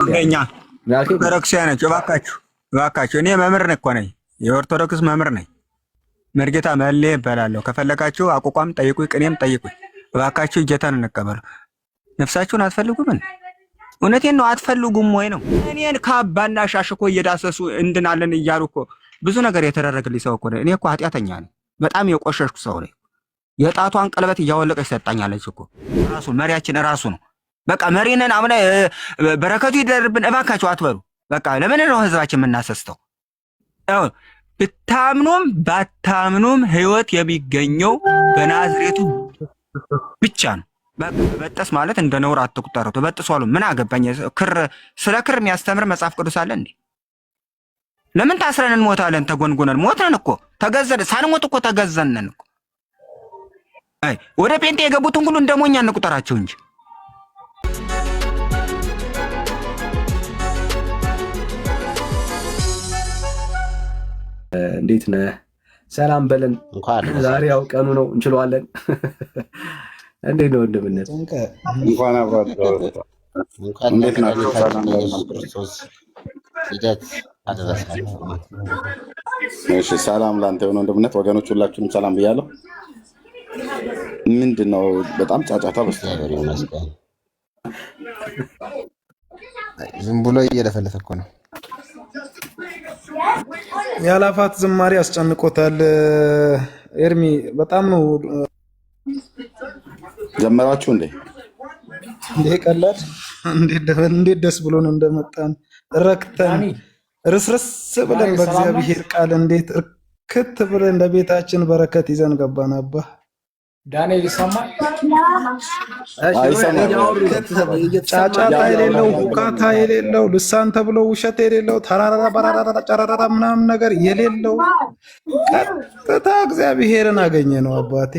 እንደኛ ኦርቶዶክሳውያኖች እባካችሁ እኔ መምህር ነኝ እኮ ነኝ፣ የኦርቶዶክስ መምህር ነኝ። መርጌታ መሌ እባላለሁ። ከፈለጋችሁ አቋቋም ጠይቁኝ፣ ቅኔም ጠይቁኝ። እባካችሁ ጌታን እንቀበሉ። ነፍሳችሁን አትፈልጉም? እውነቴን ነው። አትፈልጉም ወይ ነው? እኔን ካባና ሻሽ እኮ እየዳሰሱ እንድናለን እያሉ እኮ ብዙ ነገር የተደረገልኝ ሰው እኮ ነኝ። እኔ እኮ ኃጢአተኛ ነኝ፣ በጣም የቆሸሽኩ ሰው ነኝ። የጣቷን ቀለበት እያወለቀች ሰጣኛለች እኮ ራሱ መሪያችን ራሱ ነው። በቃ መሪነን አምና በረከቱ ይደርብን እባካችሁ አትበሉ። በቃ ለምን ነው ህዝባችን የምናሰስተው? ብታምኑም ባታምኑም ህይወት የሚገኘው በናዝሬቱ ብቻ ነው። በበጠስ ማለት እንደ ነውር አትቁጠሩት። በጥሷሉ ምን አገባኝ? ስለ ክር የሚያስተምር መጽሐፍ ቅዱስ አለ እንዴ? ለምን ታስረን እንሞታለን? ተጎንጎነን ሞተን እኮ ተገዘን፣ ሳንሞት እኮ ተገዘነን እኮ። አይ ወደ ጴንጤ የገቡትን ሁሉ እንደሞኛ እንቁጠራቸው እንጂ እንዴት ነህ? ሰላም በለን። ዛሬ ያው ቀኑ ነው እንችለዋለን። እንዴት ነው ወንድምነት? እንኳን አብራችሁ እንዴት ናችሁ? ሰላም ክርስቶስ ልደት አደረሳችሁ። እሺ ሰላም ላንተ የሆነ ወንድምነት። ወገኖች ሁላችሁንም ሰላም ብያለሁ። ምንድነው በጣም ጫጫታ በስተቀር ይመስገን። ዝም ብሎ እየለፈለፈ እኮ ነው። ያላፋት ዝማሬ አስጨንቆታል። ኤርሚ በጣም ነው። ጀመራችሁ እንዴ? ቀላል እንዴት ደስ ብሎን እንደመጣን ረክተን ርስርስ ብለን በእግዚአብሔር ቃል እንዴት እርክት ብለን ለቤታችን በረከት ይዘን ገባን። አባ ዳንኤል ይሰማል? ጫጫታ የሌለው ሁካታ የሌለው ልሳን ተብሎ ውሸት የሌለው ተራራ በራራ ጨራራ ምናምን ነገር የሌለው ቀጥታ እግዚአብሔርን አገኘ ነው። አባቴ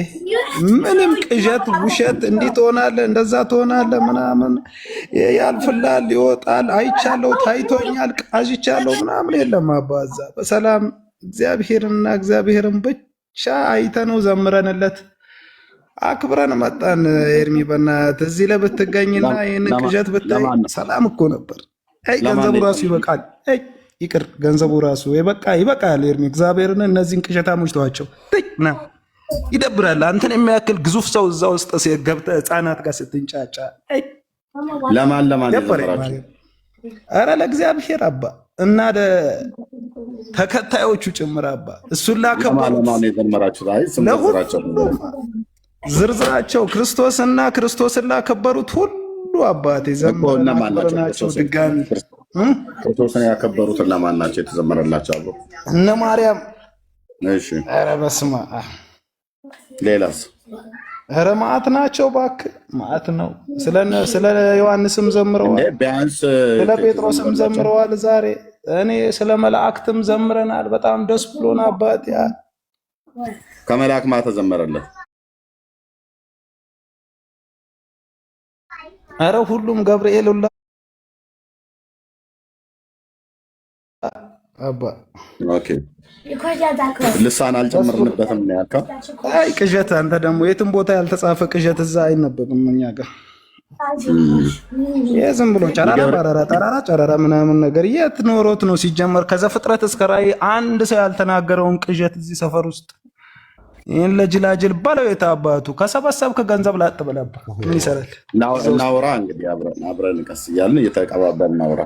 ምንም ቅዠት ውሸት እንዲህ ትሆናለህ እንደዛ ትሆናለህ ምናምን ያልፍላል ይወጣል አይቻለው ታይቶኛል ቃዥቻለው ምናምን የለም። አባዛ በሰላም እግዚአብሔርንና እግዚአብሔርን ብቻ አይተነው ዘምረንለት አክብረን መጣን። ኤርሚ በእናትህ እዚህ ላይ ብትገኝና ይህን ቅዠት ብታይ ሰላም እኮ ነበር። ገንዘቡ ራሱ ይበቃል። ይቅር ገንዘቡ ራሱ ይበቃል። ኤርሚ እግዚአብሔርን እነዚህን ቅዠታሞች ተዋቸው። ና ይደብራል። አንተን የሚያክል ግዙፍ ሰው እዛ ውስጥ ገብተህ ህፃናት ጋር ስትንጫጫ ለማን ኧረ ለእግዚአብሔር አባ እና ተከታዮቹ ጭምር አባ እሱን ላከበሩት ለሁሉም ዝርዝራቸው ክርስቶስን ላከበሩት ሁሉ አባቴ ዘመርናቸው። ድጋሚ ክርስቶስን ያከበሩት ለማን ናቸው የተዘመረላቸው? አብሮ እነ ማርያም። እሺ ኧረ በስመ አብ። ሌላስ? ኧረ ማዕት ናቸው እባክህ፣ ማዕት ነው። ስለ ዮሐንስም ዘምረዋል፣ ስለ ጴጥሮስም ዘምረዋል። ዛሬ እኔ ስለ መላእክትም ዘምረናል። በጣም ደስ ብሎን አባቴ። ከመልአክ ማን ተዘመረለት? ኧረ ሁሉም ገብርኤል ሁላ አባ። ኦኬ ልሳን አልጨመርንበትም ነው ያልከው? አይ ቅዠት። አንተ ደግሞ የትም ቦታ ያልተጻፈ ቅዠት እዛ አይነበብም እኛ ጋር። ዝም ብሎ ጨራራ ምናምን ነገር የት ኖሮት ነው ሲጀመር? ከዘፍጥረት እስከ ራእይ አንድ ሰው ያልተናገረውን ቅዠት እዚህ ሰፈር ውስጥ ይህን ለጅላጅል ባለው የታባቱ ከሰበሰብክ ገንዘብ ላጥ ብለባ ምን ይሰራል? እናውራ እንግዲህ አብረን ቀስ እያልን እየተቀባበልን እናውራ።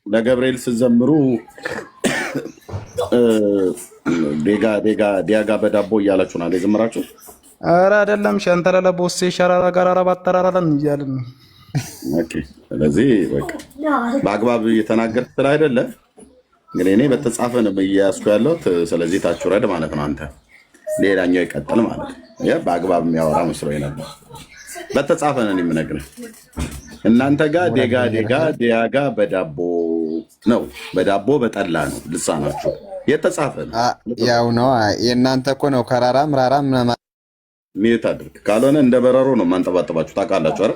ለገብርኤል ስትዘምሩ ዲያጋ በዳቦ እያላችሁ ነው የዘመራችሁ? ኧረ አይደለም ሸንተረለ ቦሴ ሸራራ ጋራራ ባተራራለን እያልን ነው። ኦኬ ስለዚህ በቃ በአግባብ እየተናገርክ ስለ አይደለ እንግዲህ እኔ በተጻፈ ነው እያያዝኩ ያለሁት። ስለዚህ ታች ውረድ ማለት ነው። አንተ ሌላኛው ይቀጥል ማለት ነው። በአግባብ የሚያወራ መስሎኝ ነበር። በተጻፈ ነው የምነግርህ። እናንተ ጋር ዲያጋ በዳቦ ነው፣ በዳቦ በጠላ ነው ልሳናችሁ የተጻፈ ነው። ያው ነው የእናንተ እኮ ነው። ከራራ ምራራ ሚዩት አድርግ፣ ካልሆነ እንደ በረሮ ነው ማንጠባጠባችሁ። ታውቃላችሁ አይደል?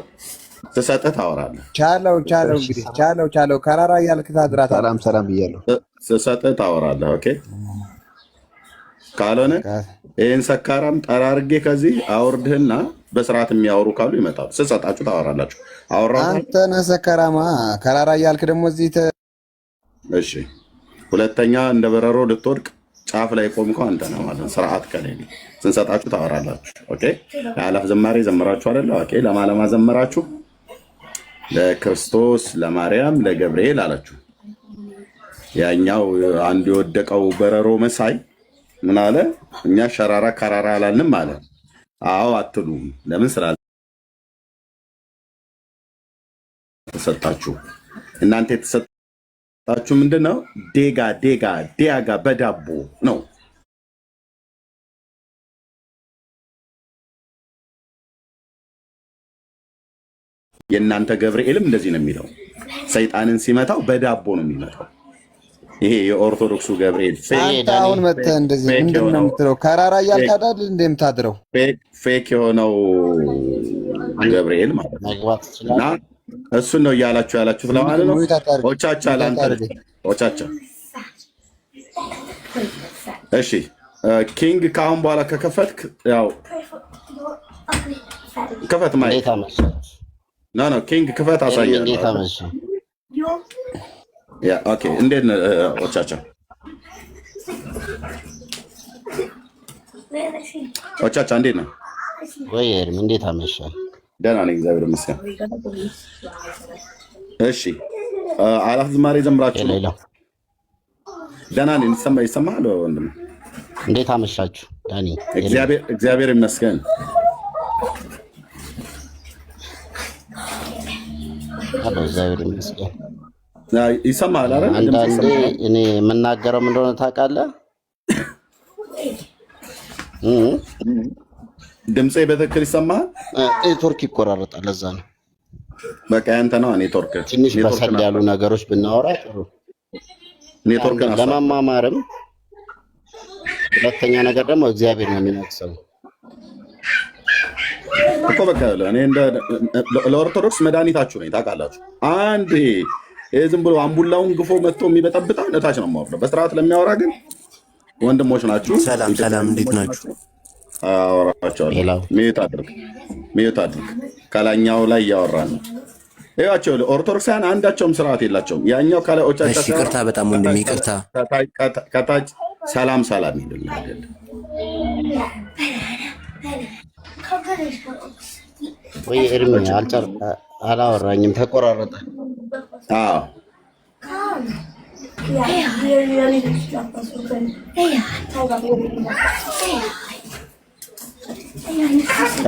ስሰጥህ ታወራለህ። ቻለው ከራራ እያልክ ታድራት። ሰላም እያለሁ ስሰጥህ ታወራለህ። ኦኬ ካልሆነ ይህን ሰካራም ጠራርጌ ከዚህ አውርድህና በስርዓት የሚያወሩ ካሉ ይመጣሉ። ስሰጣችሁ ታወራላችሁ። አወራሁት። አንተ ነህ ሰከራማ ከራራ እያልክ ደግሞ እዚህ እሺ ሁለተኛ እንደ በረሮ ልትወድቅ ጫፍ ላይ ቆምከው አንተ ነህ ማለት ስርዓት ከሌለ ስንሰጣችሁ ታወራላችሁ። ኦኬ የአላፍ ዝማሬ ዘመራችሁ አይደለ? ኦኬ ለማለማ ዘመራችሁ ለክርስቶስ፣ ለማርያም፣ ለገብርኤል አላችሁ። ያኛው አንዱ የወደቀው በረሮ መሳይ ምን አለ? እኛ ሸራራ ከራራ አላልንም አለ። አዎ አትሉም። ለምን? ስላልተሰጣችሁ። እናንተ የተሰጣችሁ ምንድን ነው? ዲያጋ በዳቦ ነው። የእናንተ ገብርኤልም እንደዚህ ነው የሚለው። ሰይጣንን ሲመታው በዳቦ ነው የሚመታው። ይሄ የኦርቶዶክሱ ገብርኤል አንተ አሁን መተህ እንደዚህ ምንድን ነው የምትለው? ከራራ እያልክ አይደል እንደምታድረው ፌክ የሆነው ገብርኤል ማለት ነው። እና እሱን ነው እያላችሁ ያላችሁት ለማለት ነው። ኦቻቻ ኦቻቻ። እሺ ኪንግ ከአሁን በኋላ ከከፈትክ ያው ክፈት ማለት ነው። ኪንግ ክፈት አሳያለሁ። ያ ኦኬ። እንዴት ነው ኦቻቻ? ኦቻቻ እንዴት ነው? ወይ ኤርሚ እንዴት አመሻህ? ደህና ነኝ እግዚአብሔር ይመስገን። እሺ አላፍ ዝማሬ ዘምራችሁ ነው? ደህና ነኝ። ይሰማል ወንድም? እንዴት አመሻችሁ? ዳኒ እግዚአብሔር ይመስገን። እግዚአብሔር ይመስገን። ይሰማል አይደል? አንዳንዴ እኔ የምናገረው ምን እንደሆነ ታውቃለህ? ድምጼ በትክክል ይሰማል? ኔትወርክ ይቆራረጣል። ለዛ ነው በቃ ያንተ ነው ኔትወርክ። ትንሽ በሰል ያሉ ነገሮች ብናወራ ጥሩ። ኔትወርክ ለመማማርም፣ ሁለተኛ ነገር ደግሞ እግዚአብሔር ነው የሚነግሰው እኮ። በቃ እኔ ለኦርቶዶክስ መድኃኒታችሁ ነኝ ታውቃላችሁ። አንድ ዝም ብሎ አምቡላውን ግፎ መጥቶ የሚበጠብጠው ለታች ነው የማወራው። በስርዓት ለሚያወራ ግን ወንድሞች ናችሁ። ሰላም፣ እንዴት ናችሁ? አወራቸዋለሁ። ሚዩት አድርግ። ከላኛው ላይ እያወራን ነው። ይኸዋቸው ኦርቶዶክሳውያን አንዳቸውም ስርዓት የላቸውም። ያኛው ከላዮቻቸው ይቅርታ፣ በጣም ወንድሜ ይቅርታ። ከታች ሰላም ይሉኛል። ወይ ኤርሚ አላወራኝም፣ ተቆራረጠ። አዎ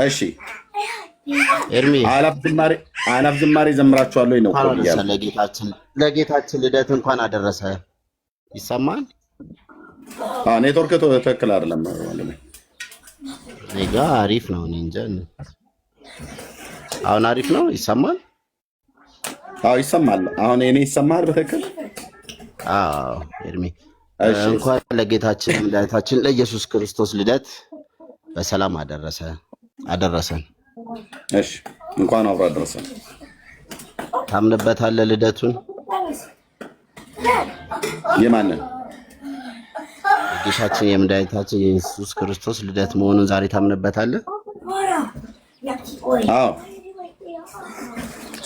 እሺ ኤርሚ አላፍ ዝማሬ ዘምራችኋል ወይ ነው? ለጌታችን ልደት እንኳን አደረሰ። ይሰማል? ኔትወርክ ትክክል አይደለም። እኔ ጋ አሪፍ ነው። እኔ እንጃ። አሁን አሪፍ ነው። ይሰማል? አዎ ይሰማል። አሁን እኔ ይሰማል በትክክል? አዎ ኤርሚ እንኳን ለጌታችን ለጌታችን ለኢየሱስ ክርስቶስ ልደት በሰላም አደረሰን። እሺ እንኳን አብሮ አደረሰን። ታምንበታለህ ልደቱን? የማንን? ጌታችን የመድኃኒታችን የኢየሱስ ክርስቶስ ልደት መሆኑን ዛሬ ታምንበታለህ? አዎ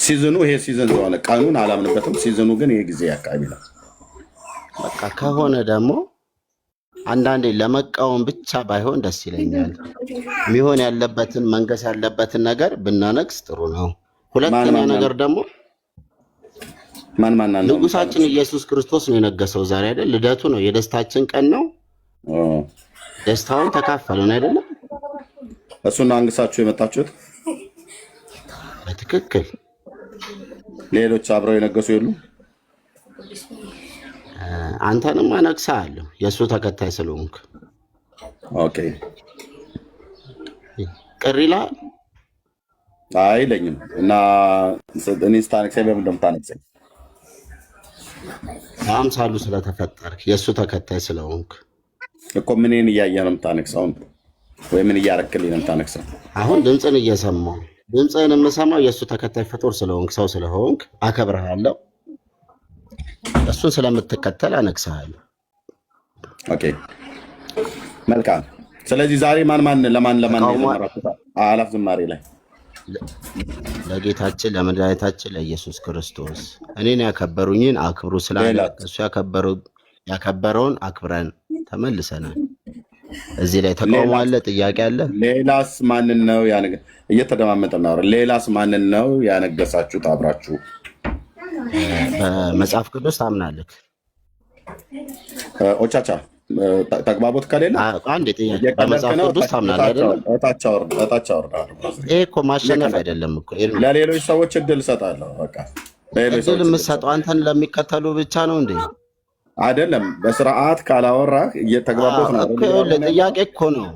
ሲዝኑ ይሄ ሲዝን ስለሆነ ቀኑን አላምንበትም። ሲዝኑ ግን ይሄ ጊዜ አካባቢ ነው። በቃ ከሆነ ደግሞ አንዳንዴ ለመቃወም ብቻ ባይሆን ደስ ይለኛል። የሚሆን ያለበትን መንገስ ያለበትን ነገር ብናነግስ ጥሩ ነው። ሁለተኛ ነገር ደግሞ ንጉሳችን ኢየሱስ ክርስቶስ ነው የነገሰው ዛሬ አይደል? ልደቱ ነው፣ የደስታችን ቀን ነው። ደስታውን ተካፈሉን አይደለም? እሱን አንግሳችሁ የመጣችሁት በትክክል። ሌሎች አብረው የነገሱ የሉ? አንተንም አነግሳለሁ የእሱ ተከታይ ስለሆንክ። ኦኬ ቅር ይላል? አይለኝም። እና እኔ ስታነግሰኝ በምን እንደምታነግሰኝ በአምሳሉ ስለተፈጠርክ የእሱ ተከታይ ስለሆንክ እኮ ምንን እያየህ ነው የምታነግሰው? ወይ ምን እያረክልኝ ነው የምታነግሰው? አሁን ድምፅን እየሰማሁ ድምፅህን የምሰማው የእሱ ተከታይ ፍጡር ስለሆንክ ሰው ስለሆንክ አከብርሃለሁ። እሱን ስለምትከተል አነግስሃለሁ። ኦኬ መልካም። ስለዚህ ዛሬ ማን ለማን አላፍ ዝማሬ ላይ ለጌታችን ለመድኃኒታችን ለኢየሱስ ክርስቶስ እኔን ያከበሩኝን አክብሩ ስላለ እሱ ያከበረውን አክብረን ተመልሰናል። እዚህ ላይ ተቃውሞ አለ? ጥያቄ አለ? ሌላስ ማንን ነው እየተደማመጠ ነው? ሌላስ ማንን ነው ያነገሳችሁት አብራችሁ? በመጽሐፍ ቅዱስ ታምናለህ? ኦቻቻ ተግባቦት ከሌለ አንድ ጥያቄ፣ በመጽሐፍ ቅዱስ ታምናለህ አይደለም? እታች አወርዳለሁ። ይሄ እኮ ማሸነፍ አይደለም እኮ። ለሌሎች ሰዎች እድል እሰጣለሁ። በቃ እድል የምትሰጠው አንተን ለሚከተሉ ብቻ ነው እንዴ? አይደለም። በስርዓት ካላወራህ እየተግባቦት ነው። ጥያቄ እኮ ነው።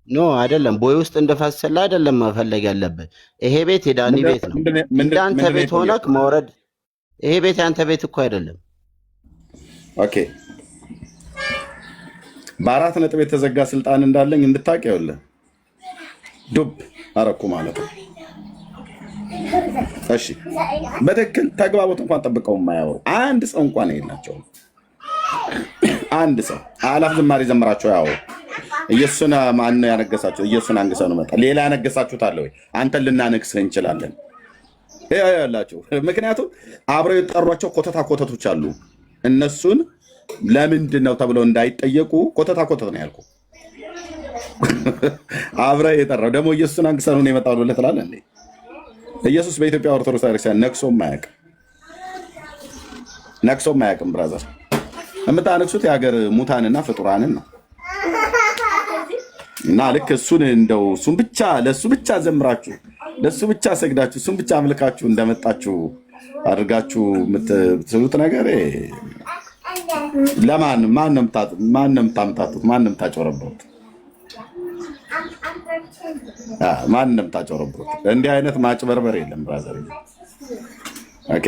ኖ አይደለም። ቦይ ውስጥ እንደፈሰለ አይደለም መፈለግ ያለብህ። ይሄ ቤት የዳኒ ቤት ነው። እንዳንተ ቤት ሆነህ መውረድ። ይሄ ቤት ያንተ ቤት እኮ አይደለም። ኦኬ፣ በአራት ነጥብ የተዘጋ ስልጣን እንዳለኝ እንድታውቅ ይኸውልህ፣ ዱብ አረኩ ማለት ነው። እሺ፣ በትክክል ተግባቦት እንኳን ጠብቀው የማያወሩ አንድ ሰው እንኳን የላቸውም። አንድ ሰው አላፍ ዝማሬ ዘምራቸው ያው ኢየሱስን ማን ያነገሳችሁ? ኢየሱስን አንግሰው ነው መጣ። ሌላ ያነገሳችሁት አለ ወይ? አንተን ልናነግስህ እንችላለን ያላችሁ። ምክንያቱም አብረው የጠሯቸው ኮተታ ኮተቶች አሉ። እነሱን ለምንድን ነው ተብለው እንዳይጠየቁ ኮተታ ኮተት ነው ያልኩ። አብረው የጠራው ደግሞ ኢየሱስን አንግሰው ነው የመጣው ብለህ ትላለህ እንዴ? ኢየሱስ በኢትዮጵያ ኦርቶዶክስ ቤተክርስቲያን ነግሶም አያውቅም። ነግሶም አያውቅም ብራዘር። የምታነግሱት የሀገር ሙታንና ፍጡራንን ነው። እና ልክ እሱን እንደው እሱን ብቻ ለእሱ ብቻ ዘምራችሁ ለእሱ ብቻ ሰግዳችሁ እሱን ብቻ አምልካችሁ እንደመጣችሁ አድርጋችሁ የምትስሉት ነገር ለማንም ማንም ታምጣጡት ማንም ታጨረብሩት ማንም ታጨረብሩት። እንዲህ አይነት ማጭበርበር የለም ብራዘር። ኦኬ።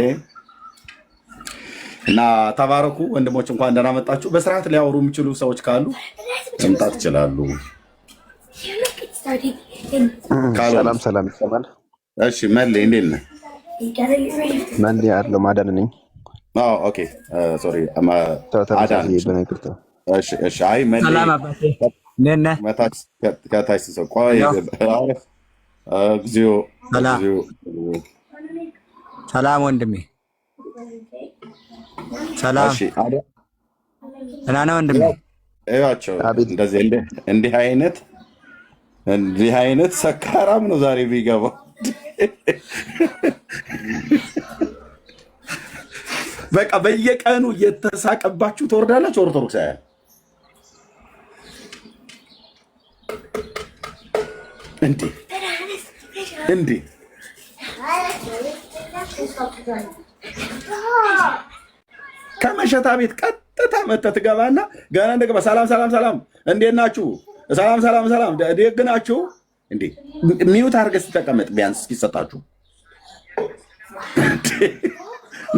እና ተባረኩ ወንድሞች፣ እንኳን ደህና መጣችሁ። በስርዓት ሊያወሩ የሚችሉ ሰዎች ካሉ መምጣት ይችላሉ። ሰላም ሰላም ይሰማል። እሺ መሌ እንዴት ነህ? መሌ አለው ማዳን ነኝ። ኦኬ ሶሪ አዳን። እሺ አይ መሌ ከታች ሰው ቆይ እግዚኦ ሰላም ወንድሜ ሰላም። እና ነው ወንድሜ እያቸው እንዲህ አይነት ሰካራም ነው ዛሬ ቢገባው። በቃ በየቀኑ እየተሳቀባችሁ ትወርዳላችሁ። ኦርቶዶክሳውያን እንዴ ከመሸታ ቤት ቀጥታ መተህ ትገባና ገና እንደገባ ሰላም ሰላም ሰላም እንዴት ናችሁ? ሰላም ሰላም ሰላም ደግ ናችሁ እንዴ? ሚዩት አድርገህ ስትቀመጥ ቢያንስ እስኪሰጣችሁ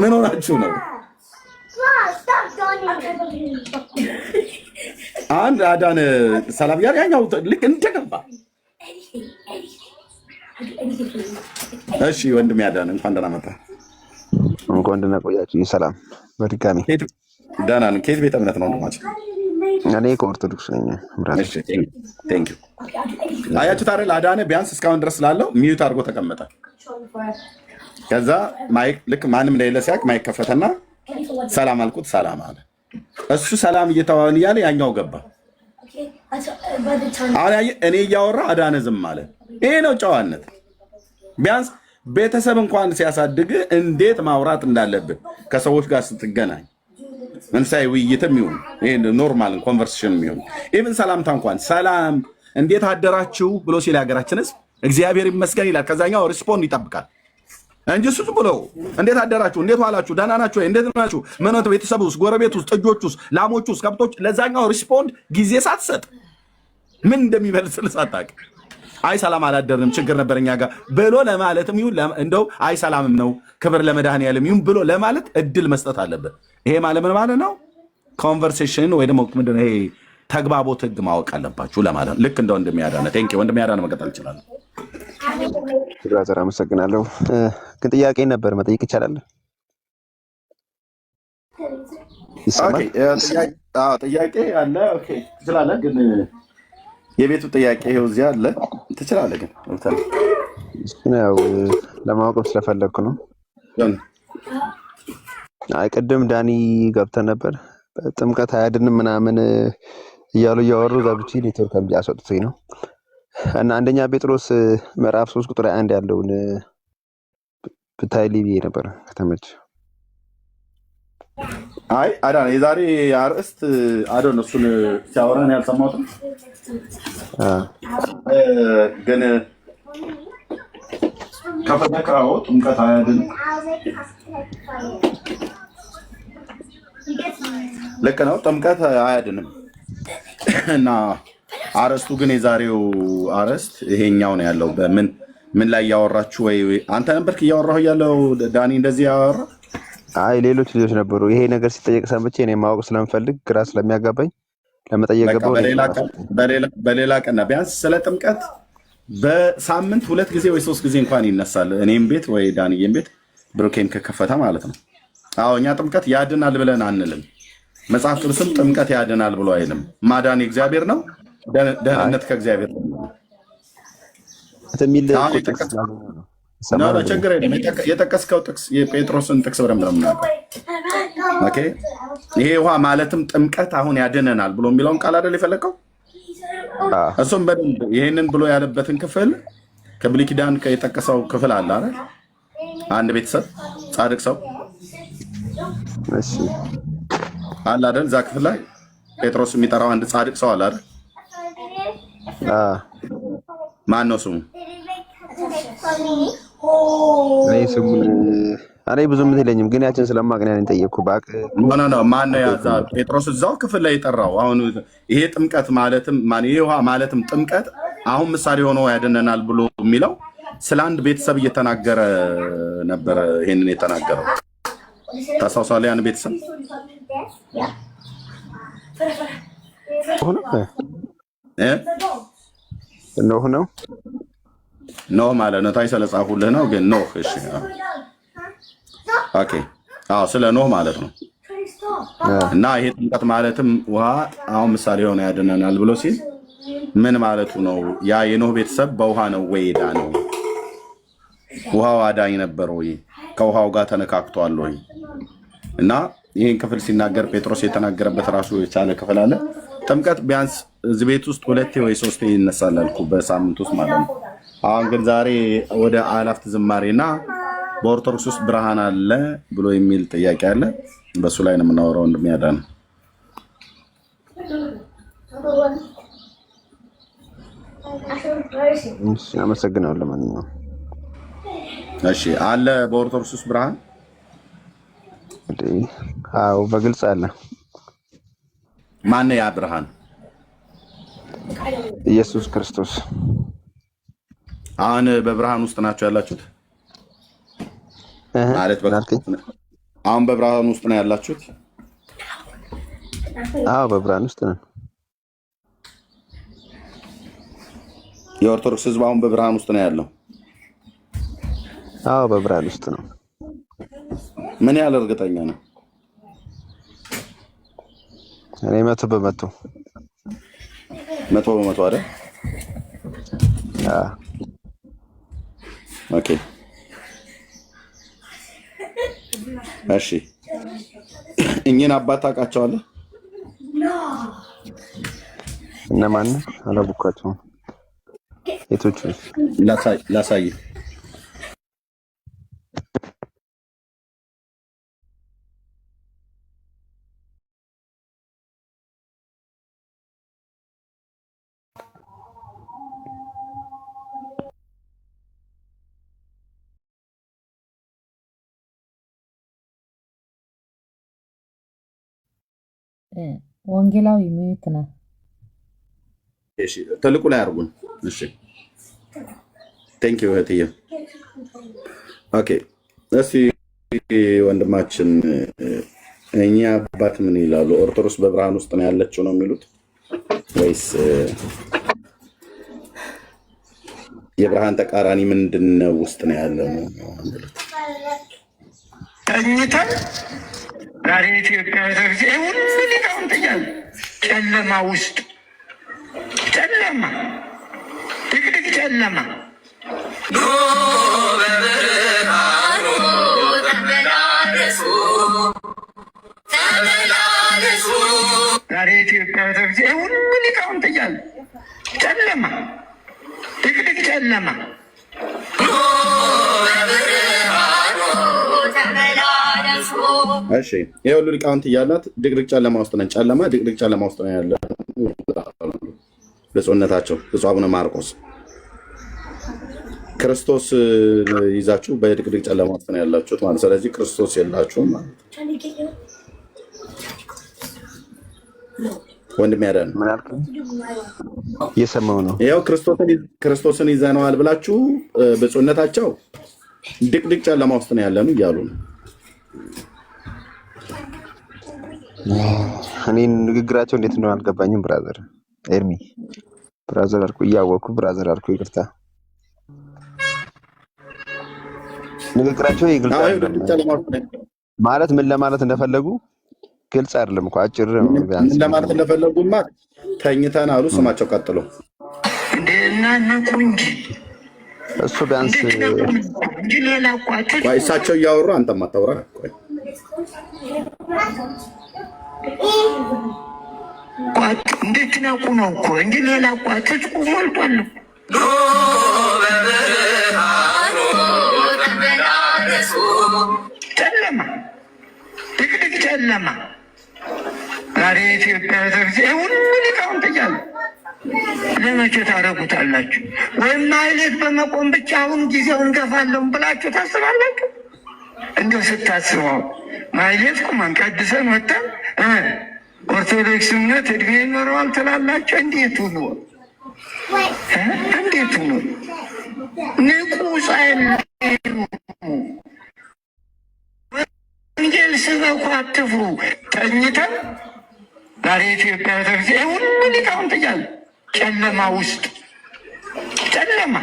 ምን ሆናችሁ ነው? አንድ አዳን ሰላም ያር ያኛው ልክ እንደገባ። እሺ ወንድም ያዳን እንኳን ደህና መጣህ። እንኳን ደህና ቆያችሁ። ሰላም በድጋሚ ደህና ነን። ከየት ቤተ እምነት ነው ወንድማችን? እኔ ከኦርቶዶክስ ነኝ። አያችሁት አይደል? አዳነ ቢያንስ እስካሁን ድረስ ስላለው ሚዩት አድርጎ ተቀመጠ። ከዛ ማይክ ልክ ማንም እንደሌለ ሲያውቅ ማይክ ከፈተና ሰላም አልኩት፣ ሰላም አለ። እሱ ሰላም እየተባባልን እያለ ያኛው ገባ። አሁን እኔ እያወራ አዳነ ዝም አለ። ይሄ ነው ጨዋነት። ቢያንስ ቤተሰብ እንኳን ሲያሳድግ እንዴት ማውራት እንዳለብን ከሰዎች ጋር ስትገናኝ መንፈሳዊ ውይይትም ይሁን ይሄ ኖርማል ኮንቨርሴሽን ይሁን ኢቭን ሰላምታ እንኳን ሰላም እንዴት አደራችሁ ብሎ ሲል ሀገራችን ህዝብ እግዚአብሔር ይመስገን ይላል። ከዛኛው ሪስፖንድ ይጠብቃል እንጂ እሱ ብሎ እንዴት አደራችሁ፣ እንዴት ዋላችሁ፣ ደህና ናችሁ ወይ፣ እንዴት ናችሁ፣ ምን ነው ቤተሰብ ውስጥ፣ ጎረቤት ውስጥ፣ ጥጆች ውስጥ፣ ላሞች ውስጥ፣ ከብቶች ለዛኛው ሪስፖንድ ጊዜ ሳትሰጥ ምን እንደሚበልስል ሳታውቅ አይ ሰላም አላደርንም ችግር ነበር እኛ ጋር ብሎ ለማለትም ይሁን እንደው አይ ሰላምም ነው ክብር ለመድኃኒዓለም ይሁን ብሎ ለማለት እድል መስጠት አለበት። ይሄ ማለት ምን ማለት ነው? ኮንቨርሴሽን ወይ ደግሞ ምንድን ነው ይሄ ተግባቦት ህግ ማወቅ አለባችሁ ለማለት ልክ እንደ ወንድም ያዳነ ቴንክ ዩ ወንድም ያዳነ መቀጠል ይችላል። ብራዘር አመሰግናለሁ። ግን ጥያቄ ነበር መጠየቅ ይቻላል? ጥያቄ አለ። ኦኬ ትችላለህ። ግን የቤቱ ጥያቄ ይኸው እዚያ አለ። ትችላለህ ግን ያው ለማወቅም ስለፈለግኩ ነው። አይ ቅድም ዳኒ ገብተን ነበር ጥምቀት አያድንም ምናምን እያሉ እያወሩ ገብቼ ኔትወርክ አስወጥቶኝ ነው። እና አንደኛ ጴጥሮስ ምዕራፍ 3 ቁጥር 1 ያለውን ብታይ ብዬ ነበር ከተመቸ። አይ አዳነ የዛሬ አርእስት አዶን እሱን ሲያወራን ያልሰማሁት ግን ከፈለከው ጥምቀት አያድንም ልክ ነው። ጥምቀት አያድንም እና አርእስቱ ግን የዛሬው አርእስት ይሄኛው ነው ያለው። ምን ላይ ያወራችሁ ወይ አንተ ነበርክ እያወራሁ ያለው ዳኒ እንደዚህ ያወራ? አይ ሌሎች ልጆች ነበሩ። ይሄ ነገር ሲጠየቅ ሰምቼ እኔ ማወቅ ስለምፈልግ ግራ ስለሚያጋባኝ ለመጠየቅ ገባሁ። በሌላ ቀን ቢያንስ ስለ ጥምቀት በሳምንት 2 ጊዜ ወይ 3 ጊዜ እንኳን ይነሳል። እኔም ቤት ወይ ዳንዬም ቤት ብሩኬም ከከፈተ ማለት ነው። አዎ እኛ ጥምቀት ያድናል ብለን አንልም። መጽሐፍ ቅዱስም ጥምቀት ያድናል ብሎ አይልም። ማዳን እግዚአብሔር ነው፣ ደህንነት ከእግዚአብሔር ነው። ችግር የለም። የጠቀስከው ጥቅስ የጴጥሮስን ጥቅስ በደንብ ነው የምናውቀው። ኦኬ ይሄ ውሃ ማለትም ጥምቀት አሁን ያድነናል ብሎ የሚለውን ቃል አይደል የፈለቀው? እሱም በደንብ ይሄንን ብሎ ያለበትን ክፍል ከብሉይ ኪዳን የጠቀሰው ክፍል አለ አይደል? አንድ ቤተሰብ ጻድቅ ሰው አለ አይደል? እዛ ክፍል ላይ ጴጥሮስ የሚጠራው አንድ ጻድቅ ሰው አለ አይደል? ማን ነው ስሙ? እኔ ብዙም የለኝም ግን ያችን ስለማቅና ነው ጠየቅኩ። ባክ ነው ማን ነው ያዛ ጴጥሮስ እዛው ክፍል ላይ የጠራው? አሁን ይሄ ጥምቀት ማለትም ይሄ ውሃ ማለትም ጥምቀት አሁን ምሳሌ ሆኖ ያድነናል ብሎ የሚለው ስለ አንድ ቤተሰብ እየተናገረ ነበረ። ይሄንን የተናገረው ታስታውሳለህ? ያን ቤተሰብ ኖህ ነው ኖህ ማለት ነው። ታይ ስለጻፉልህ ነው ግን ኖህ። እሺ ኦኬ አዎ ስለ ኖህ ማለት ነው። እና ይሄ ጥምቀት ማለትም ውሃ አሁን ምሳሌ ሆኖ ያድነናል ብሎ ሲል ምን ማለቱ ነው? ያ የኖህ ቤተሰብ በውሃ ነው ወይ ዳነው? ውሃው አዳኝ ነበር ወይ? ከውሃው ጋር ተነካክቷል ወይ? እና ይህን ክፍል ሲናገር ጴጥሮስ የተናገረበት ራሱ የቻለ ክፍል አለ። ጥምቀት ቢያንስ እዚህ ቤት ውስጥ 2 ወይ 3 ይነሳል አልኩ በሳምንት ውስጥ ማለት ነው። አሁን ግን ዛሬ ወደ አላፍት ዝማሬና በኦርቶዶክስ ውስጥ ብርሃን አለ ብሎ የሚል ጥያቄ አለ። በሱ ላይ ነው የምናወራው። እንደሚያዳን አመሰግናለሁ። ለማንኛውም እሺ አለ በኦርቶዶክስ ውስጥ ብርሃን አዎ በግልጽ አለ። ማን ያ ብርሃን? ኢየሱስ ክርስቶስ። አሁን በብርሃን ውስጥ ናቸው ያላችሁት ማለት አሁን በብርሃን ውስጥ ነው ያላችሁት? አዎ በብርሃን ውስጥ ነን። የኦርቶዶክስ ሕዝብ አሁን በብርሃን ውስጥ ነው ያለው? አዎ በብርሃን ውስጥ ነው። ምን ያህል እርግጠኛ ነው? እኔ 100% 100% አይደል? ኦኬ እሺ እኚህን አባት ታውቃቸዋለህ? እነማን? አላውቃቸውም። የቶቹ? ላሳይ ወንጌላዊ ምዕት ነው። እሺ ትልቁ ላይ አድርጉን። እሺ ቴንክ ዩ እህትዬ። ኦኬ እስቲ ወንድማችን እኛ አባት ምን ይላሉ? ኦርቶዶክስ በብርሃን ውስጥ ነው ያለችው ነው የሚሉት ወይስ የብርሃን ተቃራኒ ምንድነው ውስጥ ነው ያለው ነው የሚሉት? ተኝተን ዛሬ ኢትዮጵያ ቤተክርስቲያን ሁሉ ሊቃውንት እያሉ ጨለማ ውስጥ ጨለማ ድቅድቅ ጨለማ ዛሬ ኢትዮጵያ ቤተክርስቲያን ሁሉ ሊቃውንት እያለ ጨለማ፣ ድቅድቅ ጨለማ እሺ ይሄ ሁሉ ሊቃውንት እያላት ድቅድቅ ጨለማ ውስጥ ነን። ጨለማ ድቅድቅ ጨለማ ውስጥ ነው ያለ ብፁዕነታቸው ብፁዕ አቡነ ማርቆስ ክርስቶስ ይዛችሁ በድቅድቅ ጨለማ ውስጥ ነው ያላችሁት ማለት። ስለዚህ ክርስቶስ የላችሁም ማለት ወንድም ያዳን እየሰማው ነው። ይኸው ክርስቶስን ይዘነዋል ብላችሁ ብፁዕነታቸው ድቅድቅ ጨለማ ውስጥ ነው ያለኑ እያሉ ነው። እኔ ንግግራቸው እንዴት እንደሆነ አልገባኝም። ብራዘር ኤርሚ ብራዘር አልኩ እያወቅሁ ብራዘር አልኩ። ይቅርታ ንግግራቸው ግልጽ ማለት ምን ለማለት እንደፈለጉ ግልጽ አይደለም እኮ አጭር ምን ለማለት እንደፈለጉማ ተኝተን አሉ ስማቸው ቀጥሎ እሱ ቢያንስ እሳቸው እያወሩ አንተም አታውራ። እንዴት ነው እኮ እንጂ ሌላ ቋጥጭ ሞልቷል። ጨለማ ድቅድቅ ጨለማ ዛሬ ኢትዮጵያ ቤተክርስቲያን ሁሉ ሊቃውንት እያለ ለመቼ ታደርጉታላችሁ? ወይም ማይሌት በመቆም ብቻ አሁን ጊዜውን ገፋለሁም ብላችሁ ታስባላችሁ? እንደው ስታስበው ማይሌት ቁመን ቀድሰን ወጥተን ኦርቶዶክስ እምነት እድሜ ይኖረዋል ትላላችሁ? እንዴት ሁሉ እንዴት ሁሉ ንቁ ጸልዩ፣ ወንጌል ስበኩ፣ አትፍሩ። ተኝተን ዛሬ ኢትዮጵያ ቤተክርስቲያን ሁሉ ሊቃውንት እያለ ጨለማ ውስጥ ጨለማ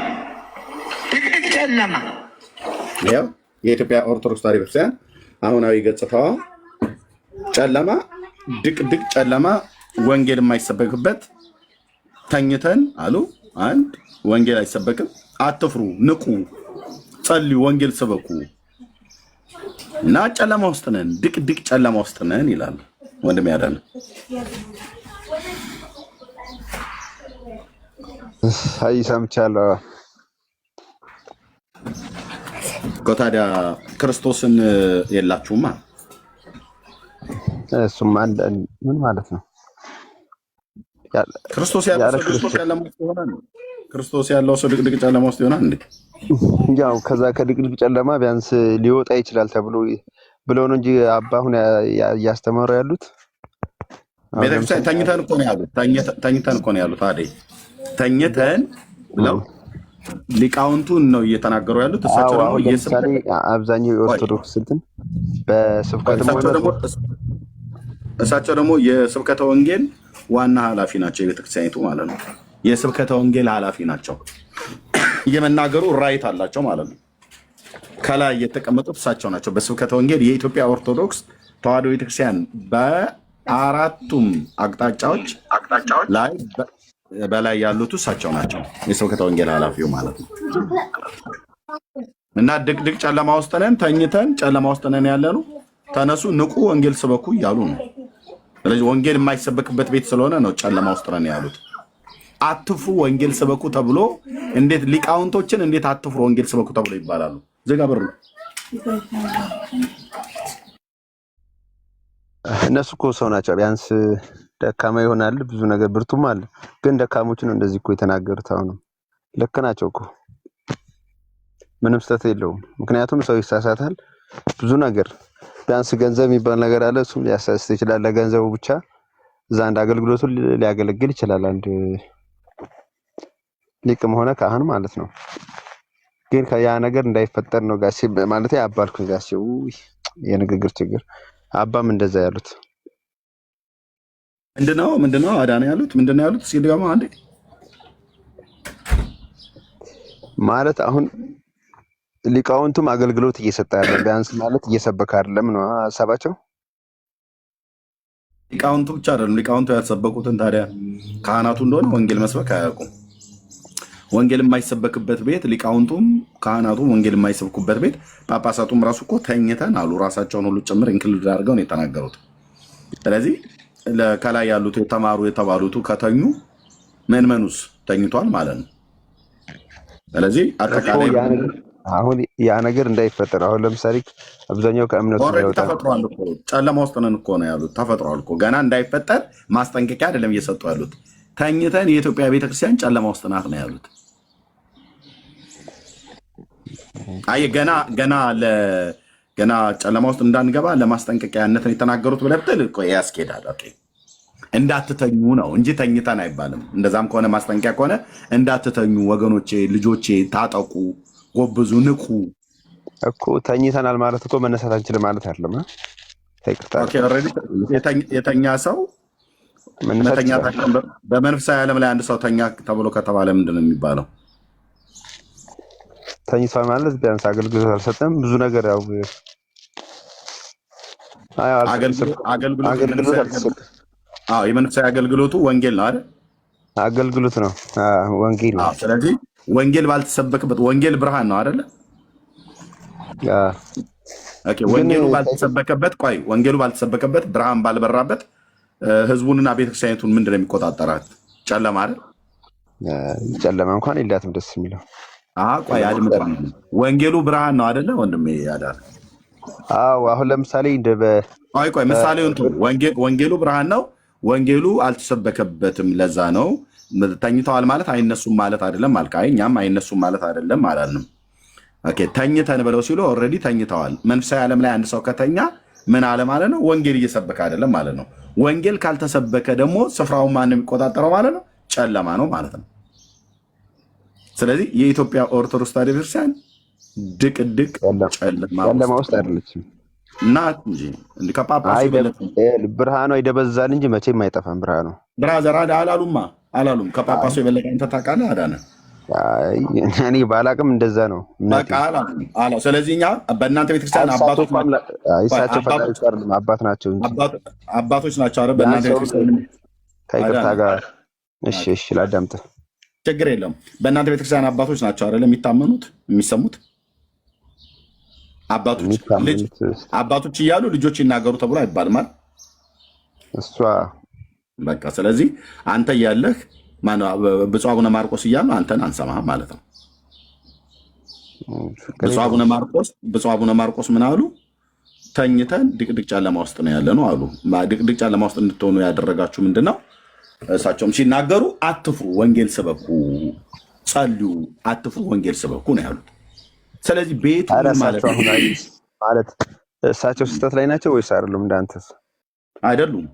ድቅድቅ ጨለማ። ያው የኢትዮጵያ ኦርቶዶክስ ተዋሕዶ ቤተክርስቲያን አሁናዊ ገጽታዋ ጨለማ ድቅድቅ ጨለማ፣ ወንጌል የማይሰበክበት ተኝተን አሉ። አንድ ወንጌል አይሰበክም። አትፍሩ፣ ንቁ፣ ጸልዩ፣ ወንጌል ስበኩ እና ጨለማ ውስጥ ነን፣ ድቅድቅ ጨለማ ውስጥ ነን ይላሉ። ወንድም ያዳነ አይ ሰምቻለሁ እኮ። ታዲያ ክርስቶስን የላችሁማ? እሱማ ምን ማለት ነው? ክርስቶስ ያለው ሰው ጨለማ ውስጥ ይሆናል? ክርስቶስ ያለው ሰው ድቅድቅ ጨለማ ውስጥ ይሆናል እንዴ? ያው ከዛ ከድቅድቅ ጨለማ ቢያንስ ሊወጣ ይችላል ተብሎ ብለው ነው እንጂ አባ አሁን እያስተማሩ ያሉት ቤተክርስቲያን ተኝተን እኮ ነው ያሉት። ተኝተን እኮ ነው ያሉት። ታዲያ ተኝተን ብለው ሊቃውንቱን ነው እየተናገሩ ያሉት። እሳቸው ደግሞ ለምሳሌ አብዛኛው የኦርቶዶክስ እንትን በስብከት እሳቸው ደግሞ የስብከተ ወንጌል ዋና ኃላፊ ናቸው። የቤተክርስቲያኒቱ ማለት ነው የስብከተ ወንጌል ኃላፊ ናቸው። እየመናገሩ ራይት አላቸው ማለት ነው። ከላይ የተቀመጡት እሳቸው ናቸው። በስብከተ ወንጌል የኢትዮጵያ ኦርቶዶክስ ተዋሕዶ ቤተክርስቲያን በአራቱም አቅጣጫዎች ላይ በላይ ያሉት እሳቸው ናቸው። የስብከተ ወንጌል ኃላፊው ማለት ነው። እና ድቅድቅ ጨለማ ውስጥ ነን፣ ተኝተን ጨለማ ውስጥ ነን ያለኑ፣ ተነሱ፣ ንቁ፣ ወንጌል ስበኩ እያሉ ነው። ስለዚህ ወንጌል የማይሰበክበት ቤት ስለሆነ ነው ጨለማ ውስጥ ነን ያሉት። አትፍሩ ወንጌል ስበኩ ተብሎ እንዴት ሊቃውንቶችን እንዴት አትፍሩ ወንጌል ስበኩ ተብሎ ይባላሉ? ዘጋ በሩ። እነሱ እኮ ሰው ናቸው። ቢያንስ ደካማ ይሆናል፣ ብዙ ነገር ብርቱም አለ። ግን ደካሞች ነው እንደዚህ እኮ የተናገሩት። አሁንም ልክ ናቸው እኮ ምንም ስህተት የለውም። ምክንያቱም ሰው ይሳሳታል ብዙ ነገር። ቢያንስ ገንዘብ የሚባል ነገር አለ፣ እሱም ሊያሳስት ይችላል። ለገንዘቡ ብቻ እዛ አንድ አገልግሎቱን ሊያገለግል ይችላል፣ አንድ ሊቅም ሆነ ካህን ማለት ነው። ግን ያ ነገር እንዳይፈጠር ነው ጋሼ ማለት አባልኩኝ። ጋሼው የንግግር ችግር አባም እንደዛ ያሉት ምንድነው አዳነ ያሉት ምንድነው ያሉት? እስኪ ደግሞ አንዴ ማለት አሁን ሊቃውንቱም አገልግሎት እየሰጠ ያለ ቢያንስ ማለት እየሰበከ አይደለም ነው ሀሳባቸው። ሊቃውንቱ ብቻ አይደለም፣ ሊቃውንቱ ያልሰበኩትን ታዲያ ካህናቱ እንደሆነ ወንጌል መስበክ አያውቁም። ወንጌል የማይሰበክበት ቤት ሊቃውንቱም ካህናቱም ወንጌል የማይሰብኩበት ቤት ጳጳሳቱም ራሱ እኮ ተኝተን አሉ። ራሳቸውን ሁሉ ጭምር ኢንክሉድ አድርገው ነው የተናገሩት። ስለዚህ ከላይ ያሉት የተማሩ የተባሉቱ ከተኙ ምዕመኑስ ተኝቷል ማለት ነው። ስለዚህ አጠቃላይ አሁን ያ ነገር እንዳይፈጠር አሁን ለምሳሌ አብዛኛው ከእምነቱ ነው ተፈጥሯል እኮ ጨለማ ውስጥ ነን እኮ ነው ያሉት። ተፈጥሯል እኮ ገና እንዳይፈጠር ማስጠንቀቂያ አይደለም እየሰጡ ያሉት። ተኝተን የኢትዮጵያ ቤተክርስቲያን ጨለማ ውስጥ ናት ነው ያሉት። አይ ገና ጨለማ ውስጥ እንዳንገባ ለማስጠንቀቂያነት ነው የተናገሩት ብለህ ብትል እኮ ያስኬዳል። ኦኬ እንዳትተኙ ነው እንጂ ተኝተን አይባልም። እንደዛም ከሆነ ማስጠንቀቂያ ከሆነ እንዳትተኙ ወገኖቼ፣ ልጆቼ ታጠቁ፣ ጎብዙ፣ ንቁ እኮ ተኝተናል ማለት እኮ መነሳት አንችልም ማለት አይደለም። የተኛ ሰው በመንፈሳዊ ዓለም ላይ አንድ ሰው ተኛ ተብሎ ከተባለ ምንድን ነው የሚባለው? ተኝቷል ማለት ቢያንስ አገልግሎት አልሰጠም። ብዙ ነገር ያው የመንፈሳዊ አገልግሎቱ ወንጌል ነው አይደል? አገልግሎት ነው፣ ወንጌል ነው። ስለዚህ ወንጌል ባልተሰበከበት ወንጌል ብርሃን ነው አይደለ? ወንጌሉ ባልተሰበከበት ብርሃን ባልበራበት ህዝቡንና ቤተክርስቲያኒቱን ምንድን ነው የሚቆጣጠራት? ጨለማ አይደል? ጨለማ እንኳን የላትም። ደስ የሚለው ቆይ አድምጥ። ወንጌሉ ብርሃን ነው አይደለ ወንድሜ ያዳር? አሁን ለምሳሌ ምሳሌውን ወንጌሉ ብርሃን ነው። ወንጌሉ አልተሰበከበትም። ለዛ ነው ተኝተዋል ማለት አይነሱም ማለት አይደለም አልክ። እኛም አይነሱም ማለት አይደለም አላልንም። ተኝተን ብለው ሲሉ ኦልሬዲ ተኝተዋል። መንፈሳዊ ዓለም ላይ አንድ ሰው ከተኛ ምን አለ ማለት ነው? ወንጌል እየሰበከ አይደለም ማለት ነው። ወንጌል ካልተሰበከ ደግሞ ስፍራውን ማን የሚቆጣጠረው ማለት ነው? ጨለማ ነው ማለት ነው። ስለዚህ የኢትዮጵያ ኦርቶዶክስ ተዋሕዶ ቤተክርስቲያን ድቅድቅ ጨለማ ውስጥ አይደለችም ናት እንጂ ከጳጳሱ ብርሃኗ ይደበዛል እንጂ መቼም አይጠፋም። ብራዘር አላሉም። ከጳጳሱ የበለጠ አንተ ታውቃለህ አዳነ። እኔ ባላቅም እንደዛ ነው። ስለዚህ እኛ በእናንተ ቤተክርስቲያን አባት ናቸው እንጂ አባቶች ናቸው አይደል? በእናንተ ቤተክርስቲያን ከይቅርታ ጋር እሺ ላዳምጥህ። ችግር የለውም። በእናንተ ቤተክርስቲያን አባቶች ናቸው አይደል? የሚታመኑት የሚሰሙት አባቶች እያሉ ልጆች ይናገሩ ተብሎ አይባልም አይደል? እሷ በቃ ስለዚህ አንተ እያለህ ብፁዕ አቡነ ማርቆስ እያሉ አንተን አንሰማህም ማለት ነው። ብፁዕ አቡነ ማርቆስ ምን አሉ? ተኝተን ድቅድቅ ጨለማ ውስጥ ነው ያለ ነው አሉ። ድቅድቅ ጨለማ ውስጥ እንድትሆኑ ያደረጋችሁ ምንድን ነው? እሳቸውም ሲናገሩ አትፍሩ፣ ወንጌል ስበኩ፣ ጸልዩ፣ አትፍሩ፣ ወንጌል ስበኩ ነው ያሉት። ስለዚህ ቤቱ ማለት እሳቸው ስህተት ላይ ናቸው ወይስ አይደሉም? እንዳንተስ አይደሉም፣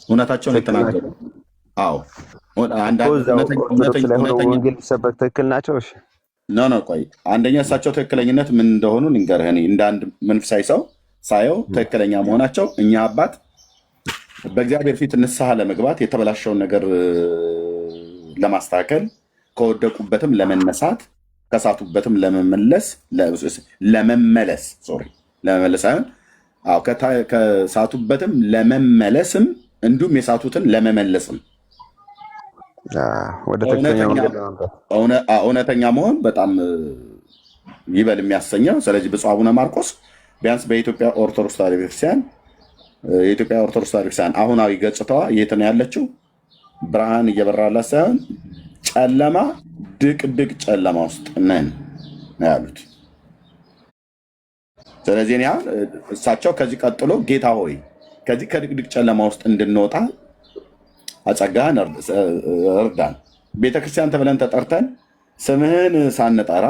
እውነታቸውን የተናገሩ። አዎ ወንጌል ሲሰበክ ትክክል ናቸው። ቆይ አንደኛ እሳቸው ትክክለኝነት ምን እንደሆኑ ልንገርህ። እንደ አንድ መንፈሳዊ ሰው ሳየው ትክክለኛ መሆናቸው እኛ አባት በእግዚአብሔር ፊት ንስሐ ለመግባት የተበላሸውን ነገር ለማስተካከል ከወደቁበትም ለመነሳት ከሳቱበትም ለመመለስ ሳይሆን ከሳቱበትም ለመመለስም እንዲሁም የሳቱትን ለመመለስም እውነተኛ መሆን በጣም ይበል የሚያሰኘው። ስለዚህ ብፁዕ አቡነ ማርቆስ ቢያንስ በኢትዮጵያ ኦርቶዶክስ ተዋሕዶ ቤተክርስቲያን የኢትዮጵያ ኦርቶዶክስ ተዋሕዶ ቤተክርስቲያን አሁናዊ ገጽታዋ የት ነው ያለችው? ብርሃን እየበራላት ሳይሆን ጨለማ፣ ድቅድቅ ጨለማ ውስጥ ነን ነው ያሉት። ስለዚህ እኔ አሁን እሳቸው ከዚህ ቀጥሎ ጌታ ሆይ ከዚህ ከድቅድቅ ጨለማ ውስጥ እንድንወጣ አጸጋህን እርዳን። ቤተክርስቲያን ተብለን ተጠርተን ስምህን ሳንጠራ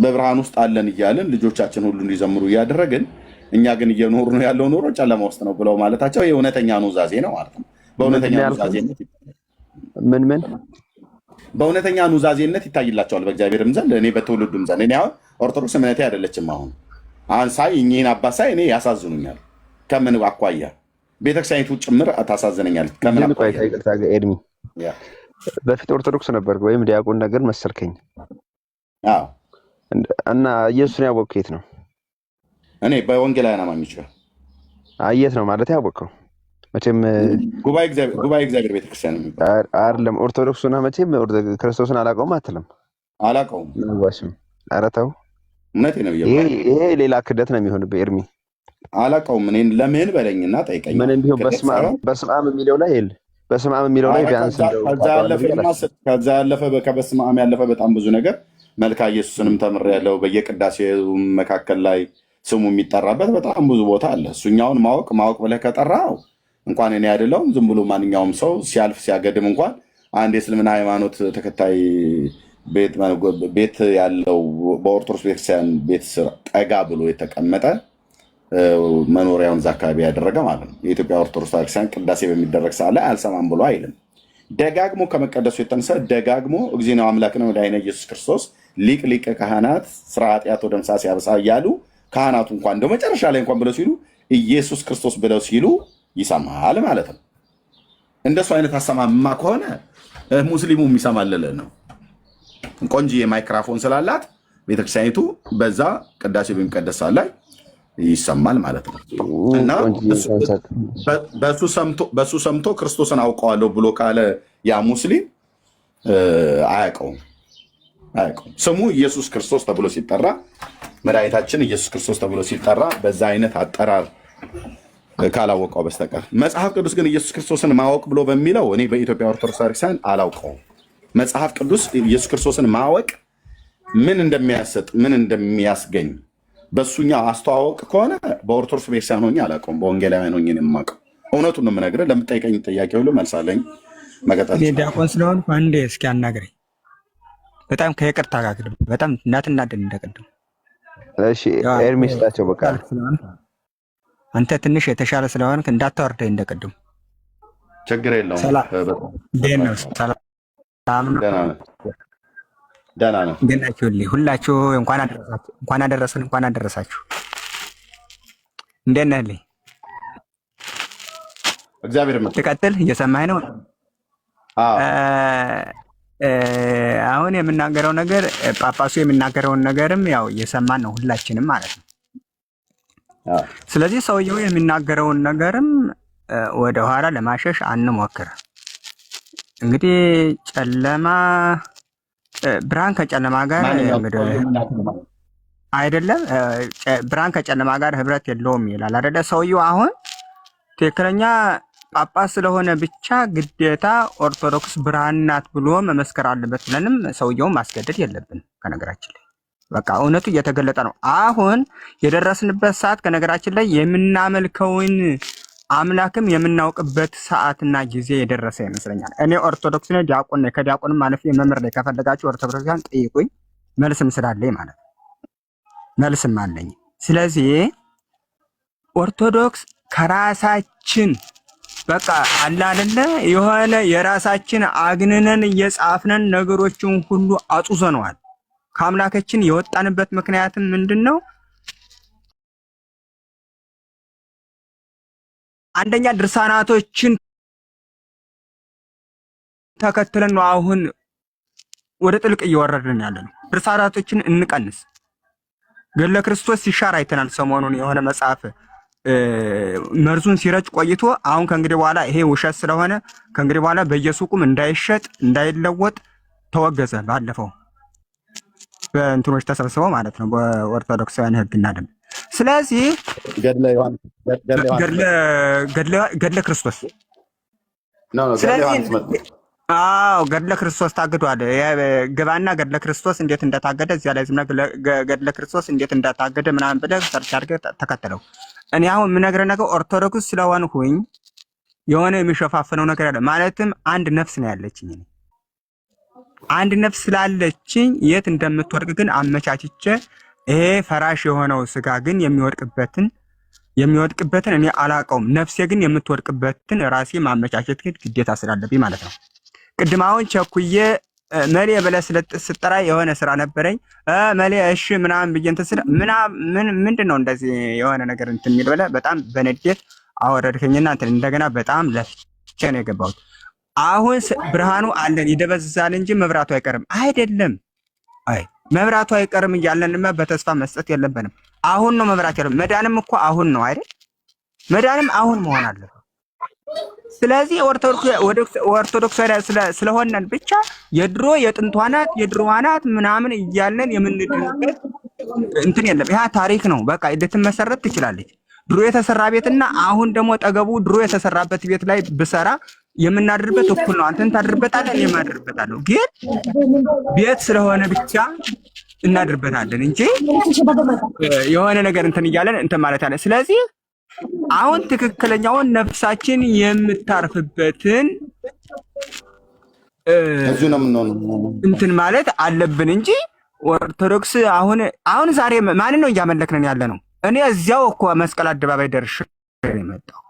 በብርሃን ውስጥ አለን እያልን ልጆቻችን ሁሉ እንዲዘምሩ እያደረግን እኛ ግን እየኖሩ ነው ያለው ኑሮ ጨለማ ውስጥ ነው ብለው ማለታቸው የእውነተኛ ኑዛዜ ነው ማለት ነው። በእውነተኛ ኑዛዜነት ይታይላቸዋል በእግዚአብሔርም ዘንድ እኔ በትውልዱም ዘንድ። እኔ አሁን ኦርቶዶክስ እምነቴ አይደለችም። አሁን ሳይ እኚህን አባት ሳይ እኔ ያሳዝኑኛል። ከምን አኳያ? ቤተክርስቲያኒቱ ጭምር ታሳዝነኛለች። ኤድሚ በፊት ኦርቶዶክስ ነበር ወይም ዲያቆን ነገር መሰልከኝ እና ኢየሱስን ያወቅኸው የት ነው? እኔ በወንጌላውያን አማኞች ጋር የት ነው ማለት ያወቅኸው? መቼም ጉባኤ እግዚአብሔር ቤተክርስቲያን የሚባል አይደለም። ኦርቶዶክሱና መቼም ክርስቶስን አላውቀውም አትልም። አላውቀውም። ዋሽም። ኧረ ተው፣ እውነቴን ነው። ይሄ ሌላ ክደት ነው የሚሆንብህ ኤርሚ። አላውቀውም። እኔን ለምን በለኝና ጠይቀኝ። ምንም ቢሆን በስመ አብ የሚለው ላይ የለ በስመ አብ የሚለው ላይ ቢያንስ ከዛ ያለፈ ከበስመ አብ ያለፈ በጣም ብዙ ነገር መልካ ኢየሱስንም ተምሬያለሁ። በየቅዳሴው መካከል ላይ ስሙ የሚጠራበት በጣም ብዙ ቦታ አለ። እሱኛውን ማወቅ ብለህ ከጠራው እንኳን እኔ አይደለሁም ዝም ብሎ ማንኛውም ሰው ሲያልፍ ሲያገድም እንኳን አንድ የእስልምና ሃይማኖት ተከታይ ቤት ያለው በኦርቶዶክስ ቤተክርስቲያን ቤት ስር ጠጋ ብሎ የተቀመጠ መኖሪያውን እዛ አካባቢ ያደረገ ማለት ነው። የኢትዮጵያ ኦርቶዶክስ ቤተክርስቲያን ቅዳሴ በሚደረግ ሰዓት ላይ አልሰማም ብሎ አይልም። ደጋግሞ ከመቀደሱ የተነሳ ደጋግሞ እግዚእነ አምላክነ ወመድኃኒነ ኢየሱስ ክርስቶስ ሊቀ ካህናት ሥራ ኃጢአት ወደምሳ ሲያበሳ እያሉ ካህናቱ እንኳን እንደው መጨረሻ ላይ እንኳን ብለው ሲሉ ኢየሱስ ክርስቶስ ብለው ሲሉ ይሰማል ማለት ነው። እንደሱ አይነት አሰማማ ከሆነ ሙስሊሙ የሚሰማልል ነው። ቆንጆ ማይክራፎን ስላላት ቤተክርስቲያኒቱ በዛ ቅዳሴ በሚቀደስ ሰዓት ላይ ይሰማል ማለት ነው። እና በሱ ሰምቶ ክርስቶስን አውቀዋለሁ ብሎ ካለ ያ ሙስሊም አያውቀውም። ስሙ ኢየሱስ ክርስቶስ ተብሎ ሲጠራ መድኃኒታችን ኢየሱስ ክርስቶስ ተብሎ ሲጠራ በዛ አይነት አጠራር ካላወቀው በስተቀር መጽሐፍ ቅዱስ ግን ኢየሱስ ክርስቶስን ማወቅ ብሎ በሚለው እኔ በኢትዮጵያ ኦርቶዶክስ ቤተክርስቲያን አላውቀውም። መጽሐፍ ቅዱስ ኢየሱስ ክርስቶስን ማወቅ ምን እንደሚያሰጥ ምን እንደሚያስገኝ በሱኛ አስተዋወቅ ከሆነ በኦርቶዶክስ ቤተክርስቲያን ሆኜ አላውቀውም። በወንጌላውያን ሆኜ ነው የማውቀው። እውነቱን ነው የምነግርህ። ለምጠይቀኝ ጥያቄ ሁሉ መልሳለኝ። መቀጠል ዲያቆን ስለሆንኩ አንዴ እስኪ አናግረኝ። በጣም ከይቅርታ ጋር በጣም እናትናደድ እንደቀደም። እሺ ኤርሚ ስጣቸው በቃ አንተ ትንሽ የተሻለ ስለሆንክ እንዳታወርደኝ እንደቀደም። ችግር የለውም። ሰላም ደህና ነው። እንደናችሁልኝ ሁላችሁ እንኳን አደረሰን እንኳን አደረሳችሁ። እንደት ነህልኝ? እግዚአብሔር ይመስገን። ትቀጥል። እየሰማኸኝ ነው? አሁን የምናገረው ነገር ጳጳሱ የሚናገረውን ነገርም ያው እየሰማን ነው ሁላችንም ማለት ነው። ስለዚህ ሰውየው የሚናገረውን ነገርም ወደ ኋላ ለማሸሽ አንሞክር። እንግዲህ ጨለማ ብርሃን ከጨለማ ጋር አይደለም፣ ብርሃን ከጨለማ ጋር ህብረት የለውም ይላል አይደለ? ሰውየው አሁን ትክክለኛ ጳጳስ ስለሆነ ብቻ ግዴታ ኦርቶዶክስ ብርሃን ናት ብሎ መመስከር አለበት ብለንም ሰውየውን ማስገደድ የለብን። ከነገራችን ላይ በቃ እውነቱ እየተገለጠ ነው። አሁን የደረስንበት ሰዓት ከነገራችን ላይ የምናመልከውን አምላክም የምናውቅበት ሰዓትና ጊዜ የደረሰ ይመስለኛል። እኔ ኦርቶዶክስ ነኝ፣ ዲያቆን ነኝ። ከዲያቆንም አለፍ የመምህር ላይ ከፈለጋችሁ ኦርቶዶክሳን ጠይቁኝ፣ መልስም ስላለኝ ማለት ነው። መልስም አለኝ። ስለዚህ ኦርቶዶክስ ከራሳችን በቃ አለ አይደለ የሆነ የራሳችን አግንነን እየጻፍነን ነገሮችን ሁሉ አጡዘነዋል። ከአምላካችን የወጣንበት ምክንያትም ምንድነው? አንደኛ ድርሳናቶችን ተከትለን ነው አሁን ወደ ጥልቅ እየወረድን ያለ ነው። ድርሳናቶችን እንቀንስ። ገድለ ክርስቶስ ሲሻር አይተናል። ሰሞኑን የሆነ መጽሐፍ መርዙን ሲረጭ ቆይቶ አሁን ከእንግዲህ በኋላ ይሄ ውሸት ስለሆነ ከእንግዲህ በኋላ በየሱቁም እንዳይሸጥ እንዳይለወጥ ተወገዘ። ባለፈው በእንትኖች ተሰብስበው ማለት ነው በኦርቶዶክሳውያን ሕግና ደንብ። ስለዚህ ገድለ ክርስቶስ ገድለ ክርስቶስ ታግዷል። ግባና ገድለ ክርስቶስ እንዴት እንደታገደ እዚያ ላይ ዝም ገድለ ክርስቶስ እንዴት እንደታገደ ምናምን ብለህ ሰርች አድርገህ ተከተለው። እኔ አሁን የምነግርህ ነገር ኦርቶዶክስ ስለሆንኩኝ የሆነ የሚሸፋፍነው ነገር አለ። ማለትም አንድ ነፍስ ነው ያለችኝ። አንድ ነፍስ ስላለችኝ የት እንደምትወድቅ ግን አመቻችቼ ይሄ ፈራሽ የሆነው ስጋ ግን የሚወድቅበትን እኔ አላውቀውም። ነፍሴ ግን የምትወድቅበትን ራሴ ማመቻቸት ግን ግዴታ ስላለብኝ ማለት ነው። ቅድም አሁን ቸኩዬ መሌ ብለህ ስጠራ የሆነ ስራ ነበረኝ መሌ እሺ ምናምን ብዬ እንትን ስለ ምንድን ነው እንደዚህ የሆነ ነገር እንትን የሚል ብለህ በጣም በንዴት አወረድከኝና እንትን እንደገና በጣም ለፍቼ ነው የገባሁት። አሁን ብርሃኑ አለን ይደበዝዛል እንጂ መብራቱ አይቀርም አይደለም። አይ መብራቱ አይቀርም እያለንማ በተስፋ መስጠት የለብንም። አሁን ነው መብራት ያለው። መዳንም እኮ አሁን ነው አይደል? መዳንም አሁን መሆን አለበት። ስለዚህ ኦርቶዶክስ ስለሆነን ብቻ የድሮ የጥንቷ ናት ምናምን እያለን የምንድንበት እንትን የለም። ይሄ ታሪክ ነው። በቃ ልትመሰረት ትችላለች። ድሮ የተሰራ ቤትና አሁን ደግሞ ጠገቡ ድሮ የተሰራበት ቤት ላይ ብሰራ የምናድርበት እኩል ነው። አንተን ታድርበታለህ፣ እኔም አድርበታለሁ። ግን ቤት ስለሆነ ብቻ እናድርበታለን እንጂ የሆነ ነገር እንትን እያለን እንትን ማለት አለ። ስለዚህ አሁን ትክክለኛውን ነፍሳችን የምታርፍበትን እንትን ማለት አለብን እንጂ ኦርቶዶክስ አሁን ዛሬ ማንን ነው እያመለክነን ያለ ነው? እኔ እዚያው እኮ መስቀል አደባባይ ደርሼ የመጣው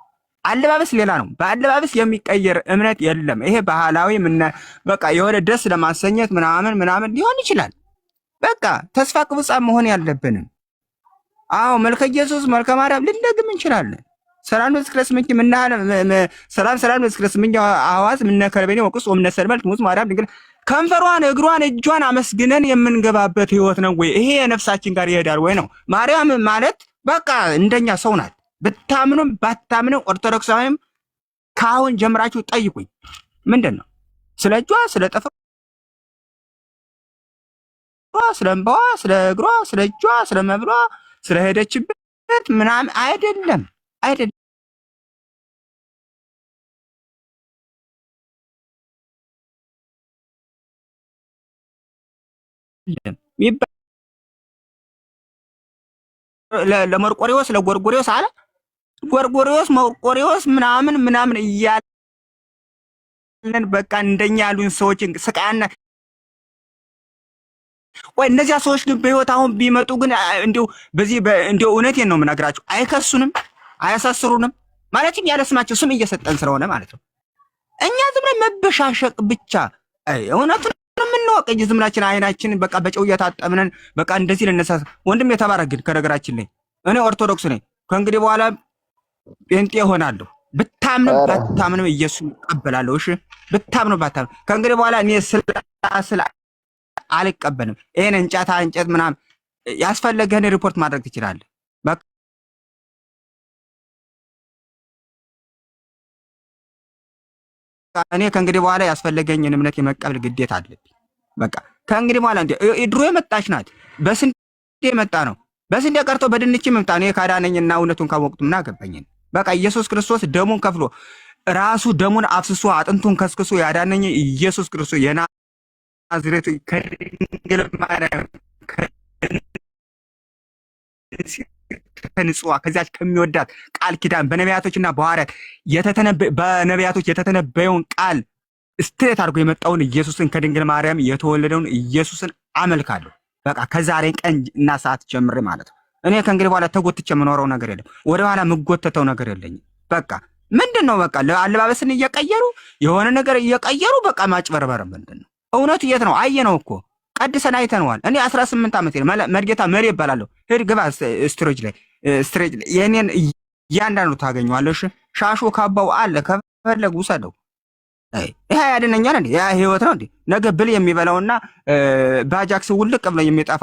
አለባበስ ሌላ ነው። በአለባበስ የሚቀየር እምነት የለም። ይሄ ባህላዊ በቃ የሆነ ደስ ለማሰኘት ምናምን ሊሆን ይችላል። በቃ ተስፋ ቅቡጻን መሆን ያለብንም። አዎ መልከ ኢየሱስ መልከ ማርያም ልንደግም እንችላለን። ሰላም ለስክረስምኝ ሰላም ለስክረስምኝ አዋዝ ምነከረበኔ ወቅስ ወምነሰልመልክ ሙዝ ማርያም ድንግል ከንፈሯን እግሯን እጇን አመስግነን የምንገባበት ህይወት ነው ወይ? ይሄ የነፍሳችን ጋር ይሄዳል ወይ ነው? ማርያም ማለት በቃ እንደኛ ሰው ናት። ብታምኑም ባታምኑም ኦርቶዶክሳዊም ካሁን ጀምራችሁ ጠይቁኝ። ምንድን ነው ስለ እጇ፣ ስለ ጥፍሯ፣ ስለ እንባዋ፣ ስለ እግሯ፣ ስለ እጇ፣ ስለ መብሏ፣ ስለ ሄደችበት ምናምን አይደለም። ለመርቆሪዎስ ለጎርጎሪዎስ አለ ጎርጎሪዎስ መርቆሪዎስ ምናምን እያለን በቃ እንደኛ ያሉን ሰዎች ስቃያና ወይ እነዚያ ሰዎች ግን በህይወት አሁን ቢመጡ ግን እንዲሁ እውነቴን ነው የምነግራችሁ፣ አይከሱንም፣ አያሳስሩንም። ማለትም ያለ ስማቸው ስም እየሰጠን ስለሆነ ማለት ነው። እኛ ዝም ብለን መበሻሸቅ ብቻ እውነቱን የምንወቅ እንጂ ዝምላችን አይናችን በቃ በጨው እየታጠብነን በቃ እንደዚህ ልነሳ። ወንድም የተባረክ ግን ከነገራችን ላይ እኔ ኦርቶዶክስ ነኝ። ከእንግዲህ በኋላ ጴንጤ ሆናለሁ። ብታምንም ባታምንም ኢየሱስ እቀበላለሁ። እሺ ብታምንም ባታምንም ከእንግዲህ በኋላ እኔ ስለ አልቀበልም። ይሄን እንጨት ምናምን ያስፈለገህን ሪፖርት ማድረግ ትችላለህ። በቃ እኔ ከእንግዲህ በኋላ ያስፈለገኝን እምነት የመቀበል ግዴታ አለብኝ። በቃ ከእንግዲህ በኋላ ድሮ የመጣች ናት። በስንዴ የመጣ ነው። በስንዴ ቀርቶ በድንች መምጣ ነው። ካዳነኝና እውነቱን ካወቅቱ ምን አገባኝ? በቃ ኢየሱስ ክርስቶስ ደሙን ከፍሎ ራሱ ደሙን አፍስሶ አጥንቱን ከስክሶ ያዳነኝ ኢየሱስ ክርስቶስ የናዝሬቱ ከድንግል ማርያም ከንጹዋ ከዚያች ከሚወዳት ቃል ኪዳን በነቢያቶችና በሐዋርያት በነቢያቶች የተተነበየውን ቃል ስትሬት አድርጎ የመጣውን ኢየሱስን ከድንግል ማርያም የተወለደውን ኢየሱስን አመልካለሁ። በቃ ከዛሬ ቀን እና ሰዓት ጀምሬ ማለት ነው። እኔ ከእንግዲህ በኋላ ተጎትቼ የምኖረው ነገር የለም። ወደ ኋላ የምጎተተው ነገር የለኝም። በቃ ምንድን ነው በቃ አለባበስን እየቀየሩ የሆነ ነገር እየቀየሩ በቃ ማጭበርበር ምንድን ነው? እውነቱ የት ነው? አየነው እኮ ቀድሰን አይተነዋል። እኔ 18 ዓመት መድጌታ መሪ ይባላለሁ። ሂድ ግባ ስትሬጅ ላይ የኔን እያንዳንዱ ታገኘዋለሽ። ሻሹ ካባው አለ ከፈለግ ውሰደው። ይሄ ያድነኛል እንዴ? ያ ህይወት ነው እንዴ? ነገ ብል የሚበላውና ባጃክስ ውልቅ ብሎ የሚጠፋ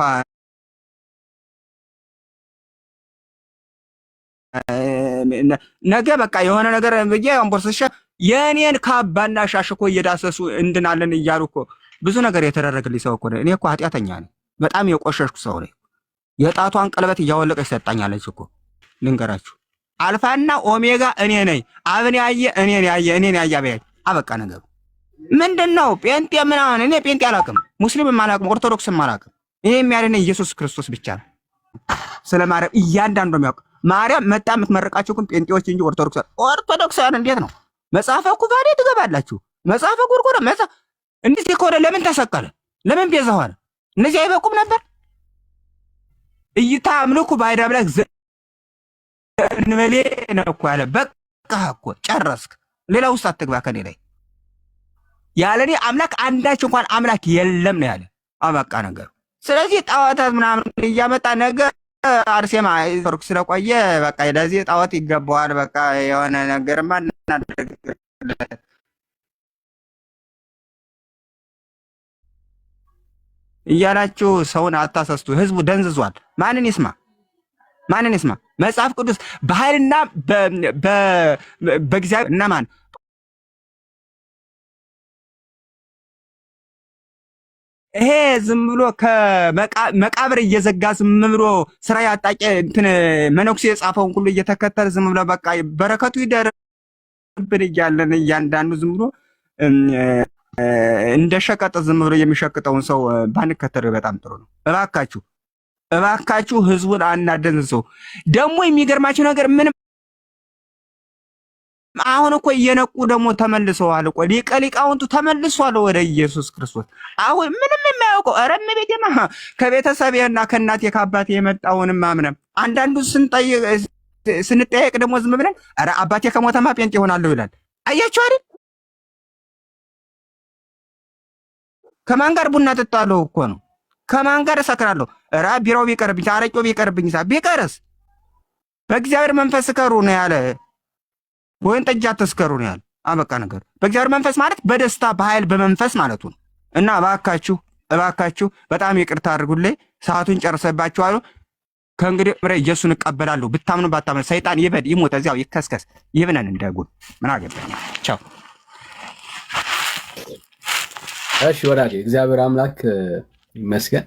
ነገ በቃ የሆነ ነገር ብዬ አንቦርስሻ የኔን ካባና ሻሽ እኮ እየዳሰሱ እንድናለን እያሉ እኮ ብዙ ነገር የተደረገልኝ ሰው እኮ ነኝ። እኔ እኮ ኃጢአተኛ ነኝ። በጣም የቆሸሽኩ ሰው ነኝ። የጣቷን ቀለበት እያወለቀች ሰጣኛለች እኮ ልንገራችሁ። አልፋና ኦሜጋ እኔ ነኝ። አብን ያየ እኔን ያየ አበያይ አበቃ ነገሩ ምንድነው? ጴንጤ ምናምን እኔ ጴንጤ አላውቅም፣ ሙስሊምም አላውቅም፣ ኦርቶዶክስም አላውቅም። ይሄ የሚያድነኝ ኢየሱስ ክርስቶስ ብቻ ነው። ስለ ማርያም እያንዳንዱ የሚያውቅ ማርያም መጣ የምትመረቃችሁ ግን ጴንጤዎች እንጂ ኦርቶዶክሳውያን እንዴት ነው? መጽሐፈ ኩፋሌ ትገባላችሁ። መጽሐፈ ጉርጉር እንደዚህ ከሆነ ለምን ተሰቀለ? ለምን ቤዛ ሆነ? እነዚህ አይበቁም ነበር? እይታ አምልኩ ባይዳ ብለህ እንበሌ ነው እኮ ያለ። በቃ እኮ ጨረስክ። ሌላ ውስጥ አትግባ ከኔ ላይ። ያለኔ አምላክ አንዳች እንኳን አምላክ የለም ነው ያለ። አበቃ ነገሩ። ስለዚህ ጣዖታት ምናምን እያመጣ ነገር አርሴማ ኦርቶዶክስ ስለቆየ በቃ ለዚህ ጣዖት ይገባዋል። በቃ የሆነ ነገርማ እናደርግ እያላችሁ ሰውን አታሰስቱ። ህዝቡ ደንዝዟል። ማንን ይስማ? መጽሐፍ ቅዱስ በኃይልና በእግዚአብሔር እና ማን ይሄ ዝም ብሎ ከመቃብር እየዘጋ ዝም ብሎ ስራ ያጣቂ እንትን መነኩሴ የጻፈውን ሁሉ እየተከተለ ዝም ብሎ በቃ በረከቱ ይደርብን እያለን እያንዳንዱ ዝም ብሎ እንደ ሸቀጥ ዝም ብሎ የሚሸቅጠውን ሰው ባንከተል በጣም ጥሩ ነው። እባካችሁ ህዝቡን አናደንዝዘው። ደግሞ የሚገርማችሁ ነገር ምንም አሁን እኮ እየነቁ ደግሞ ተመልሰዋል እኮ ሊቃውንቱ ተመልሷል ወደ ኢየሱስ ክርስቶስ። አሁን ምንም የማያውቀው አረም ቤቴማ ከቤተሰቤና ከእናቴ ከአባቴ የመጣውንም አምነም አንዳንዱ ስንጠየቅ ደግሞ ዝም ብለን ኧረ አባቴ ከሞተማ ጴንጤ ይሆናለሁ ይላል። አያችሁ አይደል? ከማን ጋር ቡና ጠጣለሁ እኮ ነው። ከማን ጋር እሰክራለሁ? ኧረ ቢራው ቢቀርብኝ አረቄው ቢቀርብኝ ቢቀርስ በእግዚአብሔር መንፈስ ስከሩ ነው ያለ። ወይን ጠጅ አትስከሩ ነው ያለ። አበቃ ነገር። በእግዚአብሔር መንፈስ ማለት በደስታ በኃይል በመንፈስ ማለቱ ነው። እና እባካችሁ በጣም ይቅርታ አድርጉልኝ። ሰዓቱን ጨርሰባችኋለሁ። ከእንግዲህ ኢየሱስን እቀበላለሁ። ብታምኑ ባታምኑ ሰይጣን ይበድ ይሞት፣ እዚያው ይከስከስ ይብነን እንደጉን ምን አገባኝ። ቻው። እሺ ወዳጄ እግዚአብሔር አምላክ ይመስገን።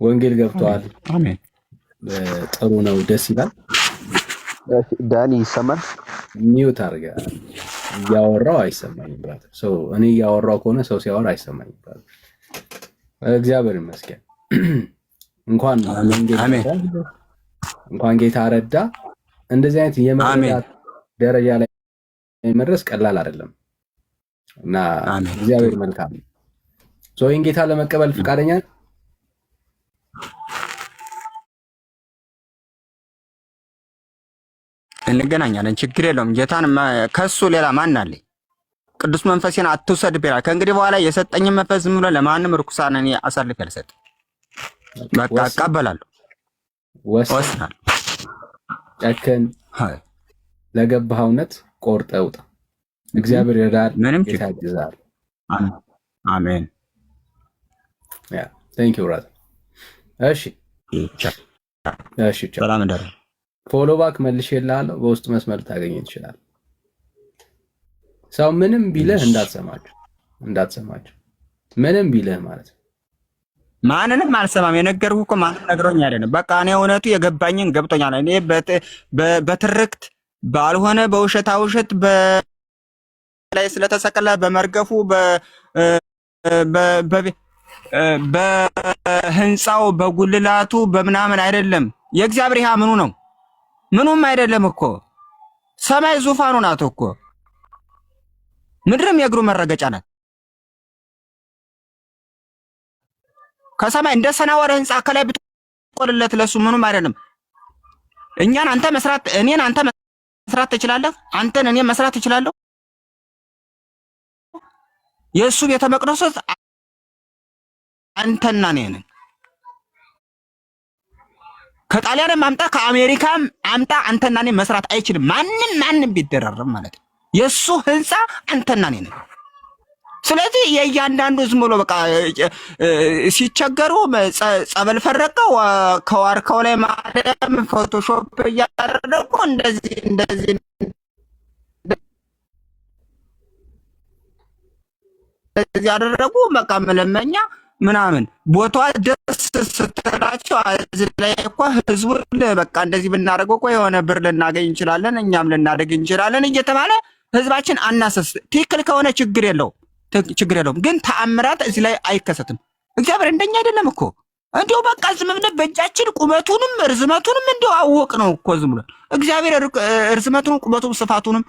ወንጌል ገብቷል። አሜን። ጥሩ ነው፣ ደስ ይላል። ዳኒ ይሰማል? ሚውት አድርጋ እያወራው አይሰማኝም ብራዘር። ሰው እኔ እያወራው ከሆነ ሰው ሲያወራ አይሰማኝም ብራዘር። እግዚአብሔር ይመስገን። እንኳን ጌታ ረዳ። እንደዚህ አይነት የመረዳት ደረጃ ላይ መድረስ ቀላል አይደለም እና እግዚአብሔር መልካም ነው። ይህን ጌታ ለመቀበል ፈቃደኛ እንገናኛለን። ችግር የለውም። ጌታን ከሱ ሌላ ማን አለኝ? ቅዱስ መንፈሴን አትውሰድ ቢላል ከእንግዲህ በኋላ የሰጠኝን መንፈስ ዝም ብሎ ለማንም ርኩሳን እኔ አሳልፌ አልሰጥም። በቃ እቀበላለሁ፣ ወስናለሁ። ጨክን፣ ለገባህ እውነት ቆርጠህ ውጣ። እግዚአብሔር ይረዳል፣ ምንም ጌታ ያግዛል። አሜን። ቴንክ ዩ ብራዘር። እሺ ሰላም እንደር ፎሎ ባክ መልሼልሃለሁ። በውስጥ መስመር ታገኘ ትችላል። ሰው ምንም ቢልህ እንዳትሰማቸው ምንም ቢልህ ማለት ነው። ማንንም አልሰማም። የነገርኩህ እኮ ማንም ነግሮኝ አይደለም። በቃ እኔ እውነቱ የገባኝን ገብቶኛል። እኔ በትርክት ባልሆነ በውሸት ላይ ስለተሰቀለ በመርገፉ በህንፃው በጉልላቱ በምናምን አይደለም። የእግዚአብሔር ያ ምኑ ነው? ምኑም አይደለም እኮ። ሰማይ ዙፋኑ ናት እኮ፣ ምድርም የእግሩ መረገጫ ናት። ከሰማይ እንደ ሰናወረ ህንፃ ከላይ ብትቆልለት ለሱ ምኑም አይደለም። እኔን አንተ መስራት ትችላለህ። አንተን እኔ መስራት እችላለሁ። የእሱ ቤተ መቅደስ አንተና እኔ ነን። ከጣሊያንም አምጣ ከአሜሪካም አምጣ አንተና እኔ መስራት አይችልም። ማንም ቢደራረም ማለት ነው። የእሱ ህንፃ አንተና እኔ ነን። ስለዚህ የእያንዳንዱ ዝም ብሎ በቃ ሲቸገሩ ጸበል ፈረቀው ከዋርካው ላይ ማለም ፎቶሾፕ እያደረጉ እንደዚህ ያደረጉ በቃ መለመኛ ምናምን ቦታዋ ደስ ስትላቸው እዚህ ላይ እኮ ህዝቡ በቃ እንደዚህ ብናደርገው እኮ የሆነ ብር ልናገኝ እንችላለን፣ እኛም ልናደግ እንችላለን እየተባለ ህዝባችን አናሰስ። ትክክል ከሆነ ችግር የለውም። ግን ተአምራት እዚህ ላይ አይከሰትም። እግዚአብሔር እንደኛ አይደለም እኮ። እንዲሁ በቃ ዝም ብለን በእጃችን ቁመቱንም ርዝመቱንም እንዲሁ አወቅ ነው እኮ ዝም ብለን። እግዚአብሔር ርዝመቱንም ቁመቱንም ስፋቱንም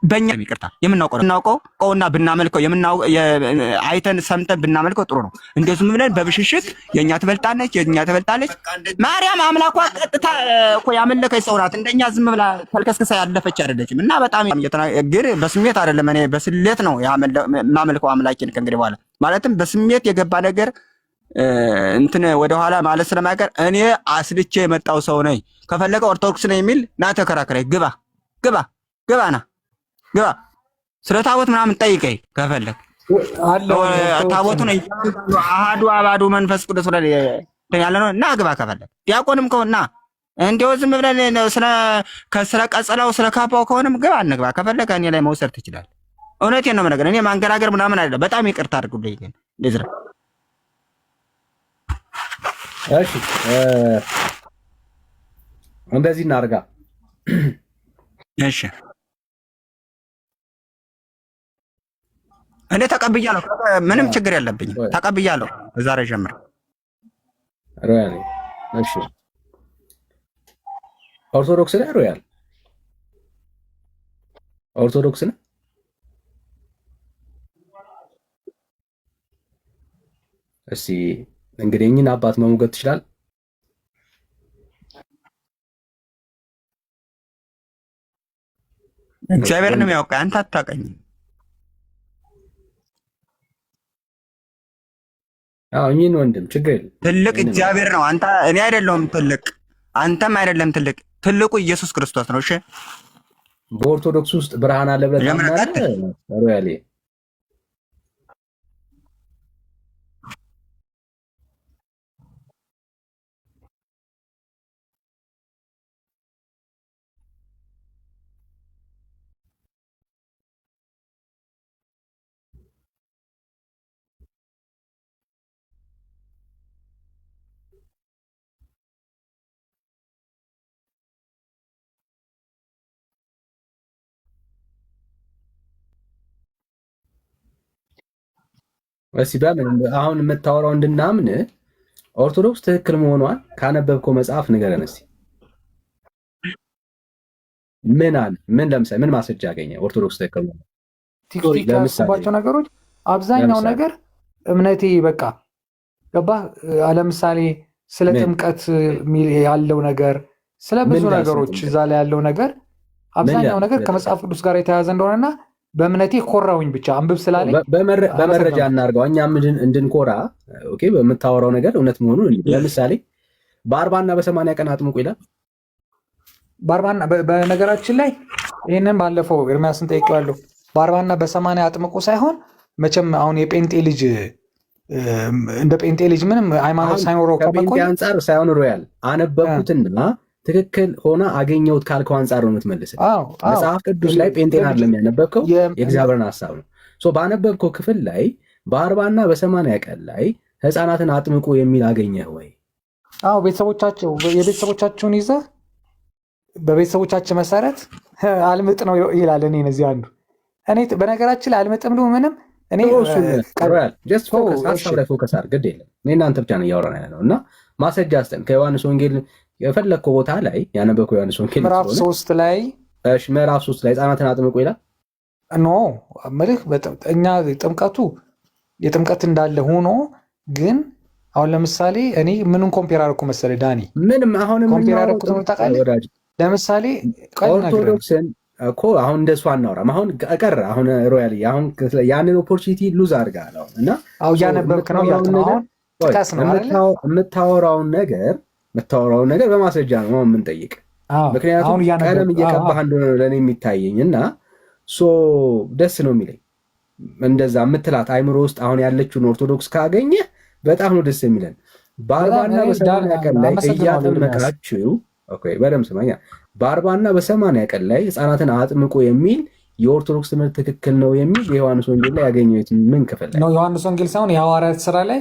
በእኛ ይቅርታ የምናውቀውና ብናመልከው አይተን ሰምተን ብናመልከው ጥሩ ነው። እንደዚህ ዝም ብለን በብሽሽት የኛ ትበልጣለች ማርያም አምላኳ ቀጥታ እኮ ያመለከች ሰው ናት። እንደኛ ዝም ብላ ተልከስከሳ ያለፈች አይደለችም። እና በጣም ግን በስሜት አይደለም፣ እኔ በስሌት ነው የማመልከው አምላኬን። ከእንግዲህ በኋላ ማለትም በስሜት የገባ ነገር እንትን ወደኋላ ማለት ስለማይቀር እኔ አስልቼ የመጣው ሰው ነኝ። ከፈለገ ኦርቶዶክስ ነኝ የሚል ና ተከራከረኝ። ግባ ስለ ታቦት ምናምን ጠይቀኝ ከፈለግ። ታቦቱን አሃዱ አባዱ መንፈስ ቅዱስ ብለን ያለ ነው እና ግባ ከፈለግ። ዲያቆንም ከሆና እንዲያው ዝም ብለን ስለ ቀጸላው ስለ ካፓው ከሆነም ግባ እንግባ ከፈለግ። እኔ ላይ መውሰድ ትችላለህ። እውነቴን ነው የምነግርህ። እኔ ማንገራገር ምናምን አይደለም። በጣም ይቅርታ አድርጉልኝ። ግን ለዝራ እሺ እንደዚህ እናርጋ። እሺ እኔ ተቀብያለሁ። ምንም ችግር የለብኝም። ተቀብያለሁ። ዛሬ ጀምር ሮያል። እሺ ኦርቶዶክስ ነህ? ሮያል ኦርቶዶክስ ነህ? እስቲ እንግዲህ እኚህን አባት መሞገት ትችላለህ? እግዚአብሔር ነው የሚያውቀው፣ አንተ አታውቀኝም። አዎ እኚህን ወንድም ችግር የለም። ትልቅ እግዚአብሔር ነው። አንተ እኔ አይደለሁም ትልቅ፣ አንተም አይደለም ትልቅ። ትልቁ ኢየሱስ ክርስቶስ ነው። እሺ በኦርቶዶክስ ውስጥ ብርሃን አለ ብለህ ታምናለህ? ሮያሌ እስቲ አሁን የምታወራው እንድናምን ኦርቶዶክስ ትክክል መሆኗን ካነበብከው መጽሐፍ ንገረን እስቲ። ምን አለ? ምን ለምሳሌ ምን ማስረጃ ያገኘ ኦርቶዶክስ ትክክል መሆኗን? ቲክቶክ ያስባቸው ነገሮች አብዛኛው ነገር እምነቴ በቃ ገባ። ለምሳሌ ስለ ጥምቀት ያለው ነገር፣ ስለ ብዙ ነገሮች እዛ ላይ ያለው ነገር አብዛኛው ነገር ከመጽሐፍ ቅዱስ ጋር የተያያዘ እንደሆነና በእምነቴ ኮራውኝ ብቻ አንብብ ስላለኝ በመረጃ እናርገው እኛም እንድንኮራ። ኦኬ በምታወራው ነገር እውነት መሆኑን ለምሳሌ በ40 እና በ80 ቀን አጥምቁ ይላል። በ40 በነገራችን ላይ ይህንን ባለፈው ኤርሚያስን ጠይቄዋለሁ። በ40 እና በ80 አጥምቁ ሳይሆን መቼም አሁን የጴንጤ ልጅ እንደ ጴንጤ ልጅ ምንም ሃይማኖት ሳይኖረው ከጴንጤ አንጻር ሳይሆን ሮያል አነበብኩትና ትክክል ሆና አገኘሁት ካልከው አንጻር ነው የምትመልሰው። መጽሐፍ ቅዱስ ላይ ጴንጤን አይደለም ያነበብከው፣ የእግዚአብሔርን ሐሳብ ነው። ባነበብከው ክፍል ላይ በ40 እና በ80 ቀን ላይ ሕፃናትን አጥምቁ የሚል አገኘህ ወይ? አዎ የቤተሰቦቻቸውን ይዘህ በቤተሰቦቻችን መሰረት አልምጥ ነው ይላል። እኔ እነዚህ አንዱ እኔ በነገራችን ላይ አልምጥም ነው ምንም እኔ ጀስት ፎከስ ሐሳብ ላይ ፎከስ አድርግ። ግድ የለም እኔ እናንተ ብቻ ነው እያወራን ያለነው እና ማስረጃ አስጠን ከዮሐንስ ወንጌል የፈለግከው ቦታ ላይ ያነበብከው ዮሐንስ ወንጌል ምዕራፍ 3 ላይ ምዕራፍ 3 ላይ ሕፃናትን አጥምቁ ይላል። ኖ መልክ እኛ የጥምቀት እንዳለ ሆኖ ግን አሁን ለምሳሌ እኔ ምንም ኮምፔር አደረኩ መሰለህ ዳኒ፣ ምንም አሁን ኮምፔር አደረኩት ነው ታውቃለህ። ለምሳሌ ኦርቶዶክስን እኮ አሁን እንደሱ አናወራም። አሁን ቀረ አሁን ሮያል አሁን ያንን ኦፖርቹኒቲ ሉዝ አድርጋል። አሁን እና እያነበብክ ነው አሁን ጥቀስ ነው አይደል? የምታወራውን ነገር በማስረጃ ነው የምንጠይቅ። ምክንያቱም ቀለም እየቀባህ እንደሆነ ለእኔ የሚታየኝ እና ደስ ነው የሚለኝ እንደዛ የምትላት አይምሮ ውስጥ አሁን ያለችውን ኦርቶዶክስ ካገኘ በጣም ነው ደስ የሚለን። በ40 እና በ80 ቀን ላይ እያጠመቃችሁ በደምብ ስማኛ። በ40 እና በ80 ቀን ላይ ሕፃናትን አጥምቁ የሚል የኦርቶዶክስ ትምህርት ትክክል ነው የሚል የዮሐንስ ወንጌል ላይ ያገኘሁት ምን ክፍል ላይ ነው? ዮሐንስ ወንጌል ሳይሆን የሐዋርያት ስራ ላይ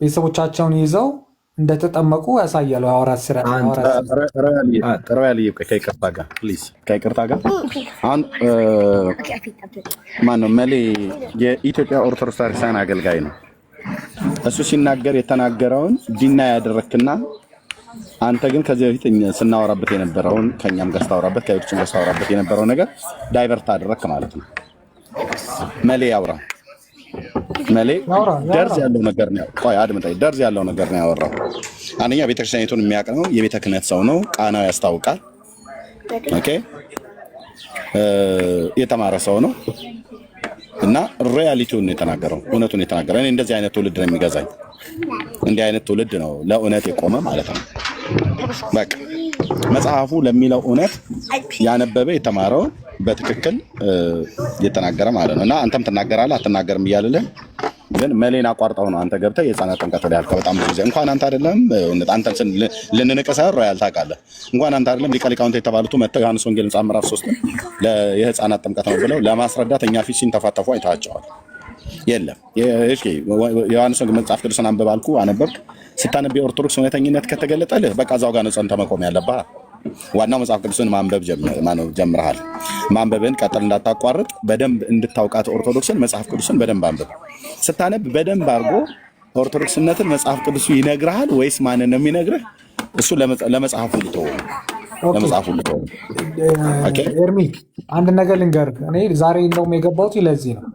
ቤተሰቦቻቸውን ይዘው እንደተጠመቁ ያሳያሉ። ሐዋርያት ስራ ከይቅርታ ጋር ማነው መሌ የኢትዮጵያ ኦርቶዶክስ ክርስቲያን አገልጋይ ነው። እሱ ሲናገር የተናገረውን ዲና ያደረክና አንተ ግን ከዚህ በፊት ስናወራበት የነበረውን ከኛም ጋር ስታወራበት ከሌሎችም ጋር ስታወራበት የነበረው ነገር ዳይቨርት አደረክ ማለት ነው። መሌ ያውራ። መሌ ደርዝ ያለው ነገር ነው። ቆይ አድምጠኝ። ደርዝ ያለው ነገር ነው ያወራው። አንደኛ ቤተክርስቲያኒቱን የሚያውቅ ነው። የቤተ ክህነት ሰው ነው። ቃናው ያስታውቃል። ኦኬ የተማረ ሰው ነው እና ሪያሊቲውን የተናገረው እውነቱን የተናገረው። እኔ እንደዚህ አይነት ትውልድ ነው የሚገዛኝ። እንዲህ አይነት ትውልድ ነው ለእውነት የቆመ ማለት ነው። በቃ መጽሐፉ ለሚለው እውነት ያነበበ የተማረውን በትክክል የተናገረ ማለት ነው። እና አንተም ትናገራለህ አትናገርም እያልልህ ግን መሌን አቋርጠው ነው አንተ ገብተህ የህፃናት ጥምቀት ላይ ያልከው። በጣም ብዙ ጊዜ እንኳን አንተ አይደለም አንተን ልንንቀሰር ሮያል ታውቃለህ። እንኳን አንተ አይደለም ሊቀ ሊቃውንት የተባሉት መጥተው ዮሐንስ ወንጌል ምዕራፍ 3 የህፃናት ጥምቀት ነው ብለው ለማስረዳት እኛ ፊት ሲንተፋተፉ አይተሃቸዋል። የለም። እሺ ዮሐንስ ወንጌል መጽሐፍ ቅዱስን አንብብ አልኩ፣ አነበብክ። ስታነብ የኦርቶዶክስ እውነተኝነት ከተገለጠልህ በቃ እዛው ጋር ነው ጸንተህ መቆም ያለብህ። ዋናው መጽሐፍ ቅዱስን ማንበብ ጀምረሃል። ማንበብን ቀጥል፣ እንዳታቋርጥ። በደንብ እንድታውቃት ኦርቶዶክስን መጽሐፍ ቅዱስን በደንብ አንብብ። ስታነብ በደንብ አድርጎ ኦርቶዶክስነትን መጽሐፍ ቅዱሱ ይነግርሃል ወይስ ማንን ነው የሚነግርህ? እሱ ለመጽሐፉ ልተወው። ኤርሚ አንድ ነገር ልንገርህ። እኔ ዛሬ እንደውም የገባሁት ለዚህ ነው።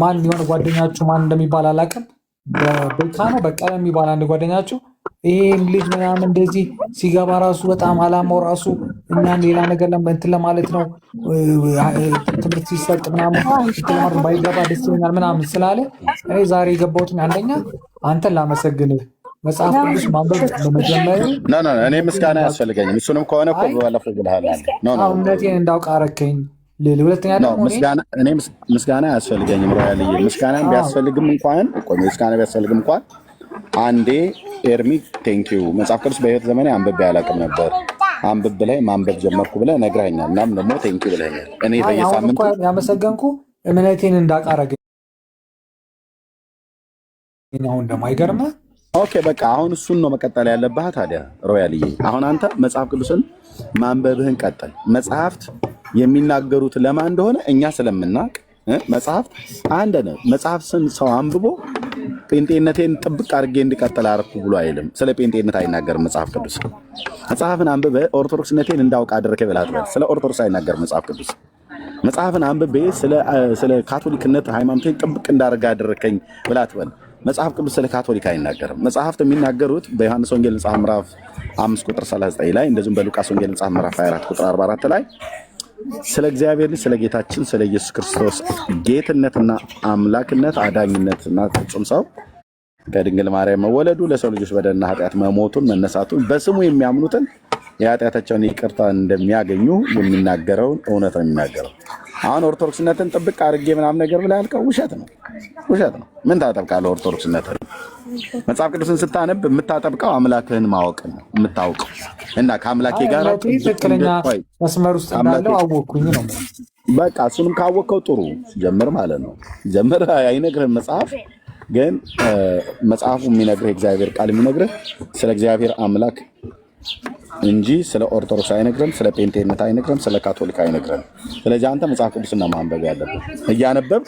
ማን የሆነ ጓደኛችሁ ማን እንደሚባል አላውቅም፣ በቤካ ነው በቀለ የሚባል አንድ ጓደኛችሁ ይሄም ልጅ ምናምን እንደዚህ ሲገባ ራሱ በጣም አላማው ራሱ እኛን ሌላ ነገር እንትን ለማለት ነው፣ ትምህርት ሲሰጥ ምናምን ባይገባ ደስ ይለኛል ምናምን ስላለ እኔ ዛሬ የገባሁት አንደኛ አንተን ላመሰግንህ መጽሐፍ ቅዱስ ማንበብ በመጀመሪያ እኔ ምስጋና ያስፈልገኝም። እሱንም ከሆነ እኮ ባለፈው ብለሃል። እውነቴን እንዳውቅ አረከኝ። ሁለተኛ ደግሞ እኔ ምስጋና ያስፈልገኝም። ሮያልዬ ምስጋና ቢያስፈልግም እንኳን አንዴ ኤርሚ ቴንኪዩ መጽሐፍ ቅዱስ በህይወት ዘመኔ አንብቤ አላውቅም ነበር፣ አንብብ ብለህ ማንበብ ጀመርኩ ብለህ ነግረኸኛል። እናም ደግሞ ቴንኪዩ ብለኸኛል። እኔ በየሳምንቱ ያመሰገንኩ እምነቴን እንዳውቅ አረገኝ። አሁን ደግሞ አይገርምህ? ኦኬ በቃ አሁን እሱን ነው መቀጠል ያለብህ። ታዲያ ሮያልዬ አሁን አንተ መጽሐፍ ቅዱስን ማንበብህን ቀጠል። መጽሐፍት የሚናገሩት ለማን እንደሆነ እኛ ስለምናውቅ መጽሐፍት አንድ ነው። መጽሐፍን ሰው አንብቦ ጴንጤነቴን ጥብቅ አድርጌ እንድቀጥል አደረኩ ብሎ አይልም። ስለ ጴንጤነት አይናገርም መጽሐፍ ቅዱስ። መጽሐፍን አንብበህ ኦርቶዶክስነቴን እንዳውቅ አደረከኝ ብለህ አትበል። ስለ ኦርቶዶክስ አይናገርም መጽሐፍ ቅዱስ። መጽሐፍን አንብቤ ስለ ካቶሊክነት ሃይማኖቴን ጥብቅ እንዳደረገ አደረከኝ ብለህ አትበል። መጽሐፍ ቅዱስ ስለ ካቶሊክ አይናገርም። መጽሐፍት የሚናገሩት በዮሐንስ ወንጌል መጽሐፍ ምዕራፍ 5 ቁጥር 39 ላይ እንደዚሁም በሉቃስ ወንጌል መጽሐፍ ምዕራፍ 24 ቁጥር 44 ላይ ስለ እግዚአብሔር ልጅ ስለ ጌታችን ስለ ኢየሱስ ክርስቶስ ጌትነትና አምላክነት አዳኝነትና ፍጹም ሰው ከድንግል ማርያም መወለዱ ለሰው ልጆች በደልና ኃጢአት መሞቱን መነሳቱን በስሙ የሚያምኑትን የኃጢአታቸውን ይቅርታ እንደሚያገኙ የሚናገረውን እውነት ነው የሚናገረው። አሁን ኦርቶዶክስነትን ጥብቅ አድርጌ ምናምን ነገር ብለህ ያልከው ውሸት ነው። ምን ታጠብቃለህ? ኦርቶዶክስነትን መጽሐፍ ቅዱስን ስታነብ የምታጠብቀው አምላክህን ማወቅን ነው የምታውቀው። እና ከአምላኬ ጋር ትክክለኛ መስመር ውስጥ እንዳለው አወቅኩኝ ነው። በቃ እሱንም ካወቅከው ጥሩ ጀምር ማለት ነው። ጀምር አይነግርህም መጽሐፍ ግን መጽሐፉ የሚነግርህ እግዚአብሔር ቃል የሚነግርህ ስለ እግዚአብሔር አምላክ እንጂ ስለ ኦርቶዶክስ አይነግርም፣ ስለ ጴንጤነት አይነግርም፣ ስለ ካቶሊክ አይነግርም። ስለዚህ አንተ መጽሐፍ ቅዱስና ማንበብ ያለብህ እያነበብ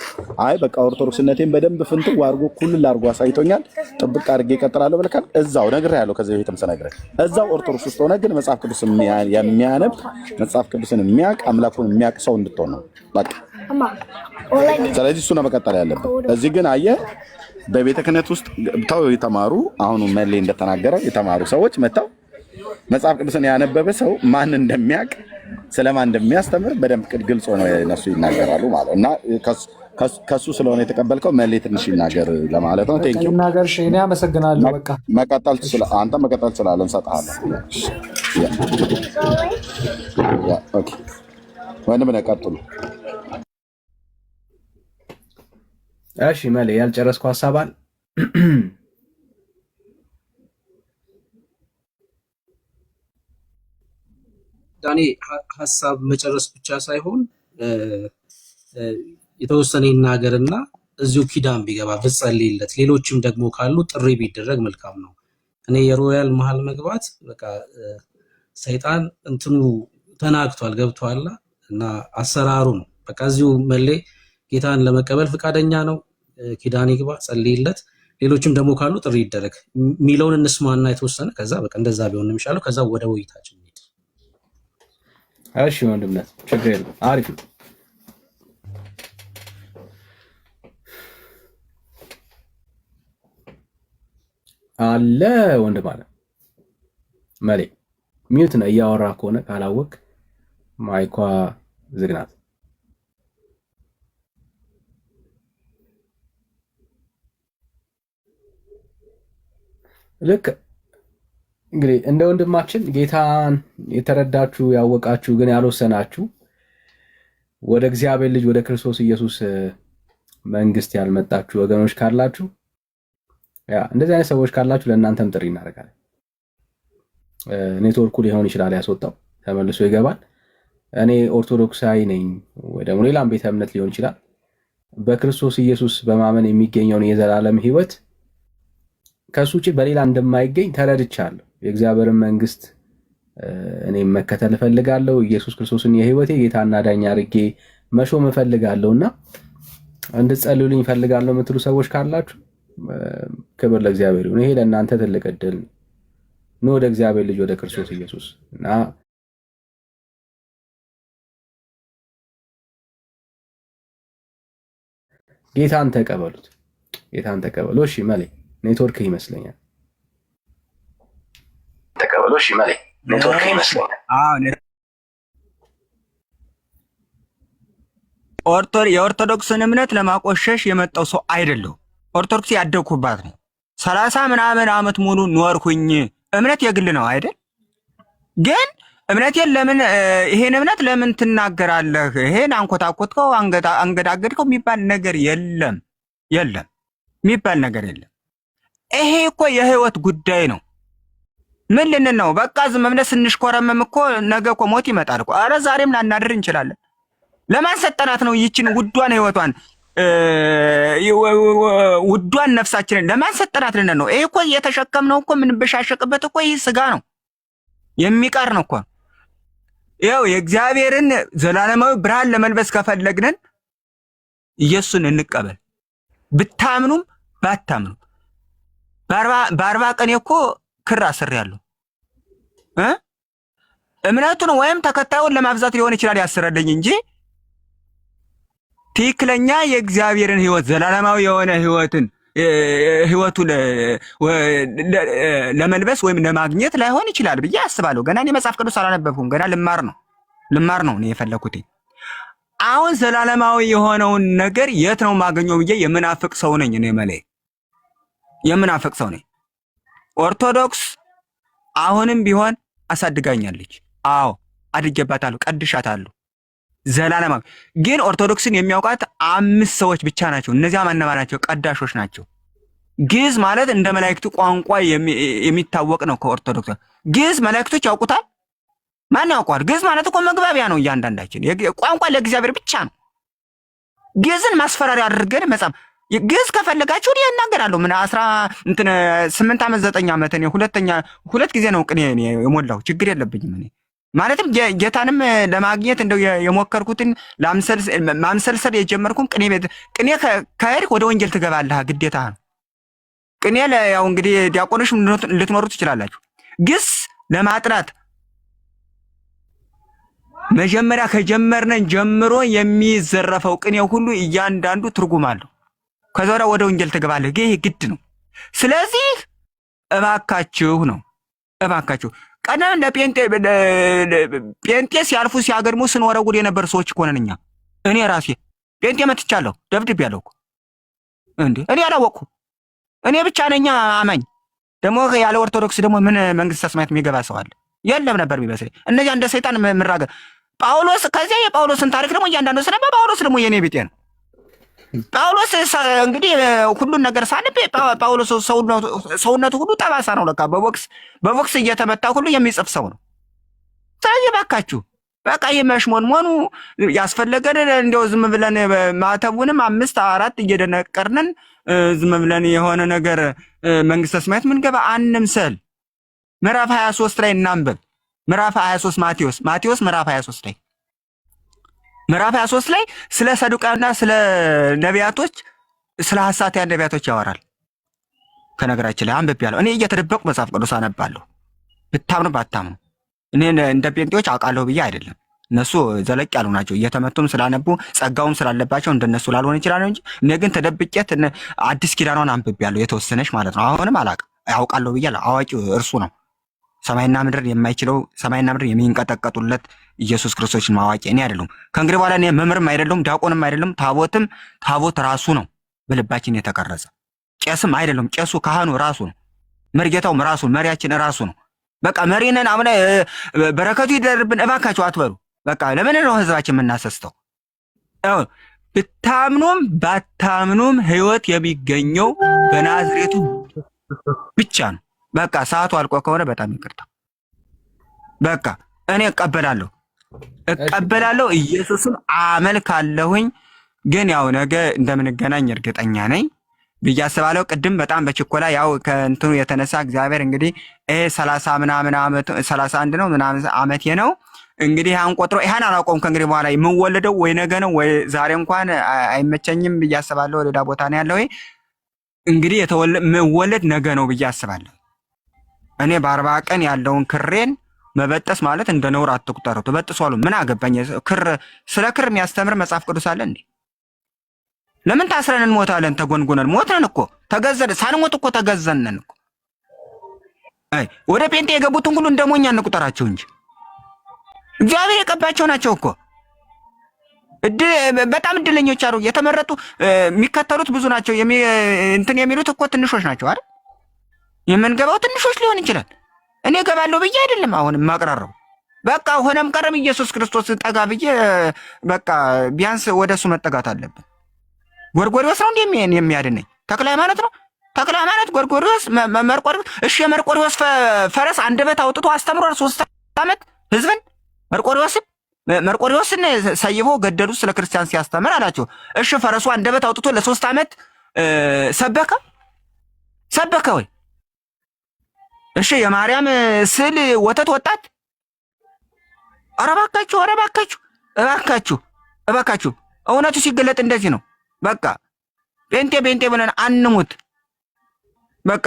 አይ በቃ ኦርቶዶክስነቴን በደንብ ፍንትው አድርጎ ኩልል አድርጎ አሳይቶኛል ጥብቅ አድርጌ እቀጥላለሁ ብለህ እዛው ነግሬሃለሁ። ከዚህ በፊትም ስነግርህ እዛው ኦርቶዶክስ ውስጥ ሆነህ ግን መጽሐፍ ቅዱስ የሚያነብ መጽሐፍ ቅዱስን የሚያውቅ አምላኩን የሚያውቅ ሰው እንድትሆን ነው በቃ። ስለዚህ እሱ ነው መቀጠል ያለብህ። እዚህ ግን አየህ በቤተ ክህነት ውስጥ ተው የተማሩ አሁኑ መሌ እንደተናገረ የተማሩ ሰዎች መጥተው መጽሐፍ ቅዱስን ያነበበ ሰው ማን እንደሚያውቅ ስለማን እንደሚያስተምር በደንብ ግልጽ ሆነው እነሱ ይናገራሉ ማለት እና ከሱ ስለሆነ የተቀበልከው መሌ ትንሽ ይናገር ለማለት ነው። ቴንኪው ይናገር። እሺ እኔ አመሰግናለሁ። በቃ አንተ መቀጠል ትችላለህ፣ እንሰጥሃለን። ኦኬ ወንድም ነህ፣ ቀጥሉ። እሺ መሌ ያልጨረስኩ ሀሳብ አለ። ዳኔ ሀሳብ መጨረስ ብቻ ሳይሆን የተወሰነ ይናገርና እዚሁ ኪዳን ቢገባ ብጸልይለት፣ ሌሎችም ደግሞ ካሉ ጥሪ ቢደረግ መልካም ነው። እኔ የሮያል መሀል መግባት በቃ ሰይጣን እንትኑ ተናግቷል ገብቷላ እና አሰራሩ ነው። በቃ እዚሁ መሌ ጌታን ለመቀበል ፈቃደኛ ነው፣ ኪዳን ይግባ፣ ጸልይለት፣ ሌሎችም ደግሞ ካሉ ጥሪ ይደረግ የሚለውን እንስማና የተወሰነ ከዛ በቃ እንደዛ ቢሆን የሚሻለው። ከዛ ወደ ውይይታችን እንሂድ። እሺ ወንድምነት ችግር የለም፣ አሪፍ ነው። አለ ወንድም አለ መሌ ሚዩት ነው እያወራ ከሆነ ካላወቅ ማይኳ ዝግናት። ልክ እንግዲህ እንደ ወንድማችን ጌታን የተረዳችሁ ያወቃችሁ ግን ያልወሰናችሁ ወደ እግዚአብሔር ልጅ ወደ ክርስቶስ ኢየሱስ መንግስት ያልመጣችሁ ወገኖች ካላችሁ እንደዚህ አይነት ሰዎች ካላችሁ ለእናንተም ጥሪ እናደርጋለን። ኔትወርኩ ሊሆን ይችላል ያስወጣው፣ ተመልሶ ይገባል። እኔ ኦርቶዶክሳዊ ነኝ ወይ ደግሞ ሌላም ቤተ እምነት ሊሆን ይችላል። በክርስቶስ ኢየሱስ በማመን የሚገኘውን የዘላለም ሕይወት ከሱ ውጪ በሌላ እንደማይገኝ ተረድቻለሁ። የእግዚአብሔርን መንግስት እኔም መከተል እፈልጋለሁ። ኢየሱስ ክርስቶስን የሕይወቴ ጌታና ዳኛ አድርጌ መሾም እፈልጋለሁና እንድትጸልዩልኝ እፈልጋለሁ የምትሉ ሰዎች ካላችሁ ክብር ለእግዚአብሔር ይሁን። ይሄ ለእናንተ ትልቅ ዕድል ነው። ኑ ወደ እግዚአብሔር ልጅ ወደ ክርስቶስ ኢየሱስ እና ጌታን ተቀበሉት። ጌታን ተቀበሉ። እሺ መሌ ኔትወርክ ይመስለኛል። ተቀበሉ። እሺ መሌ ኔትወርክ ይመስለኛል። የኦርቶዶክስን እምነት ለማቆሸሽ የመጣው ሰው አይደለሁ። ኦርቶዶክስ ያደግኩባት ነው። 30 ምናምን ዓመት ሙሉ ኖርኩኝ። እምነት የግል ነው አይደል? ግን እምነቴን ለምን ይሄን እምነት ለምን ትናገራለህ? ይሄን አንኮታኮትከው አንገዳገድከው የሚባል ነገር የለም። የሚባል ነገር የለም። ይሄ እኮ የህይወት ጉዳይ ነው። ምን ልንል ነው? በቃ ዝም ብለን ስንሽኮረመም እኮ ነገ እኮ ሞት ይመጣል እኮ። ኧረ ዛሬም ላናድር እንችላለን። ለማን ሰጠናት ነው ይችን ውዷን ህይወቷን ውዷን ነፍሳችንን ለማን ሰጠናት ልንል ነው? ይሄ እኮ የተሸከምነው እኮ የምንበሻሸቅበት እኮ ይህ ስጋ ነው፣ የሚቀር ነው እኮ። ይኸው የእግዚአብሔርን ዘላለማዊ ብርሃን ለመልበስ ከፈለግንን ኢየሱስን እንቀበል። ብታምኑም ባታምኑም በ40 ቀን እኮ ክር አስሬያለሁ። እምነቱን ወይም ተከታዩን ለማብዛት ሊሆን ይችላል ያስረልኝ እንጂ ትክክለኛ የእግዚአብሔርን ህይወት ዘላለማዊ የሆነ ህይወቱ ለመልበስ ወይም ለማግኘት ላይሆን ይችላል ብዬ አስባለሁ። ገና እኔ መጽሐፍ ቅዱስ አላነበብኩም። ገና ልማር ነው እኔ የፈለኩት። አሁን ዘላለማዊ የሆነውን ነገር የት ነው ማገኘው ብዬ የምናፍቅ ሰው ነኝ እኔ መለይ የምናፍቅ ሰው ነኝ። ኦርቶዶክስ አሁንም ቢሆን አሳድጋኛለች። አዎ አድጌባታለሁ፣ ቀድሻታለሁ። ዘላለማዊ ግን ኦርቶዶክስን የሚያውቃት 5 ሰዎች ብቻ ናቸው። እነዚያ ማነማ ናቸው? ቀዳሾች ናቸው። ግዕዝ ማለት እንደ መላእክቱ ቋንቋ የሚታወቅ ነው። ከኦርቶዶክስ ግዕዝ መላእክቶች ያውቁታል። ማን ያውቀዋል? ግዕዝ ማለት እኮ መግባቢያ ነው። እያንዳንዳችን ቋንቋ ለእግዚአብሔር ብቻ ነው። ግዕዝን ማስፈራሪያ አድርገን መጻፍ ግዕዝ ከፈለጋችሁ እኔ እናገራለሁ። ምን 8 ዓመት 9 ዓመት እኔ ሁለት ጊዜ ነው ቅኔ የሞላው። ችግር የለብኝም እኔ ማለትም ጌታንም ለማግኘት እንደው የሞከርኩትን ማምሰልሰል የጀመርኩም ቅኔ ከሄድክ ወደ ወንጌል ትገባለህ፣ ግዴታ ነው። ቅኔ ያው እንግዲህ ዲያቆኖች ልትኖሩ ትችላላችሁ። ግስ ለማጥናት መጀመሪያ ከጀመርነን ጀምሮ የሚዘረፈው ቅኔ ሁሉ እያንዳንዱ ትርጉም አለው። ከዛ ወደ ወንጌል ትገባለህ። ይሄ ግድ ነው። ስለዚህ እባካችሁ ቀደም ጴንጤ ሲያልፉ ሲያገድሙ ስንወረውር የነበር ሰዎች እኮ ነን እኛ። እኔ ራሴ ጴንጤ መትቻለሁ፣ ደብድቤያለሁ እኮ እንዴ። እኔ አላወቅኩም። እኔ ብቻ ነኝ አማኝ። ደግሞ ያለ ኦርቶዶክስ ደግሞ ምን መንግስተ ሰማያት የሚገባ ሰው አለ? የለም ነበር የሚመስለኝ። እነዚያ እንደ ሰይጣን ምራገር ጳውሎስ። ከዚያ የጳውሎስን ታሪክ ደግሞ እያንዳንዱ ስለባ ጳውሎስ ደግሞ የኔ ቢጤ ነው። ጳውሎስ እንግዲህ ሁሉን ነገር ሳንብ ጳውሎስ ሰውነቱ ሁሉ ጠባሳ ነው። ለካ በቦክስ እየተመታ ሁሉ የሚጽፍ ሰው ነው። ስለዚህ ባካችሁ በቃ የመሽሞንሞኑ ያስፈለገን እንደው ዝም ብለን ማተቡንም 5 4 እየደነቀርንን ዝም ብለን የሆነ ነገር መንግስተ ሰማያት ምንገባ አንምሰል። ምዕራፍ 23 ላይ እናንብብ። ምዕራፍ 23 ማቴዎስ ምዕራፍ 23 ላይ ምዕራፍ 23 ላይ ስለ ሰዱቃና ስለ ነቢያቶች ስለ ሐሰተኛ ነቢያቶች ያወራል። ከነገራችን ላይ አንብቤያለሁ። እኔ እየተደበቁ መጽሐፍ ቅዱስ አነባለሁ። ብታምኑ ባታምኑ እኔ እንደ ጴንጤዎች አውቃለሁ ብዬ አይደለም። እነሱ ዘለቅ ያሉ ናቸው። እየተመቱም ስላነቡ ጸጋውም ስላለባቸው እንደነሱ ላልሆን ይችላል እንጂ እኔ ግን ተደብቄት አዲስ ኪዳኗን አንብቤያለሁ፣ የተወሰነች ማለት ነው። አሁንም አላውቅም፣ አውቃለሁ ብያለሁ። አዋቂው እርሱ ነው። ሰማይና ምድር የማይችለው ሰማይና ምድር የሚንቀጠቀጡለት ኢየሱስ ክርስቶስን ማዋቂ እኔ አይደለም። ከእንግዲህ በኋላ እኔ መምህርም አይደለም፣ ዲያቆንም አይደለም። ታቦት ራሱ ነው በልባችን የተቀረጸ። ቄስም አይደለም። ቄሱ ካህኑ ራሱ ነው። መርጌታውም ራሱ መሪያችን ራሱ ነው። በቃ መሪነን አሁን በረከቱ ይደርብን እባካችሁ አትበሉ። በቃ ለምን ነው ህዝባችን የምናሰስተው? ብታምኑም ባታምኑም ህይወት የሚገኘው በናዝሬቱ ብቻ ነው። በቃ ሰዓቱ አልቆ ከሆነ በጣም ይቅርታ። በቃ እኔ እቀበላለሁ፣ ኢየሱስን አመልካለሁኝ። ግን ያው ነገ እንደምንገናኝ እርግጠኛ ነኝ ብዬ አስባለሁ። ቅድም በጣም በችኮላ ያው ከእንትኑ የተነሳ እግዚአብሔር እንግዲህ 30 ምናምን ዓመት 31 ነው ምናምን ዓመቴ ነው እንግዲህ ያን ቆጥሮ ይሄን አላውቀውም። ከእንግዲህ በኋላ የምወለደው ወይ ነገ ነው ወይ ዛሬ እንኳን አይመቸኝም ብዬ አስባለሁ። ሌላ ቦታ ነው ያለው። እንግዲህ የምወለድ ነገ ነው ብዬ አስባለሁ። እኔ በ40 ቀን ያለውን ክሬን መበጠስ ማለት እንደ ነውር አትቁጠሩት። በጥሷሉ ምን አገባኝ? ክር ስለ ክር የሚያስተምር መጽሐፍ ቅዱስ አለ እንዴ? ለምን ታስረን እንሞታለን? ተጎንጉነን ሞተን እኮ ተገዘን ሳንሞት እኮ ተገዘነን እኮ። አይ ወደ ጴንጤ የገቡትን ሁሉ እንደሞኛ እንቁጠራቸው እንጂ እግዚአብሔር የቀባቸው ናቸው እኮ። በጣም እድለኞች አሉ። የተመረጡ የሚከተሉት ብዙ ናቸው። እንትን የሚሉት እኮ ትንሾች ናቸው አይደል? የምንገባው ትንሾች ሊሆን ይችላል። እኔ ገባለሁ ብዬ አይደለም አሁን የማቅራራው። በቃ ሆነም ቀረም ኢየሱስ ክርስቶስ ጠጋ ብዬ በቃ ቢያንስ ወደሱ መጠጋት አለብን። ጎርጎርዮስ ነው እንዴ የሚያድነኝ? ተክለ ሃይማኖት ነው? ተክለ ሃይማኖት፣ ጎርጎርዮስ፣ መርቆሪዎስ። እሺ የመርቆሪዎስ ፈረስ አንደበት አውጥቶ አስተምሯል 3 ዓመት ህዝብን። መርቆሪዎስን ሰይቦ ገደሉ ስለ ክርስቲያን ሲያስተምር አላቸው። እሺ ፈረሱ አንደበት አውጥቶ ለ3 ዓመት ሰበከ ወይ? እሺ የማርያም ስዕል ወተት ወጣት? ኧረ እባካችሁ እውነቱ ሲገለጥ እንደዚህ ነው። በቃ ጴንጤ ብለን አንሙት። በቃ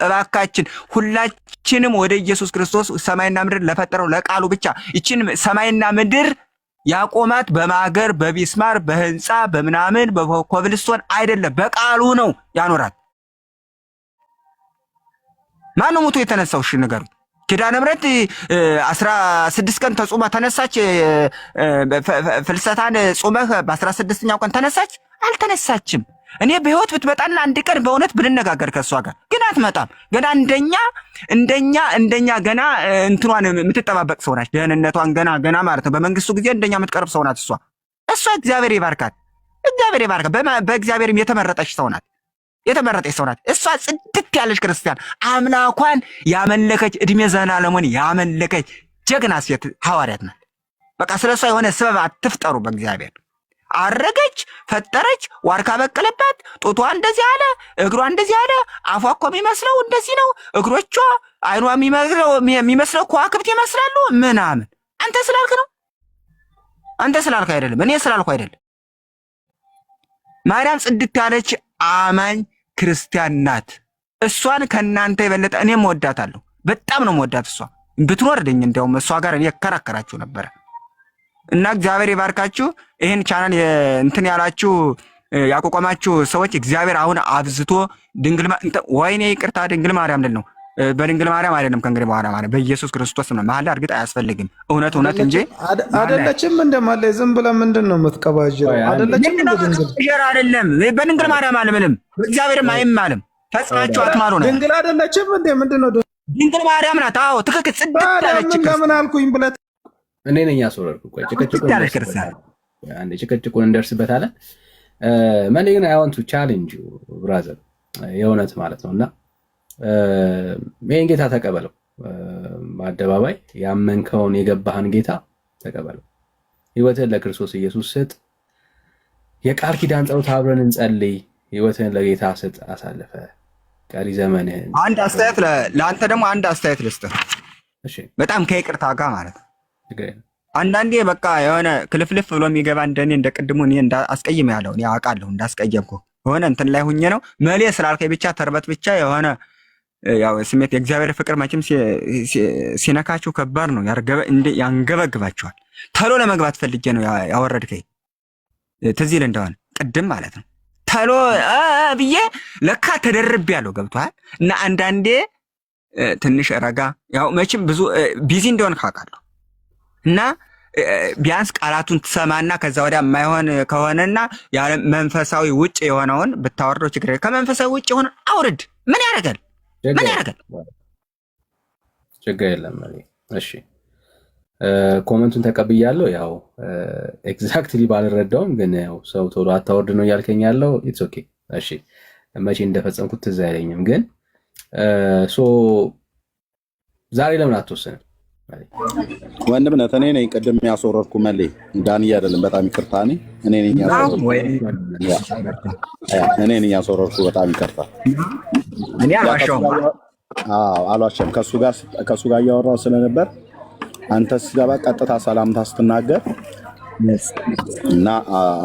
እባካችን ሁላችንም ወደ ኢየሱስ ክርስቶስ ሰማይና ምድር ለፈጠረው ለቃሉ ብቻ ይችን ሰማይና ምድር ያቆማት በማገር በቢስማር በህንፃ በምናምን በኮብልስቶን አይደለም፣ በቃሉ ነው ያኖራት። ማነው ሞቶ የተነሳው? እሺ ንገሩኝ። ኪዳነ ምሕረት 16 ቀን ተጾማ ተነሳች። ፍልሰታን ጾመህ በ16ኛው ቀን ተነሳች? አልተነሳችም። እኔ በህይወት ብትመጣና አንድ ቀን በእውነት ብንነጋገር ከሷ ጋር ግን አትመጣም። ገና እንደኛ ገና እንትኗን የምትጠባበቅ ሰው ናት። ደህንነቷን ገና ማለት ነው። በመንግስቱ ጊዜ እንደኛ የምትቀርብ ሰው ናት እሷ። እግዚአብሔር ይባርካት። በእግዚአብሔርም የተመረጠች ሰው ናት። እሷ ጽድት ያለች ክርስቲያን አምላኳን ያመለከች እድሜ ዘላለሙን ያመለከች ጀግና ሴት ሐዋርያት ናት። በቃ ስለሷ የሆነ ስበብ አትፍጠሩ። በእግዚአብሔር አረገች፣ ፈጠረች፣ ዋርካ በቀለባት፣ ጡቷ እንደዚህ አለ፣ እግሯ እንደዚህ አለ፣ አፏ እኮ የሚመስለው እንደዚህ ነው፣ እግሮቿ አይኗ የሚመስለው ከዋክብት ይመስላሉ ምናምን። አንተ ስላልክ ነው። አንተ ስላልክ አይደለም፣ እኔ ስላልኩ አይደለም። ማርያም ጽድት ያለች አማኝ ክርስቲያን ናት። እሷን ከእናንተ የበለጠ እኔም ወዳታለሁ። በጣም ነው መወዳት። እሷ ብትኖርልኝ እንዲያውም እሷ ጋር እኔ እከራከራችሁ ነበረ። እና እግዚአብሔር ይባርካችሁ። ይህን ቻናል እንትን ያላችሁ ያቋቋማችሁ ሰዎች እግዚአብሔር አሁን አብዝቶ ወይኔ ይቅርታ ድንግል ማርያም ልል ነው። በድንግል ማርያም አይደለም ከእንግዲህ በኋላ ማለት በኢየሱስ ክርስቶስ ነው። መሐላ እርግጥ አያስፈልግም። እውነት እንጂ አይደለችም። እንደማለ ዝም ብለህ ምንድን ነው የምትቀባጅረው? አይደለችም። አይደለም በድንግል ማርያም አልምልም፣ በእግዚአብሔርም አይማልም። ፈጽማችሁ አትማሉ ነው። ድንግል አይደለችም እንዴ? ምንድን ነው ድንግል ማርያም ናት። አዎ ትክክል። ጽድት ያለች ለምን አልኩኝ ብለህ እኔ ነኝ ያስወረድኩ። ቆይ ጭቅጭቁን እንደርስበታለን። መኔ ግን አይ ዋንት ቱ ቻሌንጅ ዩ ብራዘር፣ የእውነት ማለት ነው። እና ይህን ጌታ ተቀበለው። በአደባባይ ያመንከውን የገባህን ጌታ ተቀበለው። ህይወትህን ለክርስቶስ ኢየሱስ ስጥ። የቃል ኪዳን ጸሎት አብረን እንጸልይ። ህይወትህን ለጌታ ስጥ። አሳልፈ ቀሪ ዘመንህን። አንድ አስተያየት ለአንተ ደግሞ አንድ አስተያየት ልስጥህ። በጣም ከይቅርታ ጋር ማለት ነው። አንዳንዴ በቃ የሆነ ክልፍልፍ ብሎ የሚገባ እንደኔ እንደ ቅድሙ እኔ አስቀይም ያለው እኔ አውቃለሁ እንዳስቀየምኩ የሆነ እንትን ላይ ሁኜ ነው መሌ ስላልከኝ ብቻ ተርበት ብቻ የሆነ ያው ስሜት የእግዚአብሔር ፍቅር መቼም ሲነካችሁ ከባድ ነው፣ ያንገበግባችኋል። ተሎ ለመግባት ፈልጌ ነው ያወረድከኝ። ትዝ ይል እንደሆነ ቅድም ማለት ነው ተሎ ብዬ ለካ ተደርብ ያለው ገብቶሃል። እና አንዳንዴ ትንሽ ረጋ ያው መቼም ብዙ ቢዚ እንደሆነ ካውቃለሁ እና ቢያንስ ቃላቱን ትሰማና ከዛ ወዲያ የማይሆን ከሆነና ያለ መንፈሳዊ ውጭ የሆነውን ብታወርደው ችግር የለም። ከመንፈሳዊ ውጭ የሆነ አውርድ። ምን ያደርጋል? ችግር የለም። እሺ ኮመንቱን ተቀብያለሁ። ያው ኤግዛክትሊ ባልረዳውም ግን ያው ሰው ቶሎ አታወርድ ነው እያልከኝ ያለው። ኢትስ ኦኬ። እሺ መቼ እንደፈጸምኩት ትዝ አይለኝም፣ ግን ዛሬ ለምን አትወስንም? ወንድምነት እኔ ነኝ ቅድም ያስወረድኩ መሌ ዳንዬ አይደለም። በጣም ይቅርታ። እኔ ነኝ ያስወረድኩ። በጣም ይቅርታ። እኔ አልዋሸሁም። አልዋሸም። ከእሱ ጋር እያወራሁ ስለነበር አንተ ስገባ ቀጥታ ሰላምታ ስትናገር እና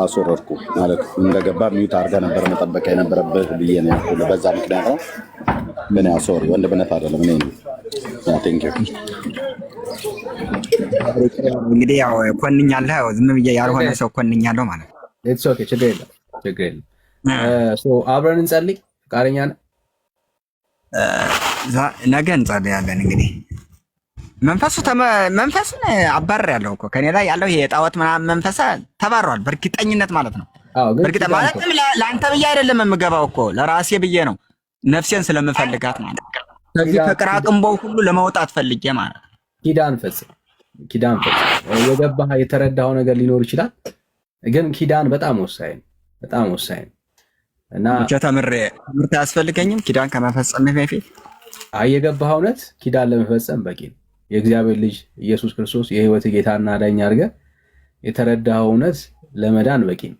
አስወረድኩ ማለት እንደገባ ሚዩት አድርገህ ነበር መጠበቅ የነበረብህ ብዬ ነው ያልኩህ። በዛ ምክንያት ነው። ግን ያው ሶሪ ወንድምነት አይደለም። እኔ ቴንክ ዩ። እንግዲህ ያው ኮንኛለህ፣ ዝም ብዬ ያልሆነ ሰው ኮንኛለሁ ማለት ነው። ኢትስ ኦኬ፣ ችግር የለም። አብረን እንጸልይ። ፈቃደኛ ነህ? ነገ እንጸልያለን። እንግዲህ መንፈሱን አባርሬያለሁ እኮ ከኔ ላይ ያለው ይሄ የጣዖት ምናምን መንፈሳ ተባሯል፣ በእርግጠኝነት ማለት ነው። በእርግጠ ማለት ለአንተ ብዬ አይደለም የምገባው እኮ ለራሴ ብዬ ነው፣ ነፍሴን ስለምፈልጋት ማለት ነው። ከዚህ ከቅራቅንቦው ሁሉ ለመውጣት ፈልጌ ማለት ነው። ኪዳን ፈጽም። የገባህ የተረዳኸው ነገር ሊኖር ይችላል፣ ግን ኪዳን በጣም ወሳኝ እና ትምህርት አያስፈልገኝም ኪዳን ከመፈጸም በፊት የገባህ እውነት ኪዳን ለመፈጸም በቂ ነው። የእግዚአብሔር ልጅ ኢየሱስ ክርስቶስ የህይወት ጌታና አዳኝ አድርገህ የተረዳኸው እውነት ለመዳን በቂ ነው።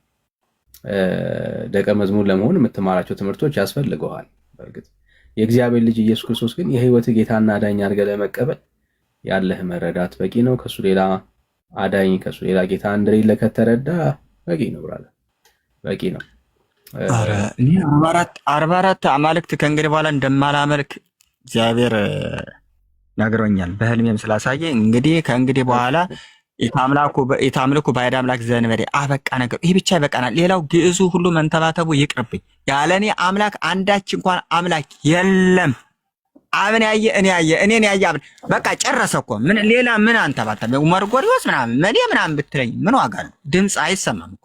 ደቀ መዝሙር ለመሆን የምትማራቸው ትምህርቶች ያስፈልገዋል። በእርግጥ የእግዚአብሔር ልጅ ኢየሱስ ክርስቶስ ግን የህይወት ጌታና አዳኝ አድርገህ ለመቀበል ያለህ መረዳት በቂ ነው። ከሱ ሌላ አዳኝ ከሱ ሌላ ጌታ እንደሌለ ከተረዳ በቂ ነው ብራለህ፣ በቂ ነው። 44 አማልክት ከእንግዲህ በኋላ እንደማላመልክ እግዚአብሔር ነግሮኛል፣ በህልሜም ስላሳየ። እንግዲህ ከእንግዲህ በኋላ የታምልኩ ባዕድ አምላክ ዘእንበሌ አበቃ ነገር ይህ ብቻ ይበቃናል። ሌላው ግዕዙ ሁሉ መንተባተቡ ይቅርብኝ። ያለ እኔ አምላክ አንዳች እንኳን አምላክ የለም። አብን ያየ እኔ ያየ እኔን ያየ አብን በቃ ጨረሰ እኮ። ምን ሌላ ምን አንተባተበ መርጎሪዎስ ምናምን መሌ ምናምን ብትለኝ ምን ዋጋ ነው? ድምፅ አይሰማም እኮ።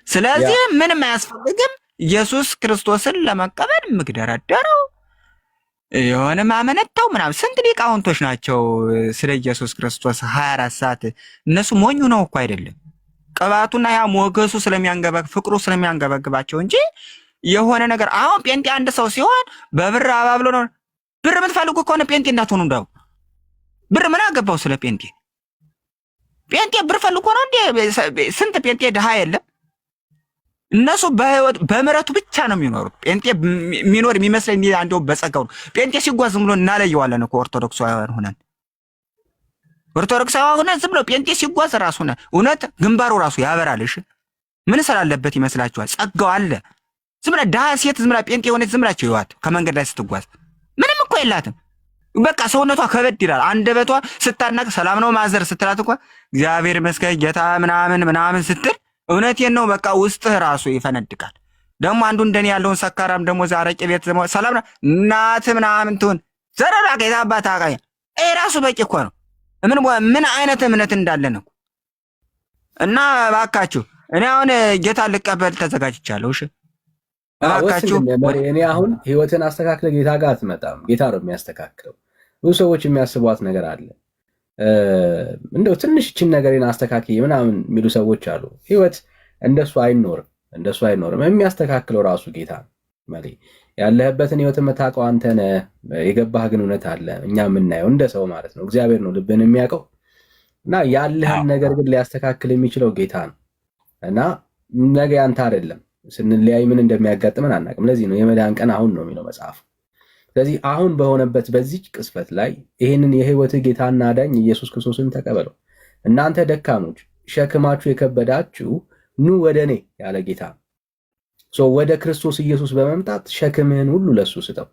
ስለዚህ ምንም አያስፈልግም። ኢየሱስ ክርስቶስን ለመቀበል ምግደረደረው የሆነ ማመነታው ምናምን ስንት ሊቃውንቶች ናቸው ስለ ኢየሱስ ክርስቶስ 24 ሰዓት። እነሱ ሞኙ ነው እኮ አይደለም፣ ቅባቱና ያ ሞገሱ ፍቅሩ ስለሚያንገበግባቸው እንጂ የሆነ ነገር። አሁን ጴንጤ አንድ ሰው ሲሆን በብር አባብሎ ነው። ብር የምትፈልጉ ከሆነ ጴንጤ እንዳትሆኑ እንደው ብር ምን አገባው ስለ ጴንጤ? ጴንጤ ብር ፈልጎ ነው እንዴ? ስንት ጴንጤ ድሃ የለም። እነሱ በህይወት በምሕረቱ ብቻ ነው የሚኖሩት። ጴንጤ የሚኖር የሚመስለኝ አንዴው በጸጋው ነው። ጴንጤ ሲጓዝ ዝም ብሎ እናለየዋለን እኮ ኦርቶዶክሳውያን ሆነን ዝም ብሎ ጴንጤ ሲጓዝ ራሱ እውነት ግንባሩ ራሱ ያበራልሽ። ምን ስላለበት ይመስላችኋል? ጸጋው አለ። ዝም ብላ ድሃ ሴት ዝም ብላ ጴንጤ የሆነች ዝም ብላችሁ ይዋት ከመንገድ ላይ ስትጓዝ ምንም እኮ የላትም። በቃ ሰውነቷ ከበድ ይላል። አንደበቷ ስታናቅ ሰላም ነው ማዘር ስትላት እኮ እግዚአብሔር ይመስገን ጌታ ምናምን ስትል እውነቴን ነው በቃ ውስጥህ ራሱ ይፈነድቃል። ደግሞ አንዱ እንደኔ ያለውን ሰካራም ደግሞ አረቄ ቤት ሰላም ነው እናት ምናምን ትሁን ዘረራ ጌታ አባት አቃያ ራሱ በቂ እኮ ነው። ምን አይነት እምነት እንዳለን እኮ። እና እባካችሁ እኔ አሁን ጌታ ልቀበል ተዘጋጅቻለሁ። እሺ እባካችሁ እኔ አሁን ህይወትን አስተካክለ ጌታ ጋር አትመጣም። ጌታ ነው የሚያስተካክለው። ብዙ ሰዎች የሚያስቧት ነገር አለ። እንደው ትንሽ እችን ነገርን አስተካክዬ ምናምን የሚሉ ሰዎች አሉ። ህይወት እንደሱ አይኖርም። የሚያስተካክለው ራሱ ጌታ ነው። ያለህበትን ህይወት የምታውቀው አንተ ነህ። የገባህ ግን እውነት አለ። እኛ የምናየው እንደ ሰው ማለት ነው። እግዚአብሔር ነው ልብን የሚያውቀው እና ያለህን ነገር ግን ሊያስተካክል የሚችለው ጌታ ነው። እና ነገ ያንተ አይደለም። ስንለያይ ምን እንደሚያጋጥመን አናውቅም። ለዚህ ነው የመዳን ቀን አሁን ነው የሚለው መጽሐፍ። ስለዚህ አሁን በሆነበት በዚች ቅስፈት ላይ ይህንን የህይወት ጌታና አዳኝ ኢየሱስ ክርስቶስን ተቀበለው። እናንተ ደካሞች ሸክማችሁ የከበዳችሁ ኑ ወደ እኔ ያለ ጌታ ወደ ክርስቶስ ኢየሱስ በመምጣት ሸክምህን ሁሉ ለሱ ስጠው።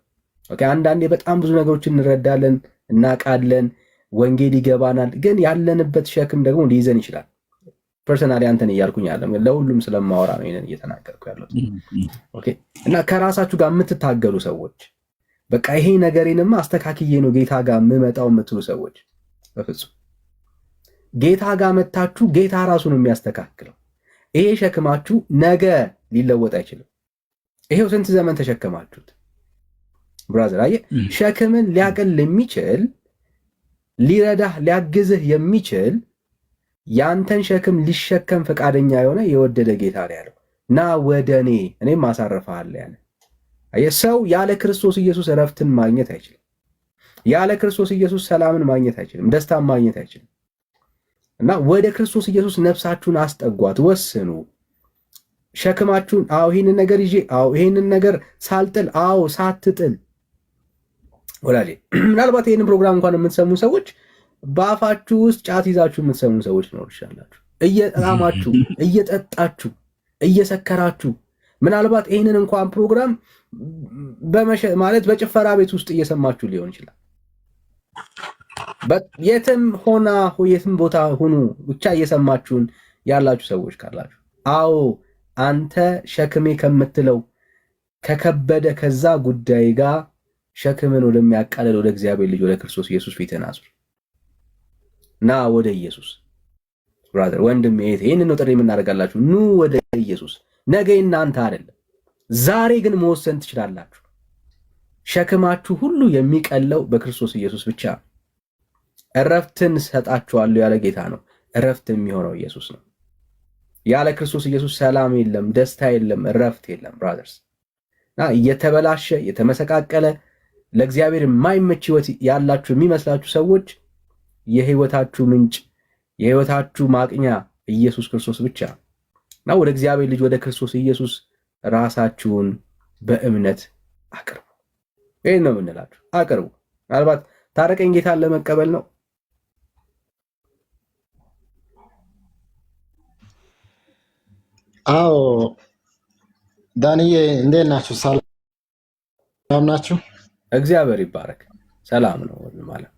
አንዳንዴ በጣም ብዙ ነገሮችን እንረዳለን፣ እናውቃለን፣ ወንጌል ይገባናል። ግን ያለንበት ሸክም ደግሞ ሊይዘን ይችላል። ፐርሰናሊ አንተን እያልኩኝ ያለም ለሁሉም ስለማወራ ነው ይሄንን እየተናገርኩ ያለሁት። እና ከራሳችሁ ጋር የምትታገሉ ሰዎች በቃ ይሄ ነገሬንማ አስተካክዬ ነው ጌታ ጋር የምመጣው የምትሉ ሰዎች በፍጹም ጌታ ጋር መታችሁ ጌታ ራሱ ነው የሚያስተካክለው። ይሄ ሸክማችሁ ነገ ሊለወጥ አይችልም። ይሄው ስንት ዘመን ተሸከማችሁት ብራዘር። አየህ ሸክምን ሊያቀል የሚችል ሊረዳህ ሊያግዝህ የሚችል ያንተን ሸክም ሊሸከም ፈቃደኛ የሆነ የወደደ ጌታ ነው ያለው። ና ወደ እኔም አሳርፍሃለሁ ያለ። ሰው ያለ ክርስቶስ ኢየሱስ እረፍትን ማግኘት አይችልም። ያለ ክርስቶስ ኢየሱስ ሰላምን ማግኘት አይችልም፣ ደስታን ማግኘት አይችልም። እና ወደ ክርስቶስ ኢየሱስ ነፍሳችሁን አስጠጓት፣ ወስኑ ሸክማችሁን። አዎ ይሄንን ነገር ይዤ፣ አዎ ይሄንን ነገር ሳልጥል፣ አዎ ሳትጥል። ወላጄ ምናልባት ይሄንን ፕሮግራም እንኳን የምትሰሙ ሰዎች በአፋችሁ ውስጥ ጫት ይዛችሁ የምትሰሙ ሰዎች ነው ይሻላችሁ። እየጣማችሁ፣ እየጠጣችሁ፣ እየሰከራችሁ ምናልባት ይሄንን እንኳን ፕሮግራም ማለት በጭፈራ ቤት ውስጥ እየሰማችሁ ሊሆን ይችላል። የትም ቦታ ሁኑ ብቻ እየሰማችሁን ያላችሁ ሰዎች ካላችሁ፣ አዎ አንተ ሸክሜ ከምትለው ከከበደ ከዛ ጉዳይ ጋር ሸክምን ወደሚያቃልል ወደ እግዚአብሔር ልጅ ወደ ክርስቶስ ኢየሱስ ፊትህን አዙር። ና ወደ ኢየሱስ ብራዘር፣ ወንድም ይሄንን ነው ጥሪ የምናደርጋላችሁ። ኑ ወደ ኢየሱስ። ነገ እናንተ አይደለም፣ ዛሬ ግን መወሰን ትችላላችሁ። ሸክማችሁ ሁሉ የሚቀለው በክርስቶስ ኢየሱስ ብቻ ነው። እረፍትን ሰጣችኋለሁ ያለ ጌታ ነው። እረፍት የሚሆነው ኢየሱስ ነው። ያለ ክርስቶስ ኢየሱስ ሰላም የለም፣ ደስታ የለም፣ እረፍት የለም ብራዘርስ። እና እየተበላሸ የተመሰቃቀለ ለእግዚአብሔር የማይመች ህይወት ያላችሁ የሚመስላችሁ ሰዎች የህይወታችሁ ምንጭ የህይወታችሁ ማቅኛ ኢየሱስ ክርስቶስ ብቻ ነው። እና ወደ እግዚአብሔር ልጅ ወደ ክርስቶስ ኢየሱስ ራሳችሁን በእምነት አቅርቡ። ይህን ነው የምንላችሁ፣ አቅርቡ። ምናልባት ታረቀኝ ጌታን ለመቀበል ነው። አዎ ዳንዬ እንዴት ናችሁ? ሰላም ናችሁ? እግዚአብሔር ይባረክ። ሰላም ነው ማለት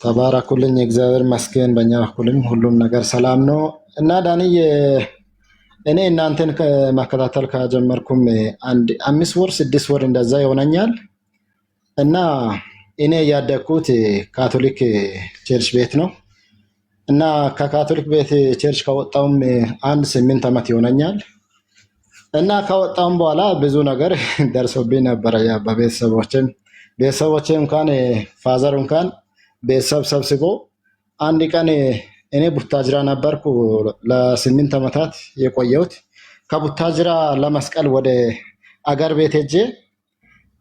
ተባረኩልኝ። እግዚአብሔር ይመስገን። በእኛ በኩልም ሁሉም ነገር ሰላም ነው። እና ዳንዬ እኔ እናንተን መከታተል ከጀመርኩም 5 ወር 6 ወር እንደዛ ይሆነኛል። እና እኔ ያደግኩት ካቶሊክ ቸርች ቤት ነው። እና ከካቶሊክ ቤት ቸርች ከወጣውም 8 ዓመት ይሆነኛል። እና ከወጣውም በኋላ ብዙ ነገር ደርሶብኝ ነበረ። ያ ቤተሰቦቼ እንኳን ፋዘር እንኳን ቤተሰብ ሰብስቦ አንድ ቀን እኔ ቡታጅራ ነበርኩ ለ8 ዓመታት የቆየሁት። ከቡታጅራ ለመስቀል ወደ አገር ቤት ሄጄ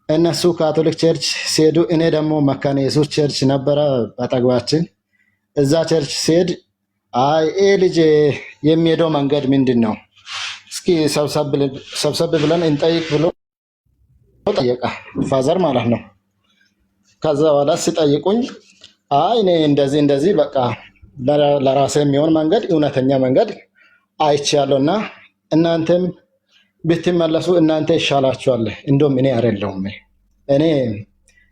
እነሱ ካቶሊክ ቸርች ሲሄዱ እኔ ደግሞ መካነ ኢየሱስ ቸርች ነበረ በአጠገባችን። እዛ ቸርች ሲሄድ ይሄ ልጅ የሚሄደው መንገድ ምንድን ነው? እስኪ ሰብሰብ ብለን እንጠይቅ ብሎ ጠየቀ፣ ፋዘር ማለት ነው። ከዛ በኋላ ሲጠይቁኝ እኔ እንደዚህ በቃ ለራሴ የሚሆን መንገድ እውነተኛ መንገድ አይቻለሁና እናንተም ብትመለሱ እናንተ ይሻላችኋል። እንደውም እኔ አይደለሁም፣ እኔ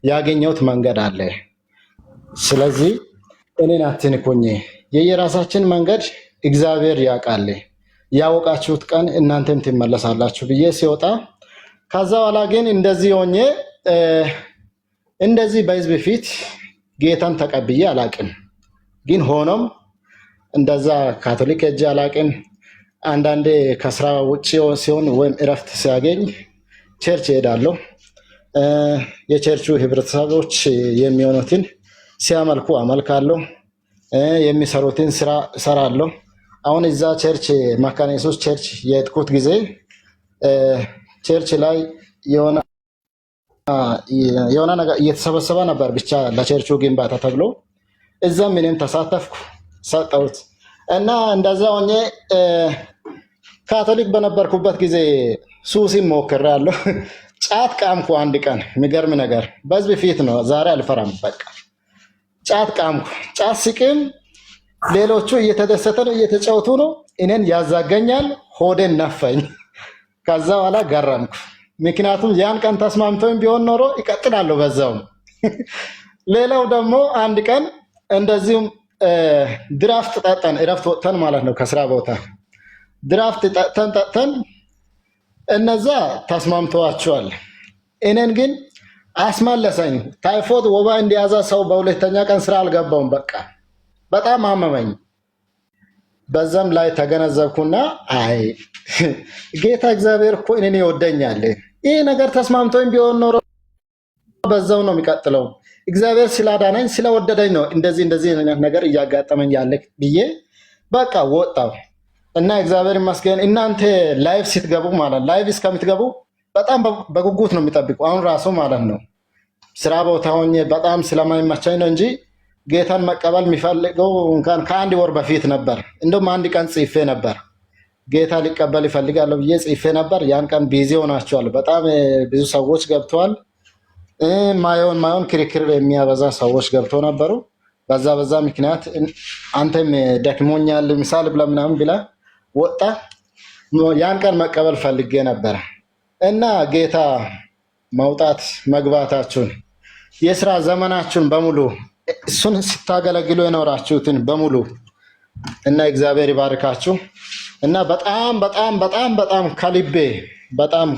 ያገኘሁት መንገድ አለ። ስለዚህ እኔን አትንኩኝ፣ የየራሳችን መንገድ እግዚአብሔር ያውቃል፣ ያወቃችሁት ቀን እናንተም ትመለሳላችሁ ብዬ ሲወጣ፣ ከዛ በኋላ ግን እንደዚህ ሆኜ እንደዚህ በህዝብ ፊት ጌታን ተቀብዬ አላቅም። ግን ሆኖም እንደዛ ካቶሊክ ሄጄ አላቅም። አንዳንዴ ከስራ ውጭ ሲሆን ወይም እረፍት ሲያገኝ ቸርች እሄዳለሁ። የቸርቹ ህብረተሰቦች የሚሆኑትን ሲያመልኩ አመልካለሁ፣ የሚሰሩትን ስራ እሰራለሁ። አሁን እዛ ቸርች መካነ ኢየሱስ ቸርች የሄድኩት ጊዜ ቸርች ላይ የሆነ ነገር እየተሰበሰበ ነበር፣ ብቻ ለቸርቹ ግንባታ ተብሎ እዛ ምንም ተሳተፍኩ፣ ሰጠሁት። እና እንደዛ ሆኜ ካቶሊክ በነበርኩበት ጊዜ ሱሲም ሞክሬያለሁ። ጫት ቃምኩ አንድ ቀን። የሚገርም ነገር በህዝብ ፊት ነው፣ ዛሬ አልፈራም። በቃ ጫት ቃምኩ። ጫት ሲቅም ሌሎቹ እየተደሰተ ነው፣ እየተጫወቱ ነው፣ እኔን ያዛገኛል፣ ሆዴን ነፈኝ። ከዛ በኋላ ገረምኩ። ምክንያቱም ያን ቀን ተስማምተውኝ ቢሆን ኖሮ ይቀጥላለሁ በዛውም። ሌላው ደግሞ አንድ ቀን እንደዚሁም ድራፍት ጠጠን፣ እረፍት ወጥተን ማለት ነው ከስራ ቦታ ድራፍት ጠጥተን እነዛ ተስማምተዋቸዋል። እኔን ግን አስመለሰኝ። ታይፎድ ወባ እንደያዘ ሰው በሁለተኛ ቀን ስራ አልገባውም። በቃ በጣም አመመኝ። በዛም ላይ ተገነዘብኩና ጌታ እግዚአብሔር እኮ እኔን ይወደኛል። ይህ ነገር ተስማምቶኝ ቢሆን ኖሮ በዛው ነው የሚቀጥለው። እግዚአብሔር ስላዳነኝ ስለወደደኝ ነው እንደዚህ ነገር እያጋጠመኝ ያለ ብዬ በቃ ወጣው እና እግዚአብሔር ይመስገን። እናንተ ላይቭ ስትገቡ ማለት ላይቭ እስከምትገቡ በጣም በጉጉት ነው የሚጠብቁ። አሁን ራሱ ማለት ነው ስራ ቦታ ሆኜ በጣም ስለማይመቸኝ ነው እንጂ ጌታን መቀበል የሚፈልገው እንኳን ከአንድ ወር በፊት ነበር። እንደውም አንድ ቀን ጽፌ ነበር ጌታ ሊቀበል ይፈልጋለሁ ብዬ ጽፌ ነበር። ያን ቀን ቢዚ ሆናቸዋል። በጣም ብዙ ሰዎች ገብተዋል። ማየውን ክርክር የሚያበዛ ሰዎች ገብተው ነበሩ። በዛ ምክንያት አንተም ደክሞኛል ምሳሌ ብለህ ምናምን ብለህ ወጣ። ያን ቀን መቀበል ፈልጌ ነበረ እና ጌታ መውጣት መግባታችሁን የስራ ዘመናችሁን በሙሉ እሱን ስታገለግሉ የኖራችሁትን በሙሉ እና እግዚአብሔር ይባርካችሁ እና በጣም ከልቤ በጣም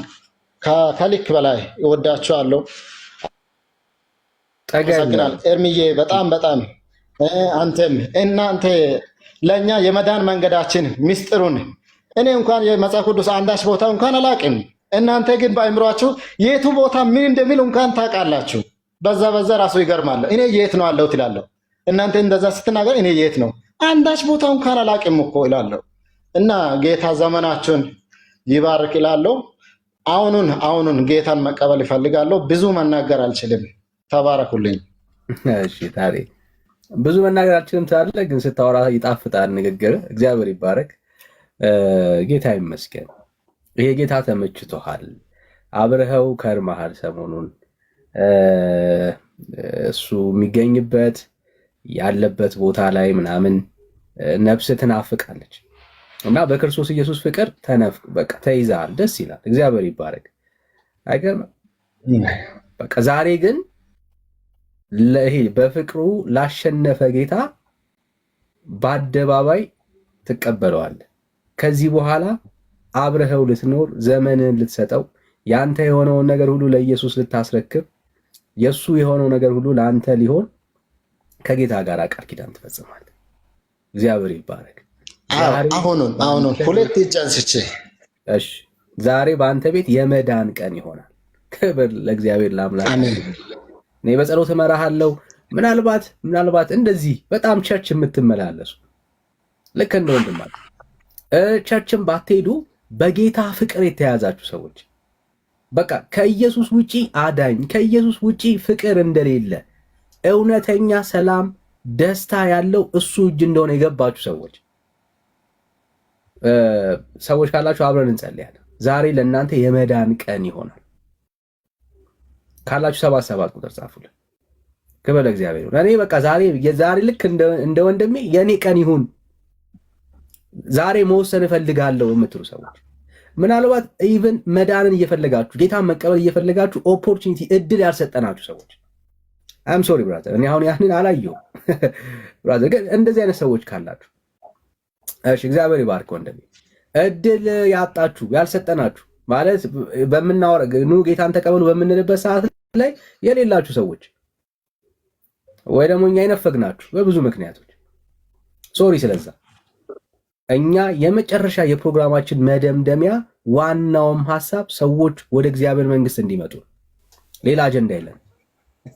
ከልክ በላይ እወዳችኋለሁ። ተገናል ኤርሚዬ በጣም አንተም እናንተ ለኛ የመዳን መንገዳችን ምስጢሩን እኔ እንኳን የመጽሐፍ ቅዱስ አንዳች ቦታ እንኳን አላቅም። እናንተ ግን በአእምሯችሁ የቱ ቦታ ምን እንደሚል እንኳን ታውቃላችሁ። በዛ ራሱ ይገርማል። እኔ የት ነው አለው ትላለሁ። እናንተ እንደዛ ስትናገር እኔ የት ነው አንዳች ቦታ እንኳን አላቅም እኮ እላለሁ። እና ጌታ ዘመናችሁን ይባርክ እላለሁ። አሁኑን ጌታን መቀበል ይፈልጋለሁ። ብዙ መናገር አልችልም። ተባረኩልኝ። እሺ ታዲያ ብዙ መናገር አልችልም ታለ፣ ግን ስታወራ ይጣፍጣል ንግግር። እግዚአብሔር ይባረክ። ጌታ ይመስገን። ይሄ ጌታ ተመችቶሃል። አብረኸው ከርመሃል። ሰሞኑን እሱ የሚገኝበት ያለበት ቦታ ላይ ምናምን ነፍስ ትናፍቃለች እና በክርስቶስ ኢየሱስ ፍቅር በቃ ተይዘሃል። ደስ ይላል። እግዚአብሔር ይባረክ። አይገርምም? በቃ ዛሬ ግን ይሄ በፍቅሩ ላሸነፈ ጌታ በአደባባይ ትቀበለዋለህ። ከዚህ በኋላ አብረኸው ልትኖር ዘመንን ልትሰጠው ያንተ የሆነውን ነገር ሁሉ ለኢየሱስ ልታስረክብ የሱ የሆነው ነገር ሁሉ ለአንተ ሊሆን ከጌታ ጋር ቃል ኪዳን ትፈጽማለህ። እግዚአብሔር ይባረክ። አሁኑን ሁለት እጅ አንስቼ እሺ፣ ዛሬ በአንተ ቤት የመዳን ቀን ይሆናል። ክብር ለእግዚአብሔር ለአምላክ። እኔ በጸሎት እመራሃለሁ። ምናልባት እንደዚህ በጣም ቸርች የምትመላለሱ ልክ እንደ ወንድማት ቸርችን ባትሄዱ በጌታ ፍቅር የተያዛችሁ ሰዎች በቃ ከኢየሱስ ውጪ አዳኝ ከኢየሱስ ውጪ ፍቅር እንደሌለ እውነተኛ ሰላም ደስታ ያለው እሱ እጅ እንደሆነ የገባችሁ ሰዎች ካላችሁ አብረን እንጸልያለን። ዛሬ ለእናንተ የመዳን ቀን ይሆናል ካላችሁ 77 ቁጥር ጻፉልን። ክብር ለእግዚአብሔር ይሁን። እኔ በቃ ዛሬ ልክ እንደ ወንድሜ የኔ ቀን ይሁን ዛሬ መወሰን እፈልጋለሁ የምትሉ ሰዎች ምናልባት ኢቭን መዳንን እየፈለጋችሁ ጌታን መቀበል እየፈለጋችሁ ኦፖርቹኒቲ እድል ያልሰጠናችሁ ሰዎች አም ሶሪ ብራዘር፣ እኔ አሁን ያንን አላየሁም ብራዘር። ግን እንደዚህ አይነት ሰዎች ካላችሁ እሺ፣ እግዚአብሔር ይባርክ ወንድሜ። እድል ያጣችሁ ያልሰጠናችሁ ማለት በመናወራ ኑ ጌታን ተቀበሉ በምንልበት ሰዓት ላይ የሌላችሁ ሰዎች ወይ ደግሞ እኛ ይነፈግናችሁ በብዙ ምክንያቶች ሶሪ። ስለዛ እኛ የመጨረሻ የፕሮግራማችን መደምደሚያ ዋናውም ሐሳብ ሰዎች ወደ እግዚአብሔር መንግስት እንዲመጡ፣ ሌላ አጀንዳ የለም።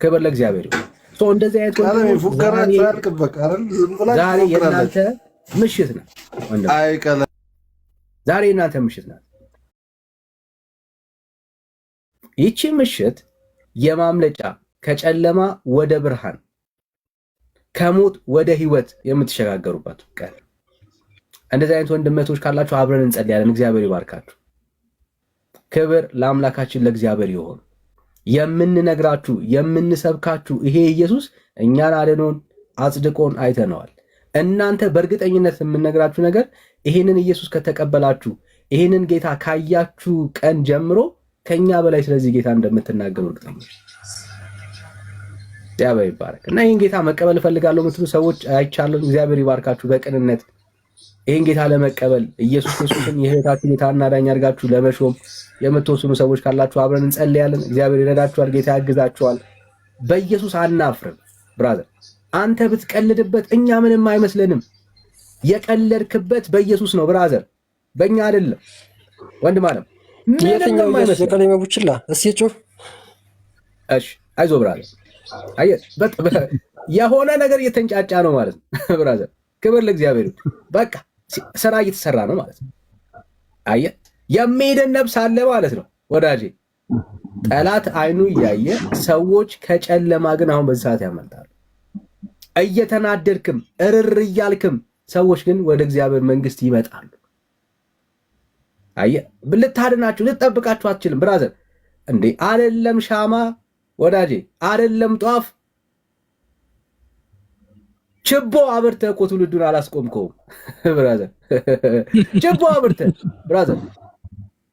ክብር ለእግዚአብሔር ይሁን። እንደዚህ አይነት ዛሬ የእናንተ ምሽት ነው። ዛሬ የእናንተ ምሽት ናት። ይቺ ምሽት የማምለጫ ከጨለማ ወደ ብርሃን ከሞት ወደ ህይወት የምትሸጋገሩበት ቀን። እንደዚህ አይነት ወንድመቶች ካላችሁ አብረን እንጸልያለን። እግዚአብሔር ይባርካችሁ። ክብር ለአምላካችን ለእግዚአብሔር ይሁን። የምንነግራችሁ የምንሰብካችሁ ይሄ ኢየሱስ እኛን አድኖን አጽድቆን አይተነዋል። እናንተ በእርግጠኝነት የምንነግራችሁ ነገር ይሄንን ኢየሱስ ከተቀበላችሁ ይሄንን ጌታ ካያችሁ ቀን ጀምሮ ከኛ በላይ ስለዚህ ጌታ እንደምትናገሩ እርግጠኛ ነኝ። እግዚአብሔር ይባረክ እና ይሄን ጌታ መቀበል እፈልጋለሁ የምትሉ ሰዎች አይቻለሁ። እግዚአብሔር ይባርካችሁ። በቅንነት ይሄን ጌታ ለመቀበል ኢየሱስ ክርስቶስን የህይወታችሁ ጌታና ዳኛ አድርጋችሁ ለመሾም የምትወስኑ ሰዎች ካላችሁ አብረን እንጸልያለን። እግዚአብሔር ይረዳችኋል። ጌታ ያግዛችኋል። በኢየሱስ አናፍርም። ብራዘር አንተ ብትቀልድበት እኛ ምንም አይመስለንም። የቀለድክበት በኢየሱስ ነው ብራዘር፣ በእኛ አይደለም። ወንድም አለም የትኛው የቀለመ ቡችላ እስኪ ጩህ። እሺ አይዞህ ብራዘር። አየህ የሆነ ነገር እየተንጫጫ ነው ማለት ነው ብራዘር። ክብር ለእግዚአብሔር ይሁን። በቃ ስራ እየተሰራ ነው ማለት ነው። አየህ የሚሄደን ነፍስ አለ ማለት ነው ወዳጄ። ጠላት አይኑ እያየ ሰዎች ከጨለማ ግን አሁን በዚህ ሰዓት ያመልጣሉ። እየተናደድክም እርር እያልክም ሰዎች ግን ወደ እግዚአብሔር መንግስት ይመጣሉ። አየህ፣ ልታድናችሁ ልትጠብቃችሁ አትችልም። ብራዘር እንዴ አይደለም ሻማ ወዳጄ፣ አይደለም ጧፍ፣ ችቦ አብርተህ እኮ ትውልዱን አላስቆምከውም ብራዘር። ችቦ አብርተህ ብራዘር፣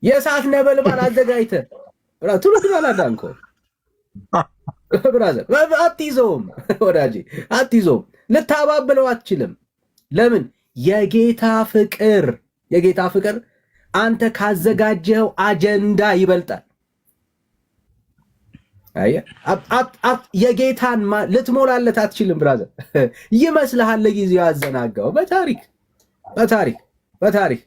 የእሳት ነበልባል አዘጋጅተህ ብራዘር ትውልዱን አላዳንከውም ብራዘር። አትይዘውም ወዳጄ፣ አትይዘውም። ልታባብለው አትችልም። ለምን? የጌታ ፍቅር አንተ ካዘጋጀኸው አጀንዳ ይበልጣል። የጌታን ልትሞላለት አትችልም ብራዘር። ይመስልሃል ለጊዜው ያዘናጋው። በታሪክ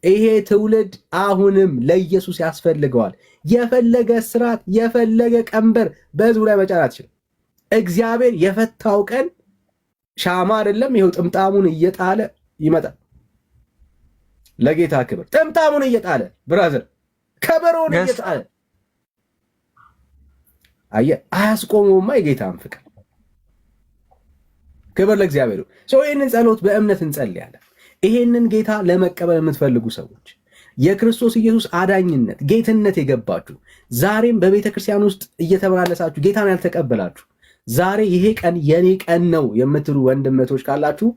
ይሄ ትውልድ አሁንም ለኢየሱስ ያስፈልገዋል። የፈለገ ስርዓት የፈለገ ቀንበር በህዝቡ ላይ መጫን አትችልም። እግዚአብሔር የፈታው ቀን ሻማ አይደለም። ይኸው ጥምጣሙን እየጣለ ይመጣል። ለጌታ ክብር ጥምጣሙን እየጣለ ብራዘር፣ ከበሮውን እየጣለ አየህ፣ አያስቆመውማ የጌታን ፍቅር። ክብር ለእግዚአብሔር። ይህንን ጸሎት በእምነት እንጸልያለን። ይሄንን ጌታ ለመቀበል የምትፈልጉ ሰዎች የክርስቶስ ኢየሱስ አዳኝነት ጌትነት የገባችሁ ዛሬም በቤተ ክርስቲያን ውስጥ እየተመላለሳችሁ ጌታን ያልተቀበላችሁ ዛሬ ይሄ ቀን የኔ ቀን ነው የምትሉ ወንድመቶች ካላችሁ